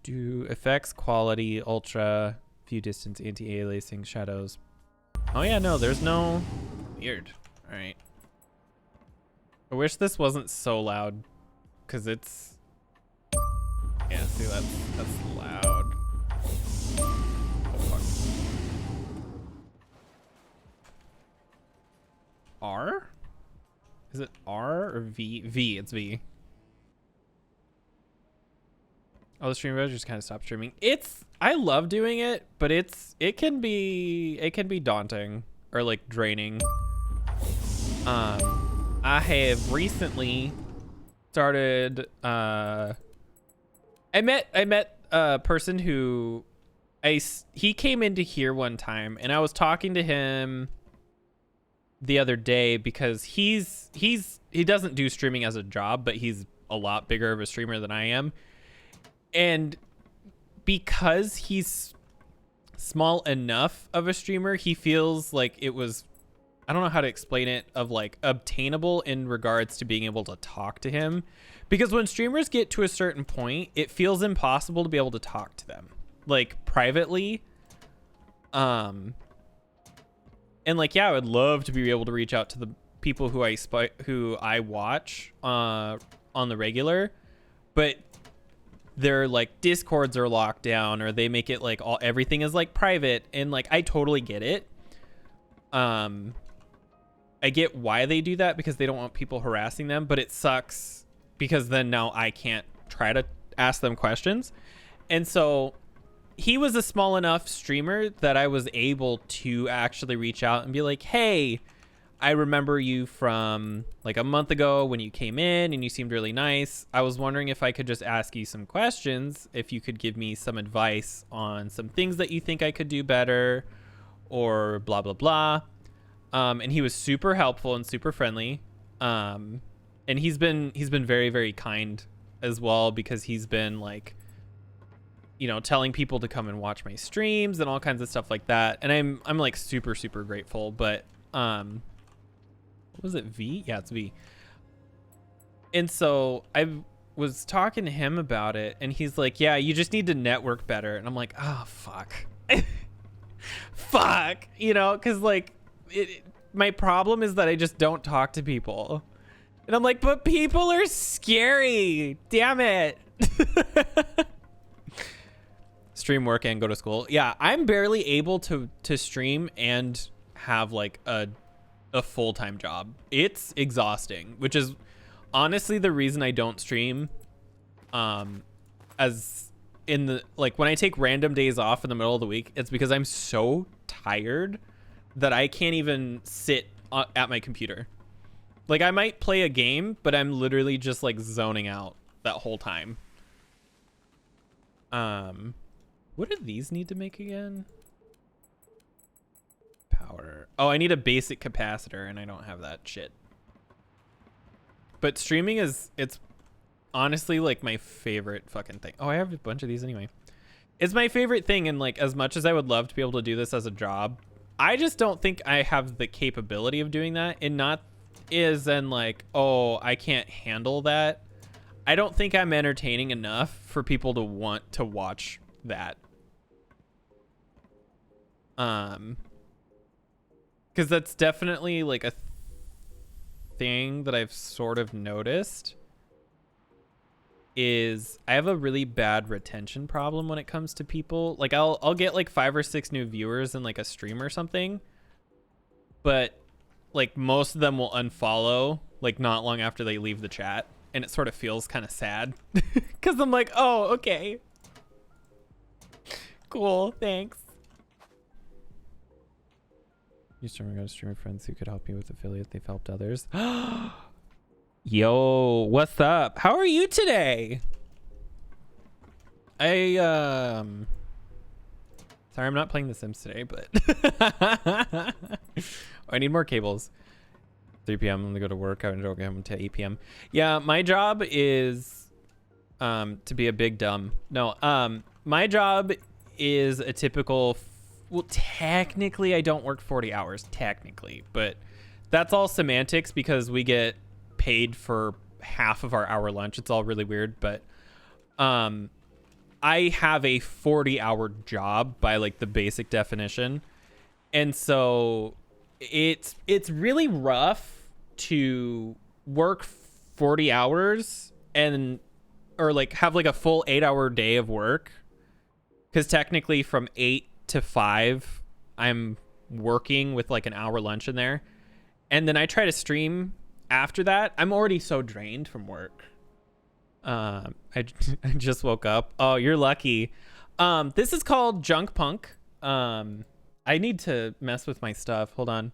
Effects, quality, ultra, view distance, anti-aliasing, shadows. Oh yeah, no, there's no... Weird. All right. I wish this wasn't so loud, because it's... Yeah, see, that's loud. Oh, fuck. R? Is it R or V? V, it's V. Oh, the stream just kind of stopped streaming. I love doing it, but it can be daunting or like draining. I have recently started I met a person who he came into here one time, and I was talking to him the other day because he doesn't do streaming as a job, but he's a lot bigger of a streamer than I am. And because he's small enough of a streamer, he feels like it was, I don't know how to explain it, of like obtainable in regards to being able to talk to him. Because when streamers get to a certain point, it feels impossible to be able to talk to them like privately. And like, yeah, I would love to be able to reach out to the people who I watch on the regular, but their like Discords are locked down, or they make it like everything is like private, and like I totally get it. I get why they do that, because they don't want people harassing them, but it sucks because then now I can't try to ask them questions. And so he was a small enough streamer that I was able to actually reach out and be like, hey, I remember you from like a month ago when you came in and you seemed really nice. I was wondering if I could just ask you some questions, if you could give me some advice on some things that you think I could do better or blah, blah, blah. And he was super helpful and super friendly. And he's been very, very kind as well, because he's been like, you know, telling people to come and watch my streams and all kinds of stuff like that. And I'm like super, super grateful. But what was it, V? Yeah, it's V. And so I was talking to him about it, and he's like, yeah, you just need to network better. And I'm like, oh, fuck. Fuck. You know, because like my problem is that I just don't talk to people. And I'm like, but people are scary. Damn it. Stream, work, and go to school. Yeah, I'm barely able to stream and have like a full-time job. It's exhausting, which is honestly the reason I don't stream. As in the, like, when I take random days off in the middle of the week, it's because I'm so tired that I can't even sit at my computer. Like, I might play a game, but I'm literally just like zoning out that whole time. What do these need to make again? Power. Oh, I need a basic capacitor, and I don't have that shit. But streaming it's honestly like my favorite fucking thing. Oh, I have a bunch of these anyway. It's my favorite thing, and like, as much as I would love to be able to do this as a job, I just don't think I have the capability of doing that. And not is in like, oh, I can't handle that. I don't think I'm entertaining enough for people to want to watch that. Because that's definitely like a thing that I've sort of noticed, is I have a really bad retention problem when it comes to people. Like I'll get like 5 or 6 new viewers in like a stream or something, but like most of them will unfollow like not long after they leave the chat, and it sort of feels kind of sad because I'm like, oh, okay, cool, thanks. You streamer got a streamer friends who could help you with affiliate. They've helped others. Yo, what's up? How are you today? Sorry, I'm not playing The Sims today, but oh, I need more cables. 3 p.m. I'm gonna go to work. I'm gonna go home to 8 p.m. Yeah, my job is to be a big dumb. No, my job is a typical. Well, technically, I don't work 40 hours, technically, but that's all semantics because we get paid for half of our hour lunch. It's all really weird, but I have a 40-hour job by like the basic definition. And so it's really rough to work 40 hours or like have like a full 8-hour day of work. Because technically from 8 to 5 I'm working with like an hour lunch in there, and then I try to stream after that. I'm already so drained from work. I just woke up. Oh, you're lucky. This is called Junkpunk. I need to mess with my stuff, hold on.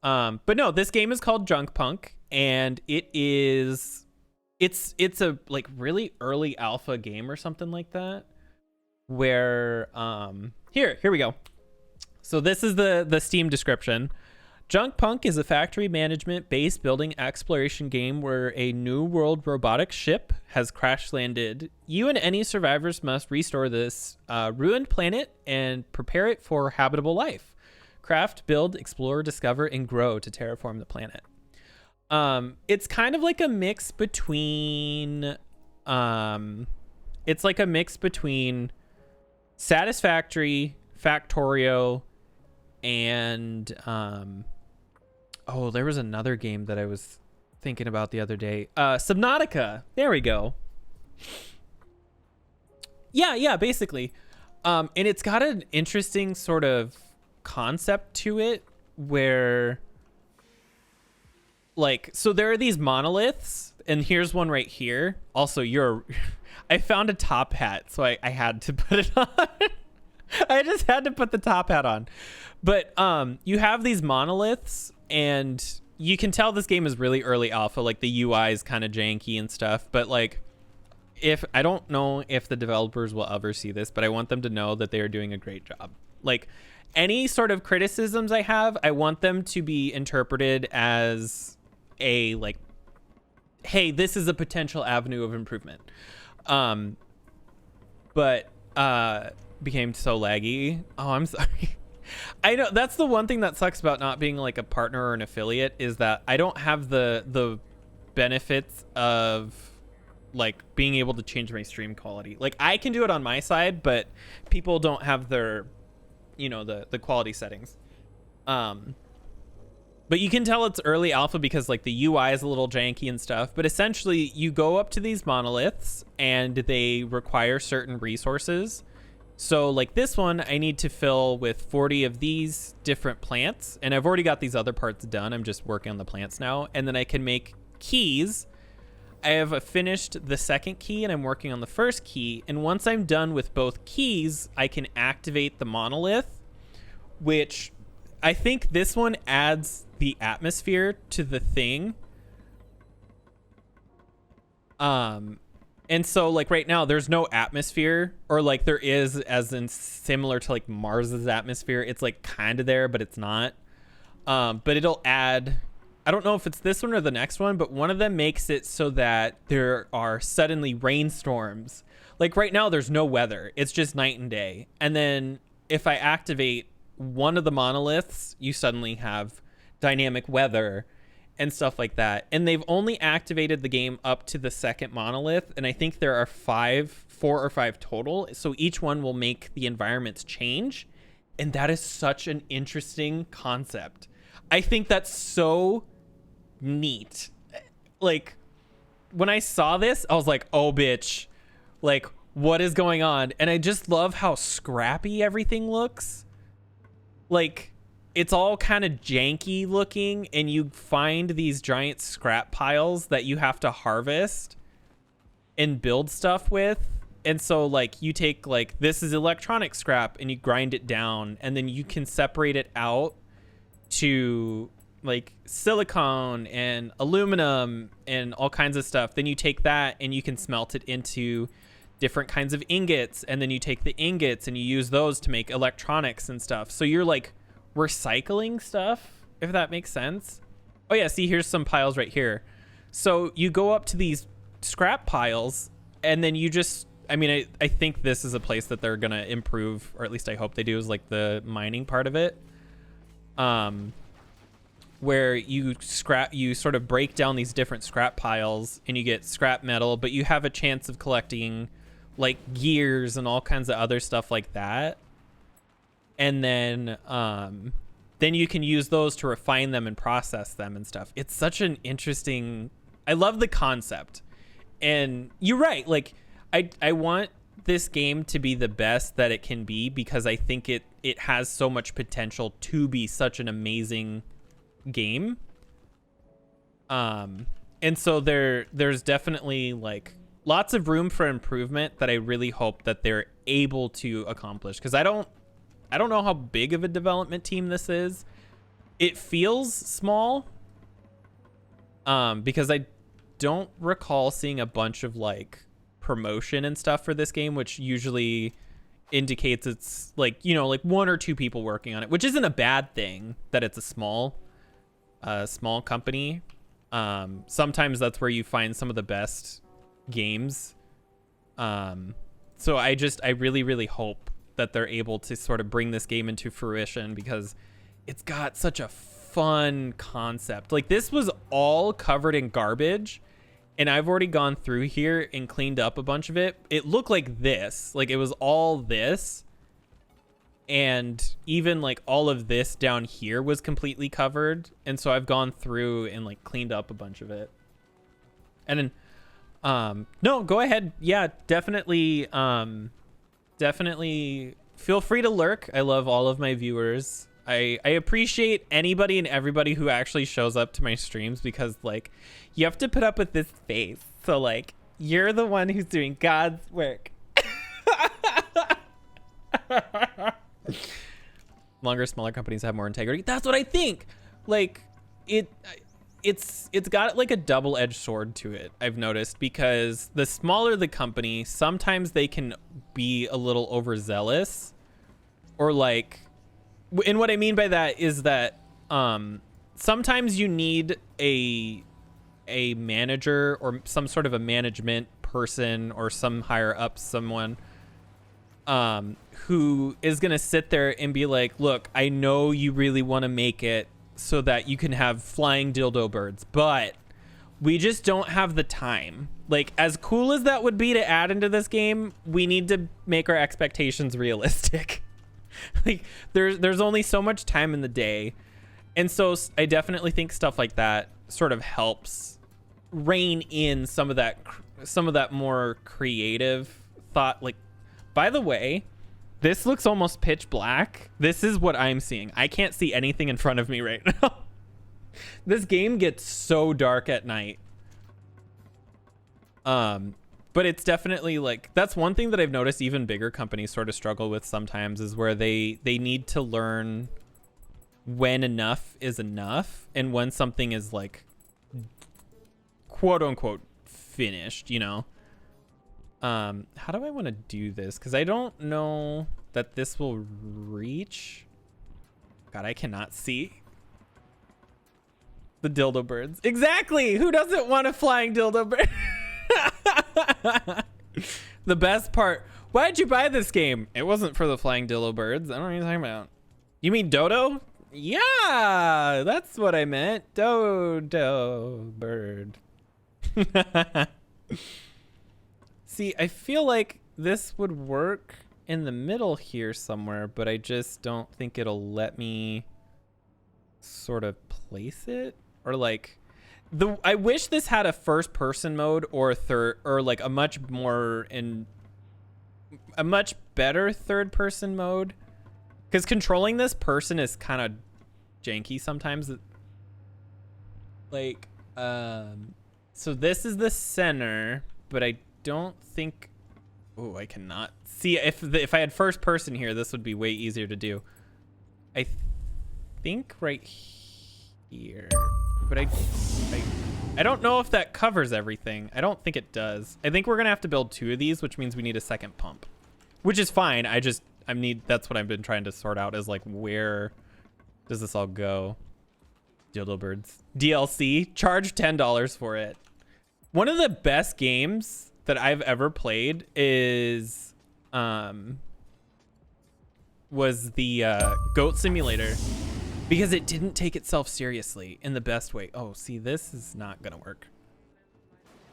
But no, this game is called Junkpunk, and it's a like really early alpha game or something like that, where here we go. So this is the Steam description. Junkpunk is a factory management base building exploration game where a new world robotic ship has crash landed. You and any survivors must restore this ruined planet and prepare it for habitable life. Craft, build, explore, discover, and grow to terraform the planet. It's kind of like a mix between Satisfactory, Factorio, and oh, there was another game that I was thinking about the other day. Subnautica. There we go. Yeah, basically. And it's got an interesting sort of concept to it where, like, so there are these monoliths, and here's one right here. Also, I found a top hat, so I had to put it on. I just had to put the top hat on. But you have these monoliths, and you can tell this game is really early alpha. Like the UI is kind of janky and stuff. But like, if I don't know if the developers will ever see this, but I want them to know that they are doing a great job. Like any sort of criticisms I have, I want them to be interpreted as a like, hey, this is a potential avenue of improvement. But became so laggy. Oh, I'm sorry. I know that's the one thing that sucks about not being like a partner or an affiliate is that I don't have the benefits of like being able to change my stream quality. Like I can do it on my side, but people don't have their, you know, the quality settings. But you can tell it's early alpha because like the UI is a little janky and stuff. But essentially you go up to these monoliths and they require certain resources. So like this one, I need to fill with 40 of these different plants. And I've already got these other parts done. I'm just working on the plants now. And then I can make keys. I have finished the second key and I'm working on the first key. And once I'm done with both keys, I can activate the monolith, which I think this one adds the atmosphere to the thing. And so like right now there's no atmosphere, or like there is as in similar to like Mars's atmosphere. It's like kind of there, but it's not. But it'll add, I don't know if it's this one or the next one, but one of them makes it so that there are suddenly rainstorms. Like right now there's no weather. It's just night and day. And then if I activate one of the monoliths, you suddenly have dynamic weather and stuff like that. And they've only activated the game up to the second monolith, and I think there are 4 or 5 total, so each one will make the environments change. And that is such an interesting concept. I think that's so neat. Like when I saw this, I was like, oh bitch, like what is going on? And I just love how scrappy everything looks. Like it's all kind of janky looking, and you find these giant scrap piles that you have to harvest and build stuff with. And so like you take like, this is electronic scrap, and you grind it down, and then you can separate it out to like silicone and aluminum and all kinds of stuff. Then you take that and you can smelt it into different kinds of ingots, and then you take the ingots and you use those to make electronics and stuff. So you're like recycling stuff, if that makes sense. Oh yeah, see, here's some piles right here. So you go up to these scrap piles, and then you just, I mean, I think this is a place that they're gonna improve, or at least I hope they do, is like the mining part of it, where you sort of break down these different scrap piles and you get scrap metal, but you have a chance of collecting like gears and all kinds of other stuff like that. And then you can use those to refine them and process them and stuff. It's such an interesting, I love the concept. And you're right, like I want this game to be the best that it can be, because I think it has so much potential to be such an amazing game. And so there's definitely like lots of room for improvement that I really hope that they're able to accomplish, because I don't know how big of a development team this is. It feels small, because I don't recall seeing a bunch of like promotion and stuff for this game, which usually indicates it's like, you know, like 1 or 2 people working on it, which isn't a bad thing that it's a small company. Sometimes that's where you find some of the best games. So I really, really hope that they're able to sort of bring this game into fruition, because it's got such a fun concept. Like this was all covered in garbage, and I've already gone through here and cleaned up a bunch of it. It looked like this, like it was all this, and even like all of this down here was completely covered. And so I've gone through and like cleaned up a bunch of it. And then no, go ahead. Yeah, definitely feel free to lurk. I love all of my viewers. I appreciate anybody and everybody who actually shows up to my streams, because like you have to put up with this face. So like You're the one who's doing God's work. Longer, smaller companies have more integrity. That's what I think. Like, it's got like a double-edged sword to it, I've noticed, because the smaller the company, sometimes they can be a little overzealous, or like, and what I mean by that is that sometimes you need a manager or some sort of a management person or some higher up someone who is gonna sit there and be like, look, I know you really want to make it so that you can have flying dildo birds, but we just don't have the time. Like, as cool as that would be to add into this game, we need to make our expectations realistic. Like, there's only so much time in the day, and so I definitely think stuff like that sort of helps rein in some of that more creative thought. Like, by the way, this looks almost pitch black. This is what I'm seeing. I can't see anything in front of me right now. This game gets so dark at night. But it's definitely like, that's one thing that I've noticed even bigger companies sort of struggle with sometimes, is where they need to learn when enough is enough and when something is like quote unquote finished, you know? How do I want to do this? Because I don't know that this will reach. God, I cannot see the dildo birds. Exactly. Who doesn't want a flying dildo bird? The best part. Why'd you buy this game? It wasn't for the flying dildo birds. I don't know what you're talking about. You mean dodo? Yeah, that's what I meant. Dodo bird. See, I feel like this would work in the middle here somewhere, but I just don't think it'll let me sort of place it. Or like, I wish this had a first person mode or a third, or like a much better third person mode. Because controlling this person is kind of janky sometimes. Like, so this is the center, but I don't think. Oh, I cannot see. If I had first person here, this would be way easier to do. I think right here, but I don't know if that covers everything. I don't think it does. I think we're gonna have to build 2 of these, which means we need a second pump, which is fine. That's what I've been trying to sort out, is like, where does this all go? Dildo birds DLC, charge $10 for it. One of the best games that I've ever played is was the Goat Simulator, because it didn't take itself seriously in the best way. Oh, see, this is not gonna work.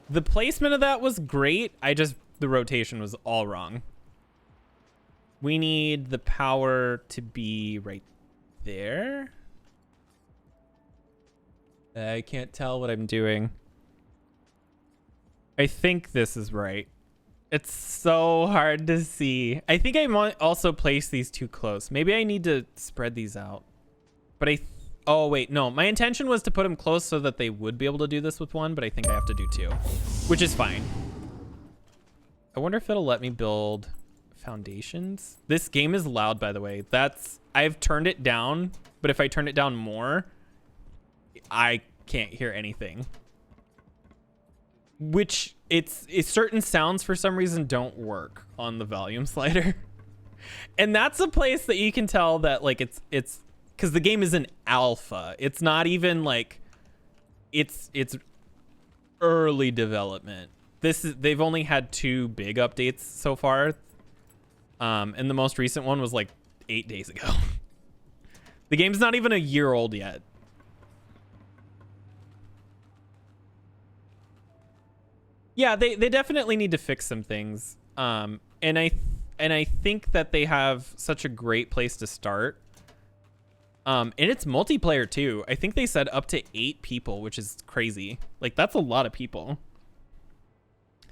The placement of that was great. The rotation was all wrong. We need the power to be right there. I can't tell what I'm doing. I think this is right. It's so hard to see. I think I might also place these too close. Maybe I need to spread these out. But oh wait, no. My intention was to put them close so that they would be able to do this with one, but I think I have to do 2, which is fine. I wonder if it'll let me build foundations. This game is loud, by the way. I've turned it down, but if I turn it down more, I can't hear anything. Which it's certain sounds for some reason don't work on the volume slider. And that's a place that you can tell that like it's because the game is an alpha. It's not even like it's early development. They've only had 2 big updates so far. And the most recent one was like 8 days ago. The game's not even a year old yet. Yeah, they definitely need to fix some things. And I think that they have such a great place to start. And it's multiplayer too. I think they said up to 8 people, which is crazy. Like, that's a lot of people.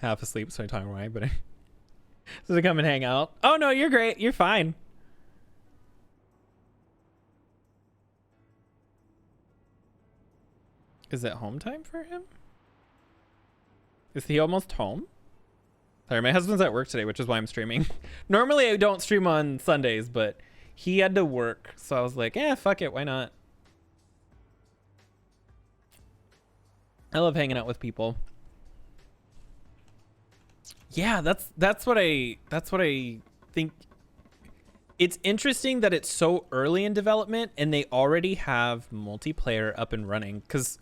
Half asleep, so I talk away, but so they come and hang out. Oh no, you're great. You're fine. Is it home time for him? Is he almost home? Sorry, my husband's at work today, which is why I'm streaming. Normally I don't stream on Sundays, but he had to work, so I was like, fuck it, why not? I love hanging out with people. Yeah, that's what I think. It's interesting that it's so early in development and they already have multiplayer up and running, because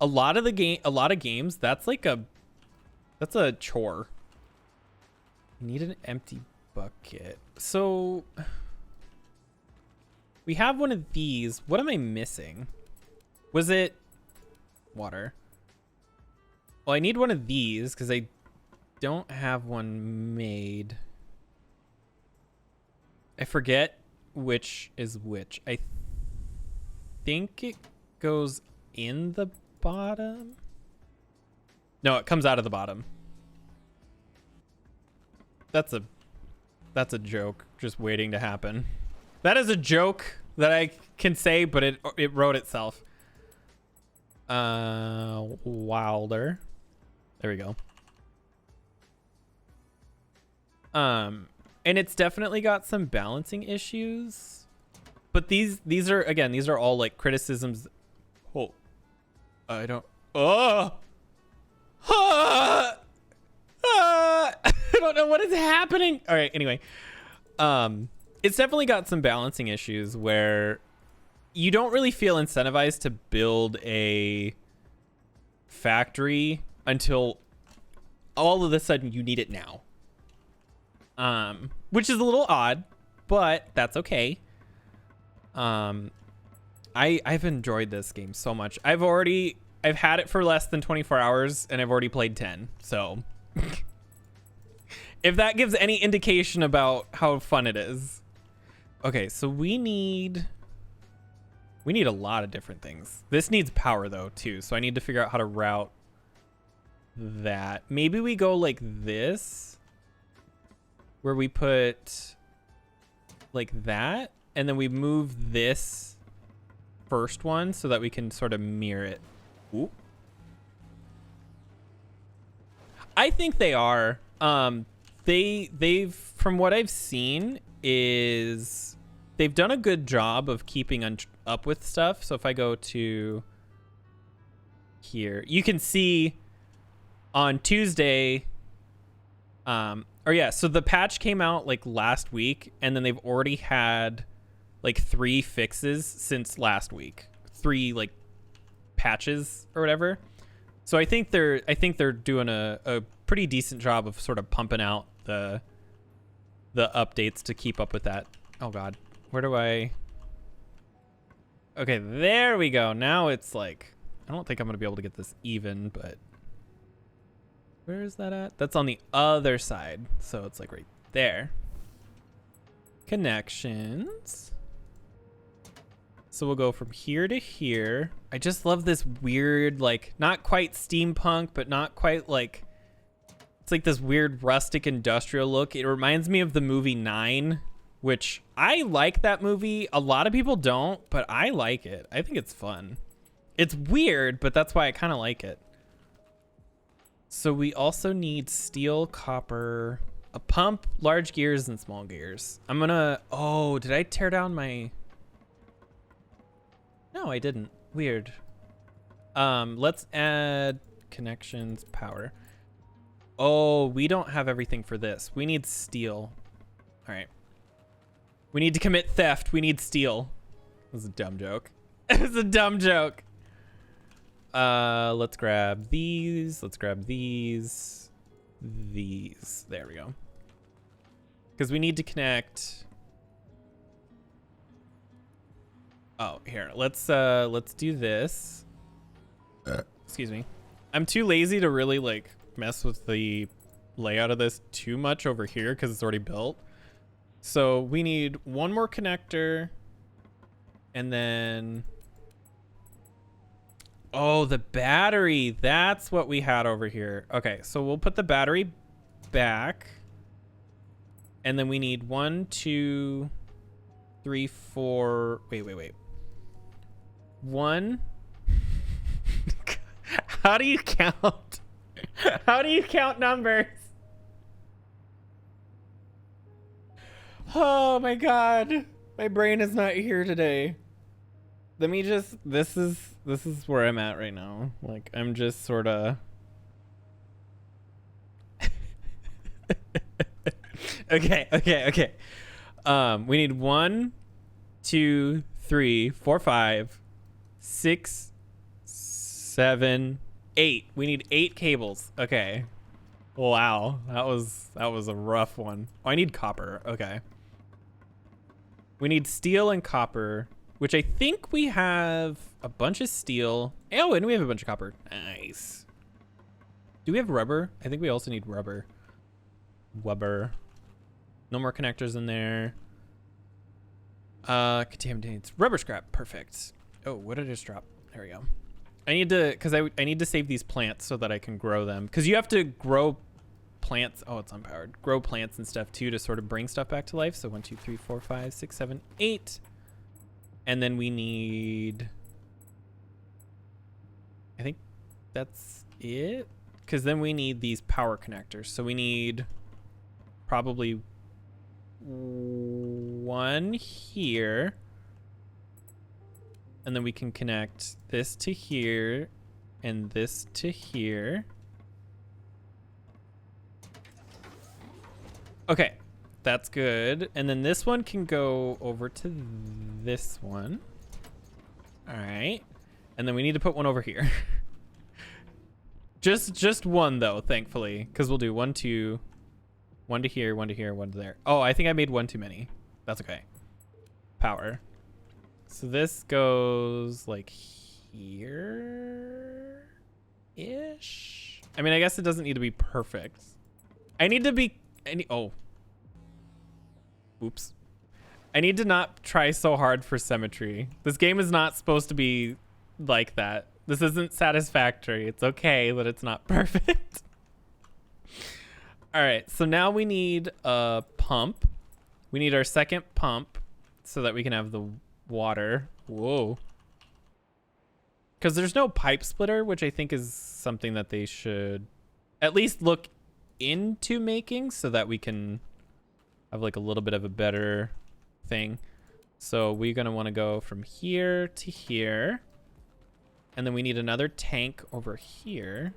a lot of games, that's a chore. Need an empty bucket. So we have one of these. What am I missing? Was it water? Well, I need one of these because I don't have one made. I forget which is which. I think it goes in the bottom. No, it comes out of the bottom. That's a joke just waiting to happen. That is a joke that I can say, but it wrote itself. Wilder. There we go. And it's definitely got some balancing issues. But these are all like criticisms. Oh. I don't I don't know what is happening. All right, anyway. It's definitely got some balancing issues where you don't really feel incentivized to build a factory until all of a sudden you need it now. Which is a little odd, but that's okay. I've enjoyed this game so much. I've had it for less than 24 hours and I've already played 10. So if that gives any indication about how fun it is. Okay, so we need a lot of different things. This needs power though too, so I need to figure out how to route that. Maybe we go like this, where we put like that, and then we move this first one so that we can sort of mirror it. Ooh. I think they are. They've from what I've seen is they've done a good job of keeping up with stuff. So if I go to here, you can see on Tuesday, so the patch came out like last week, and then they've already had like 3 fixes since last week. 3 like patches or whatever. So I think they're doing a pretty decent job of sort of pumping out the updates to keep up with that. Oh god, where do I? Okay, there we go. Now it's like, I don't think I'm gonna be able to get this even, but where is that at? That's on the other side, so it's like right there. Connections. So we'll go from here to here. I just love this weird, like, not quite steampunk, but not quite like, it's like this weird rustic industrial look. It reminds me of the movie 9, which I like that movie. A lot of people don't, but I like it. I think it's fun. It's weird, but that's why I kind of like it. So we also need steel, copper, a pump, large gears, and small gears. I'm gonna, oh, did I tear down my... No, I didn't. Weird. Let's add connections, power. Oh, we don't have everything for this. We need steel. All right. We need to commit theft. We need steel. That was a dumb joke. It was a dumb joke. Let's grab these. Let's grab these. These. There we go. Because we need to connect... Oh, here. Let's do this. Excuse me. I'm too lazy to really like mess with the layout of this too much over here because it's already built. So we need one more connector, and then oh, the battery. That's what we had over here. Okay, so we'll put the battery back, and then we need 1, 2, 3, 4. Wait. 1. How do you count? How do you count numbers? Oh my god. My brain is not here today. Let me just this is where I'm at right now. Like I'm just sort of Okay. We need 1, 2, 3, 4, 5, 6, 7, 8. We need 8 cables. Okay. Wow. That was a rough one. Oh, I need copper. Okay. We need steel and copper, which I think we have a bunch of steel. Oh, and we have a bunch of copper. Nice. Do we have rubber? I think we also need rubber. No more connectors in there. Contaminates rubber scrap. Perfect. Oh, what did I just drop? There we go. I need to, because I need to save these plants so that I can grow them. Because you have to grow plants. Oh, it's unpowered. Grow plants and stuff too to sort of bring stuff back to life. So 1, 2, 3, 4, 5, 6, 7, 8. And then we need, I think that's it. Because then we need these power connectors. So we need probably 1 here. And then we can connect this to here and this to here. Okay, that's good. And then this one can go over to this one. All right. And then we need to put one over here. just one though, thankfully, because we'll do 1, 2, 1 to here, 1 to here, 1 to there. Oh, I think I made 1 too many. That's okay. Power. So this goes like here-ish. I mean, I guess it doesn't need to be perfect. I need to be, oh. Oops. I need to not try so hard for symmetry. This game is not supposed to be like that. This isn't satisfactory. It's okay that it's not perfect. All right, so now we need a pump. We need our second pump so that we can have the water. Whoa. Because there's no pipe splitter, which I think is something that they should at least look into making so that we can have like a little bit of a better thing. So we're going to want to go from here to here. And then we need another tank over here.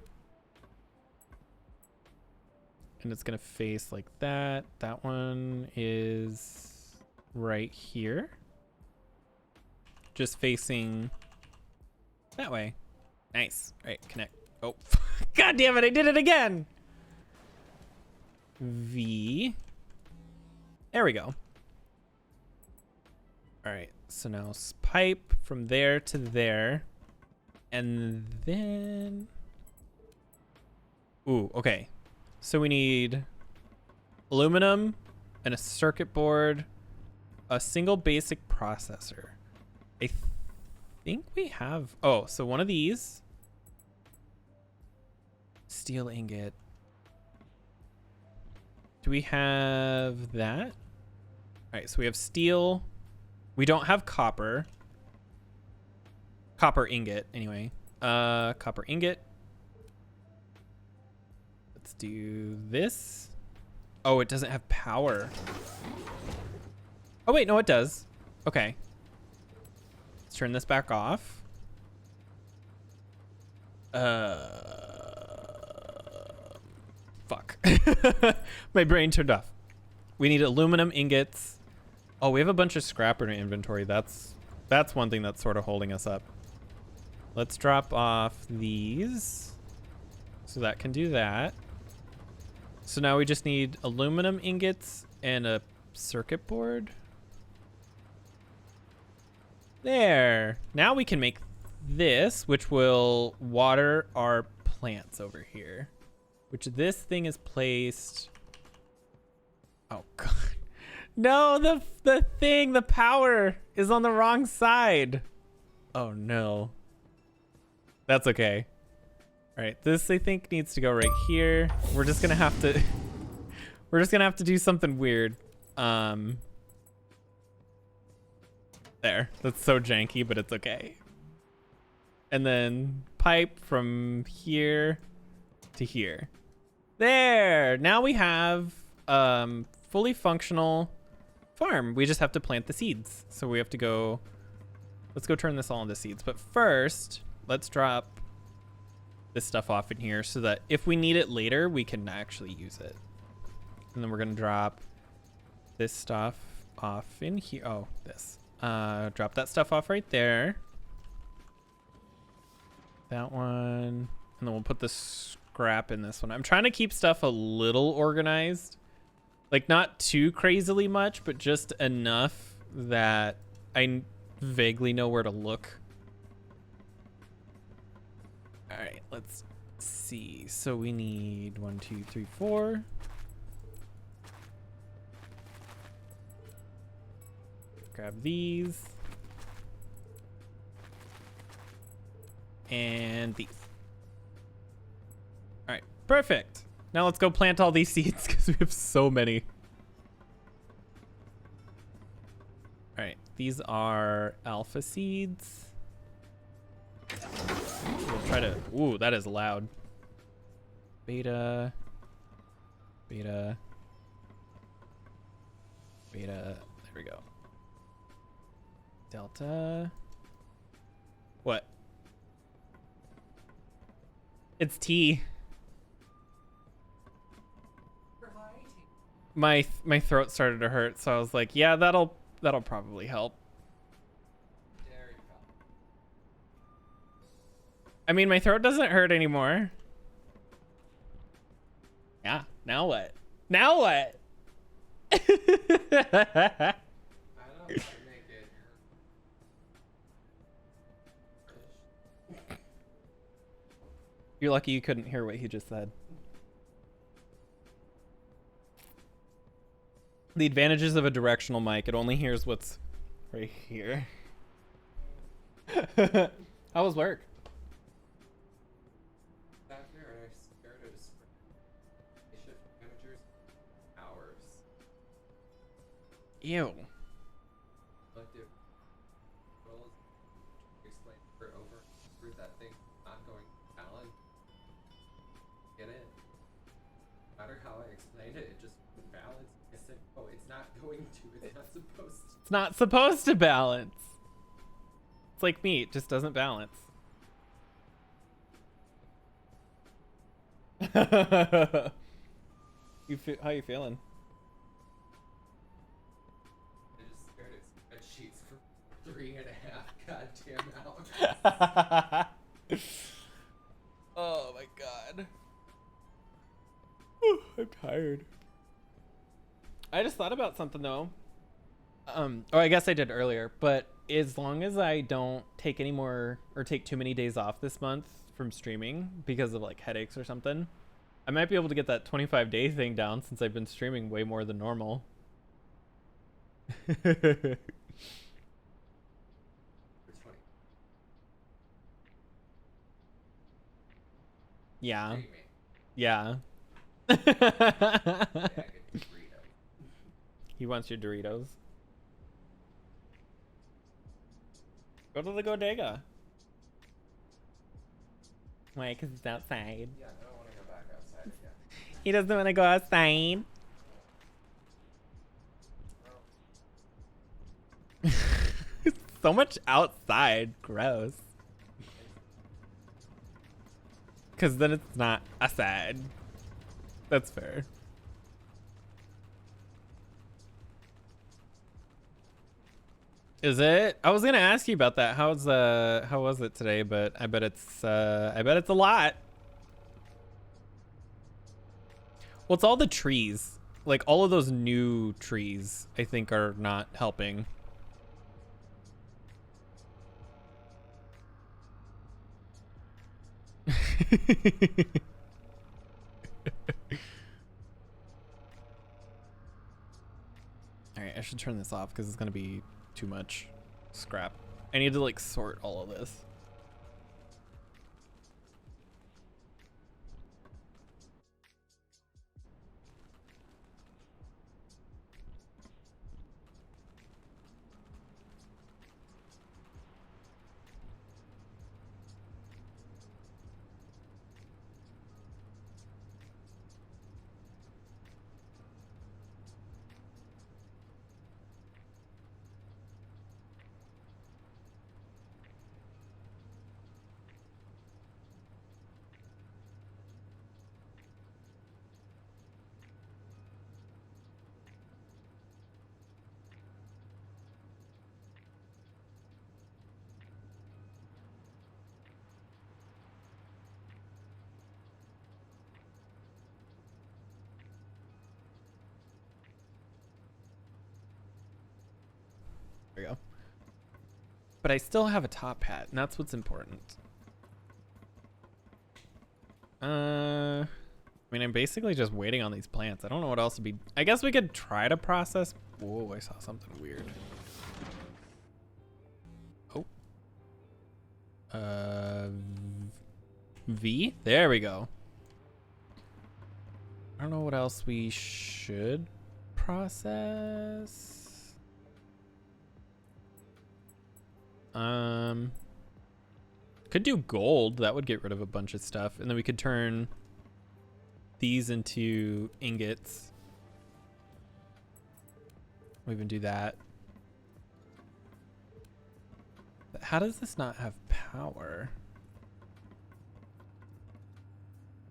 And it's going to face like that. That one is right here. Just facing that way. Nice. All right, connect. Oh, God damn it. I did it again. V. There we go. All right. So now pipe from there to there. And then. Ooh, okay. So we need aluminum and a circuit board, a single basic processor. I think we have, oh, so one of these. Steel ingot. Do we have that? All right, so we have steel. We don't have copper. Copper ingot, anyway. Copper ingot. Let's do this. Oh, it doesn't have power. Oh, wait, no, it does. Okay. Let's turn this back off. Fuck. My brain turned off. We need aluminum ingots. Oh, we have a bunch of scrap in our inventory. That's one thing that's sort of holding us up. Let's drop off these. So that can do that. So now we just need aluminum ingots and a circuit board. There. Now we can make this, which will water our plants over here. Which this thing is placed. Oh, God. No, the power is on the wrong side. Oh, no. That's okay. All right, this I think needs to go right here. We're just gonna have to do something weird. There, that's so janky, but it's okay. And then pipe from here to here. There. Now we have fully functional farm. We just have to plant the seeds. So we have to go. Let's go turn this all into seeds. But first, let's drop this stuff off in here so that if we need it later, we can actually use it. And then we're gonna drop this stuff off in here. Oh, this. Drop that stuff off right there. That one. And then we'll put the scrap in this one. I'm trying to keep stuff a little organized. Like, not too crazily much, but just enough that I vaguely know where to look. All right, let's see. So we need 1, 2, 3, 4. Grab these. And these. All right, perfect. Now let's go plant all these seeds because we have so many. All right, these are alpha seeds. We'll try to, ooh, that is loud. Beta, beta, beta, there we go. Delta. What? It's T. My throat started to hurt, so I was like, yeah, that'll probably help. I mean, my throat doesn't hurt anymore. Yeah, now what? Now what? I don't make it. You're lucky you couldn't hear what he just said. The advantages of a directional mic, it only hears what's right here. How was work? Sat there and I stared at a screen. Shift managers hours. Ew. Collective roles explain for over through that thing not going balance. Get it? No matter how I explained it, it just wouldn't balance. I said, oh, it's not going to. It's not supposed to. It's not supposed to balance. It's like me, it just doesn't balance. How you feeling? I just stared at spreadsheets for 3.5 goddamn hours. Oh my god. I'm tired. I just thought about something though. Or I guess I did earlier, but as long as I don't take any more or take too many days off this month from streaming because of like headaches or something, I might be able to get that 25-day thing down since I've been streaming way more than normal. Yeah. Yeah. He wants your Doritos. Go to the bodega. Why? Because it's outside. Yeah, I don't want to go back outside again. He doesn't want to go outside. So much outside. Gross. Because then it's not outside. That's fair. Is it? I was gonna ask you about that. How was it today? But I bet it's a lot. Well, it's all the trees. Like all of those new trees, I think, are not helping. All right, I should turn this off because it's gonna be too much scrap. I need to like sort all of this. There we go. But I still have a top hat, and that's what's important. I mean, I'm basically just waiting on these plants. I don't know what else would be. I guess we could try to process. Whoa, I saw something weird. Oh. V? There we go. I don't know what else we should process. Could do gold. That would get rid of a bunch of stuff. And then we could turn these into ingots. We'll even do that. But how does this not have power?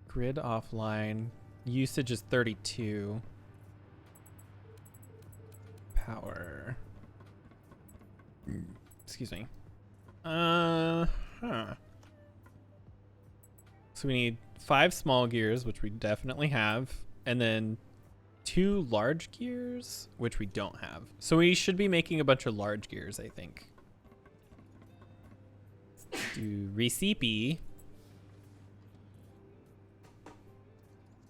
Grid offline. Usage is 32. Power. Excuse me. So we need 5 small gears, which we definitely have, and then 2 large gears, which we don't have. So we should be making a bunch of large gears, I think. Let's do recipe.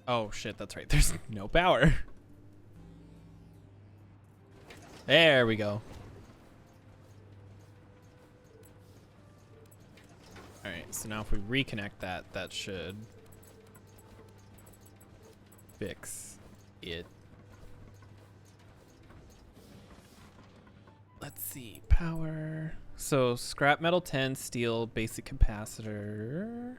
Oh shit, that's right. There's no power. There we go. All right, so now if we reconnect that, that should fix it. Let's see, power. So scrap metal 10, steel, basic capacitor.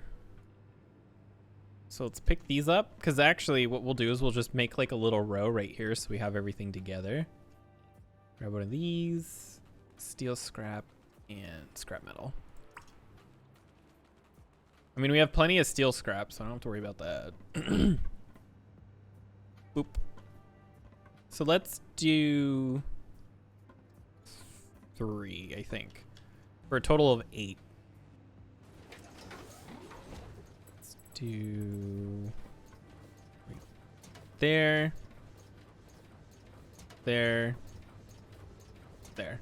So let's pick these up, because actually what we'll do is we'll just make like a little row right here so we have everything together. Grab one of these, steel, scrap, and scrap metal. I mean, we have plenty of steel scrap, so I don't have to worry about that. Boop. So let's do 3, I think, for a total of 8. Let's do there, there, there.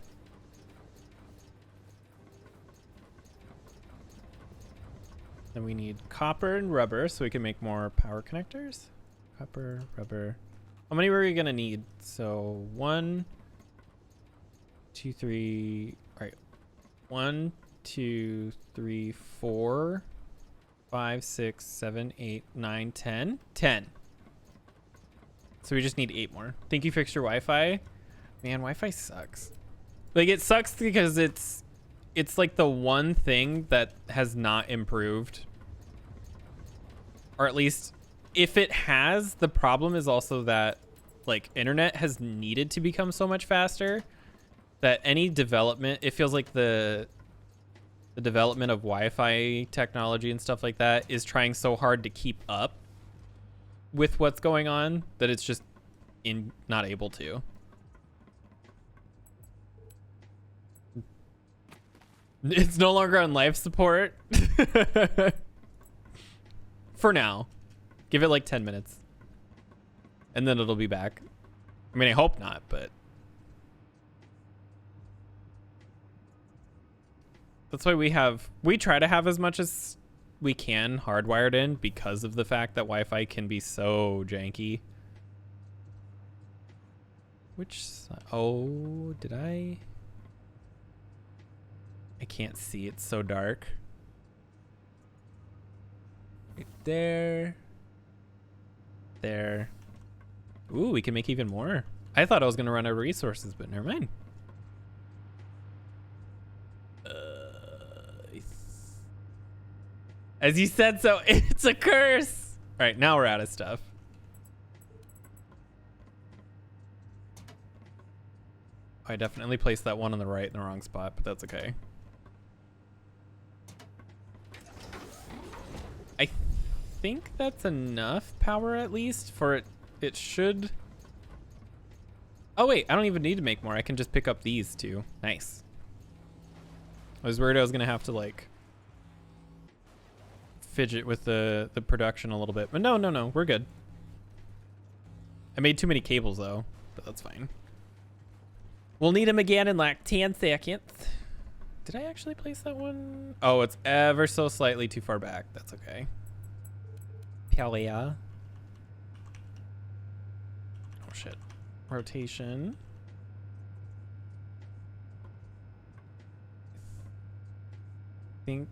Then we need copper and rubber so we can make more power connectors. Copper, rubber. How many were we gonna need? So 1, 2, 3. All right. 1, 2, 3, 4, 5, 6, 7, 8, 9, 10. 10. So we just need 8 more. Think you fixed your Wi-Fi? Man, Wi-Fi sucks. Like, it sucks because it's like the one thing that has not improved. Or at least, if it has, the problem is also that, like, internet has needed to become so much faster that any development, it feels like the development of Wi-Fi technology and stuff like that is trying so hard to keep up with what's going on that it's just not able to. It's no longer on life support. For now. Give it like 10 minutes. And then it'll be back. I mean, I hope not, but... That's why we try to have as much as we can hardwired in because of the fact that Wi-Fi can be so janky. Oh, did I can't see, it's so dark. Right there. There. Ooh, we can make even more. I thought I was gonna run out of resources, but never mind. As you said so, it's a curse. All right, now we're out of stuff. I definitely placed that one on the right in the wrong spot, but that's okay. I think that's enough power at least for it. It should. Oh wait, I don't even need to make more. I can just pick up these two. Nice. I was worried I was gonna have to like fidget with the production a little bit, but no, we're good. I made too many cables though, but that's fine. We'll need him again in like 10 seconds. Did I actually place that one? Oh, it's ever so slightly too far back. That's okay. Pelia. Oh shit. Rotation. I think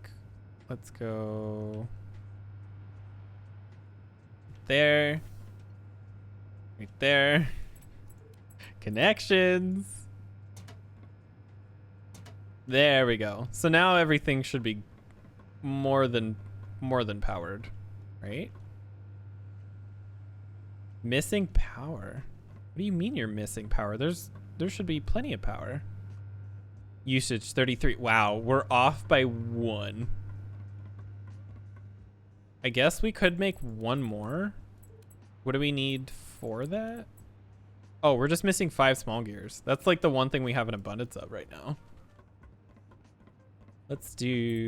let's go there. Right there. Connections. There we go. So now everything should be more than powered, right? Missing power. What do you mean you're missing power? There should be plenty of power. Usage 33. Wow, we're off by 1. I guess we could make 1 more. What do we need for that? Oh, we're just missing 5 small gears. That's like the one thing we have an abundance of right now. Let's do...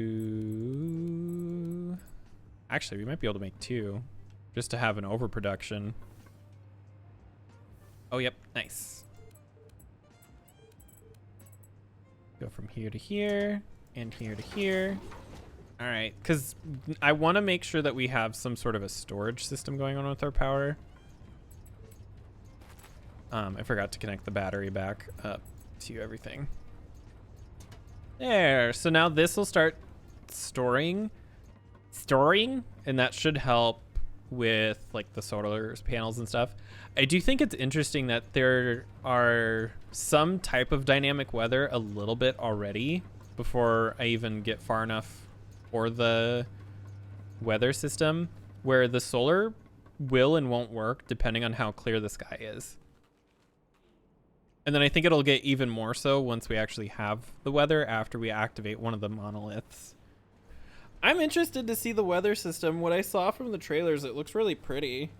Actually, we might be able to make 2 just to have an overproduction. Oh, yep. Nice. Go from here to here and here to here. All right, because I want to make sure that we have some sort of a storage system going on with our power. I forgot to connect the battery back up to everything. There. So now this will start storing, and that should help with like the solar panels and stuff. I do think it's interesting that there are some type of dynamic weather a little bit already before I even get far enough for the weather system, where the solar will and won't work depending on how clear the sky is. And then I think it'll get even more so once we actually have the weather after we activate one of the monoliths. I'm interested to see the weather system. What I saw from the trailers, it looks really pretty.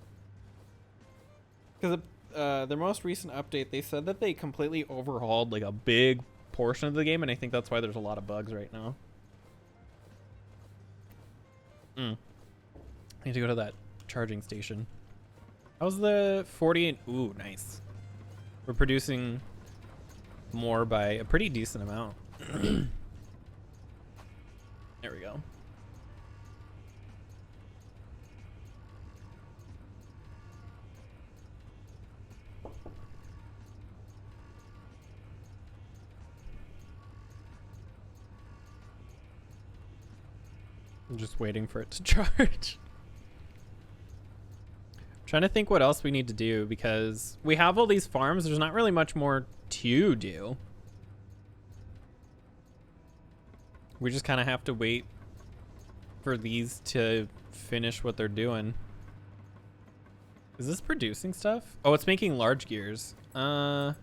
Because their most recent update, they said that they completely overhauled like a big portion of the game, and I think that's why there's a lot of bugs right now. I need to go to that charging station. How's the 40 and... Ooh, nice. We're producing more by a pretty decent amount. There we go. I'm just waiting for it to charge. Trying to think what else we need to do, because we have all these farms. There's not really much more to do. We just kind of have to wait for these to finish what they're doing. Is this producing stuff? Oh, it's making large gears. Let's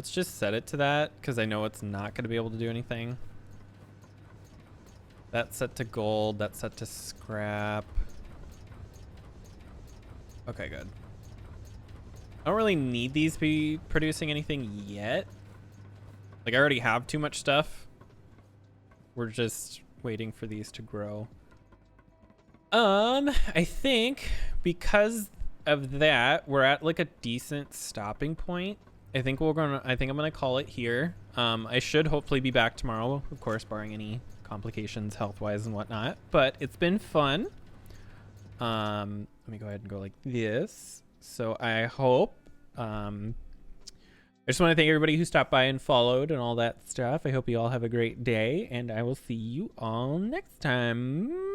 just set it to that, because I know it's not going to be able to do anything. That's set to gold. That's set to scrap. Okay, good. I don't really need these to be producing anything yet. Like, I already have too much stuff. We're just waiting for these to grow. I think because of that, we're at like a decent stopping point. I think I'm gonna call it here. I should hopefully be back tomorrow, of course, barring any complications health-wise and whatnot. But it's been fun. Let me go ahead and go like this. So I hope, I just want to thank everybody who stopped by and followed and all that stuff. I hope you all have a great day, and I will see you all next time.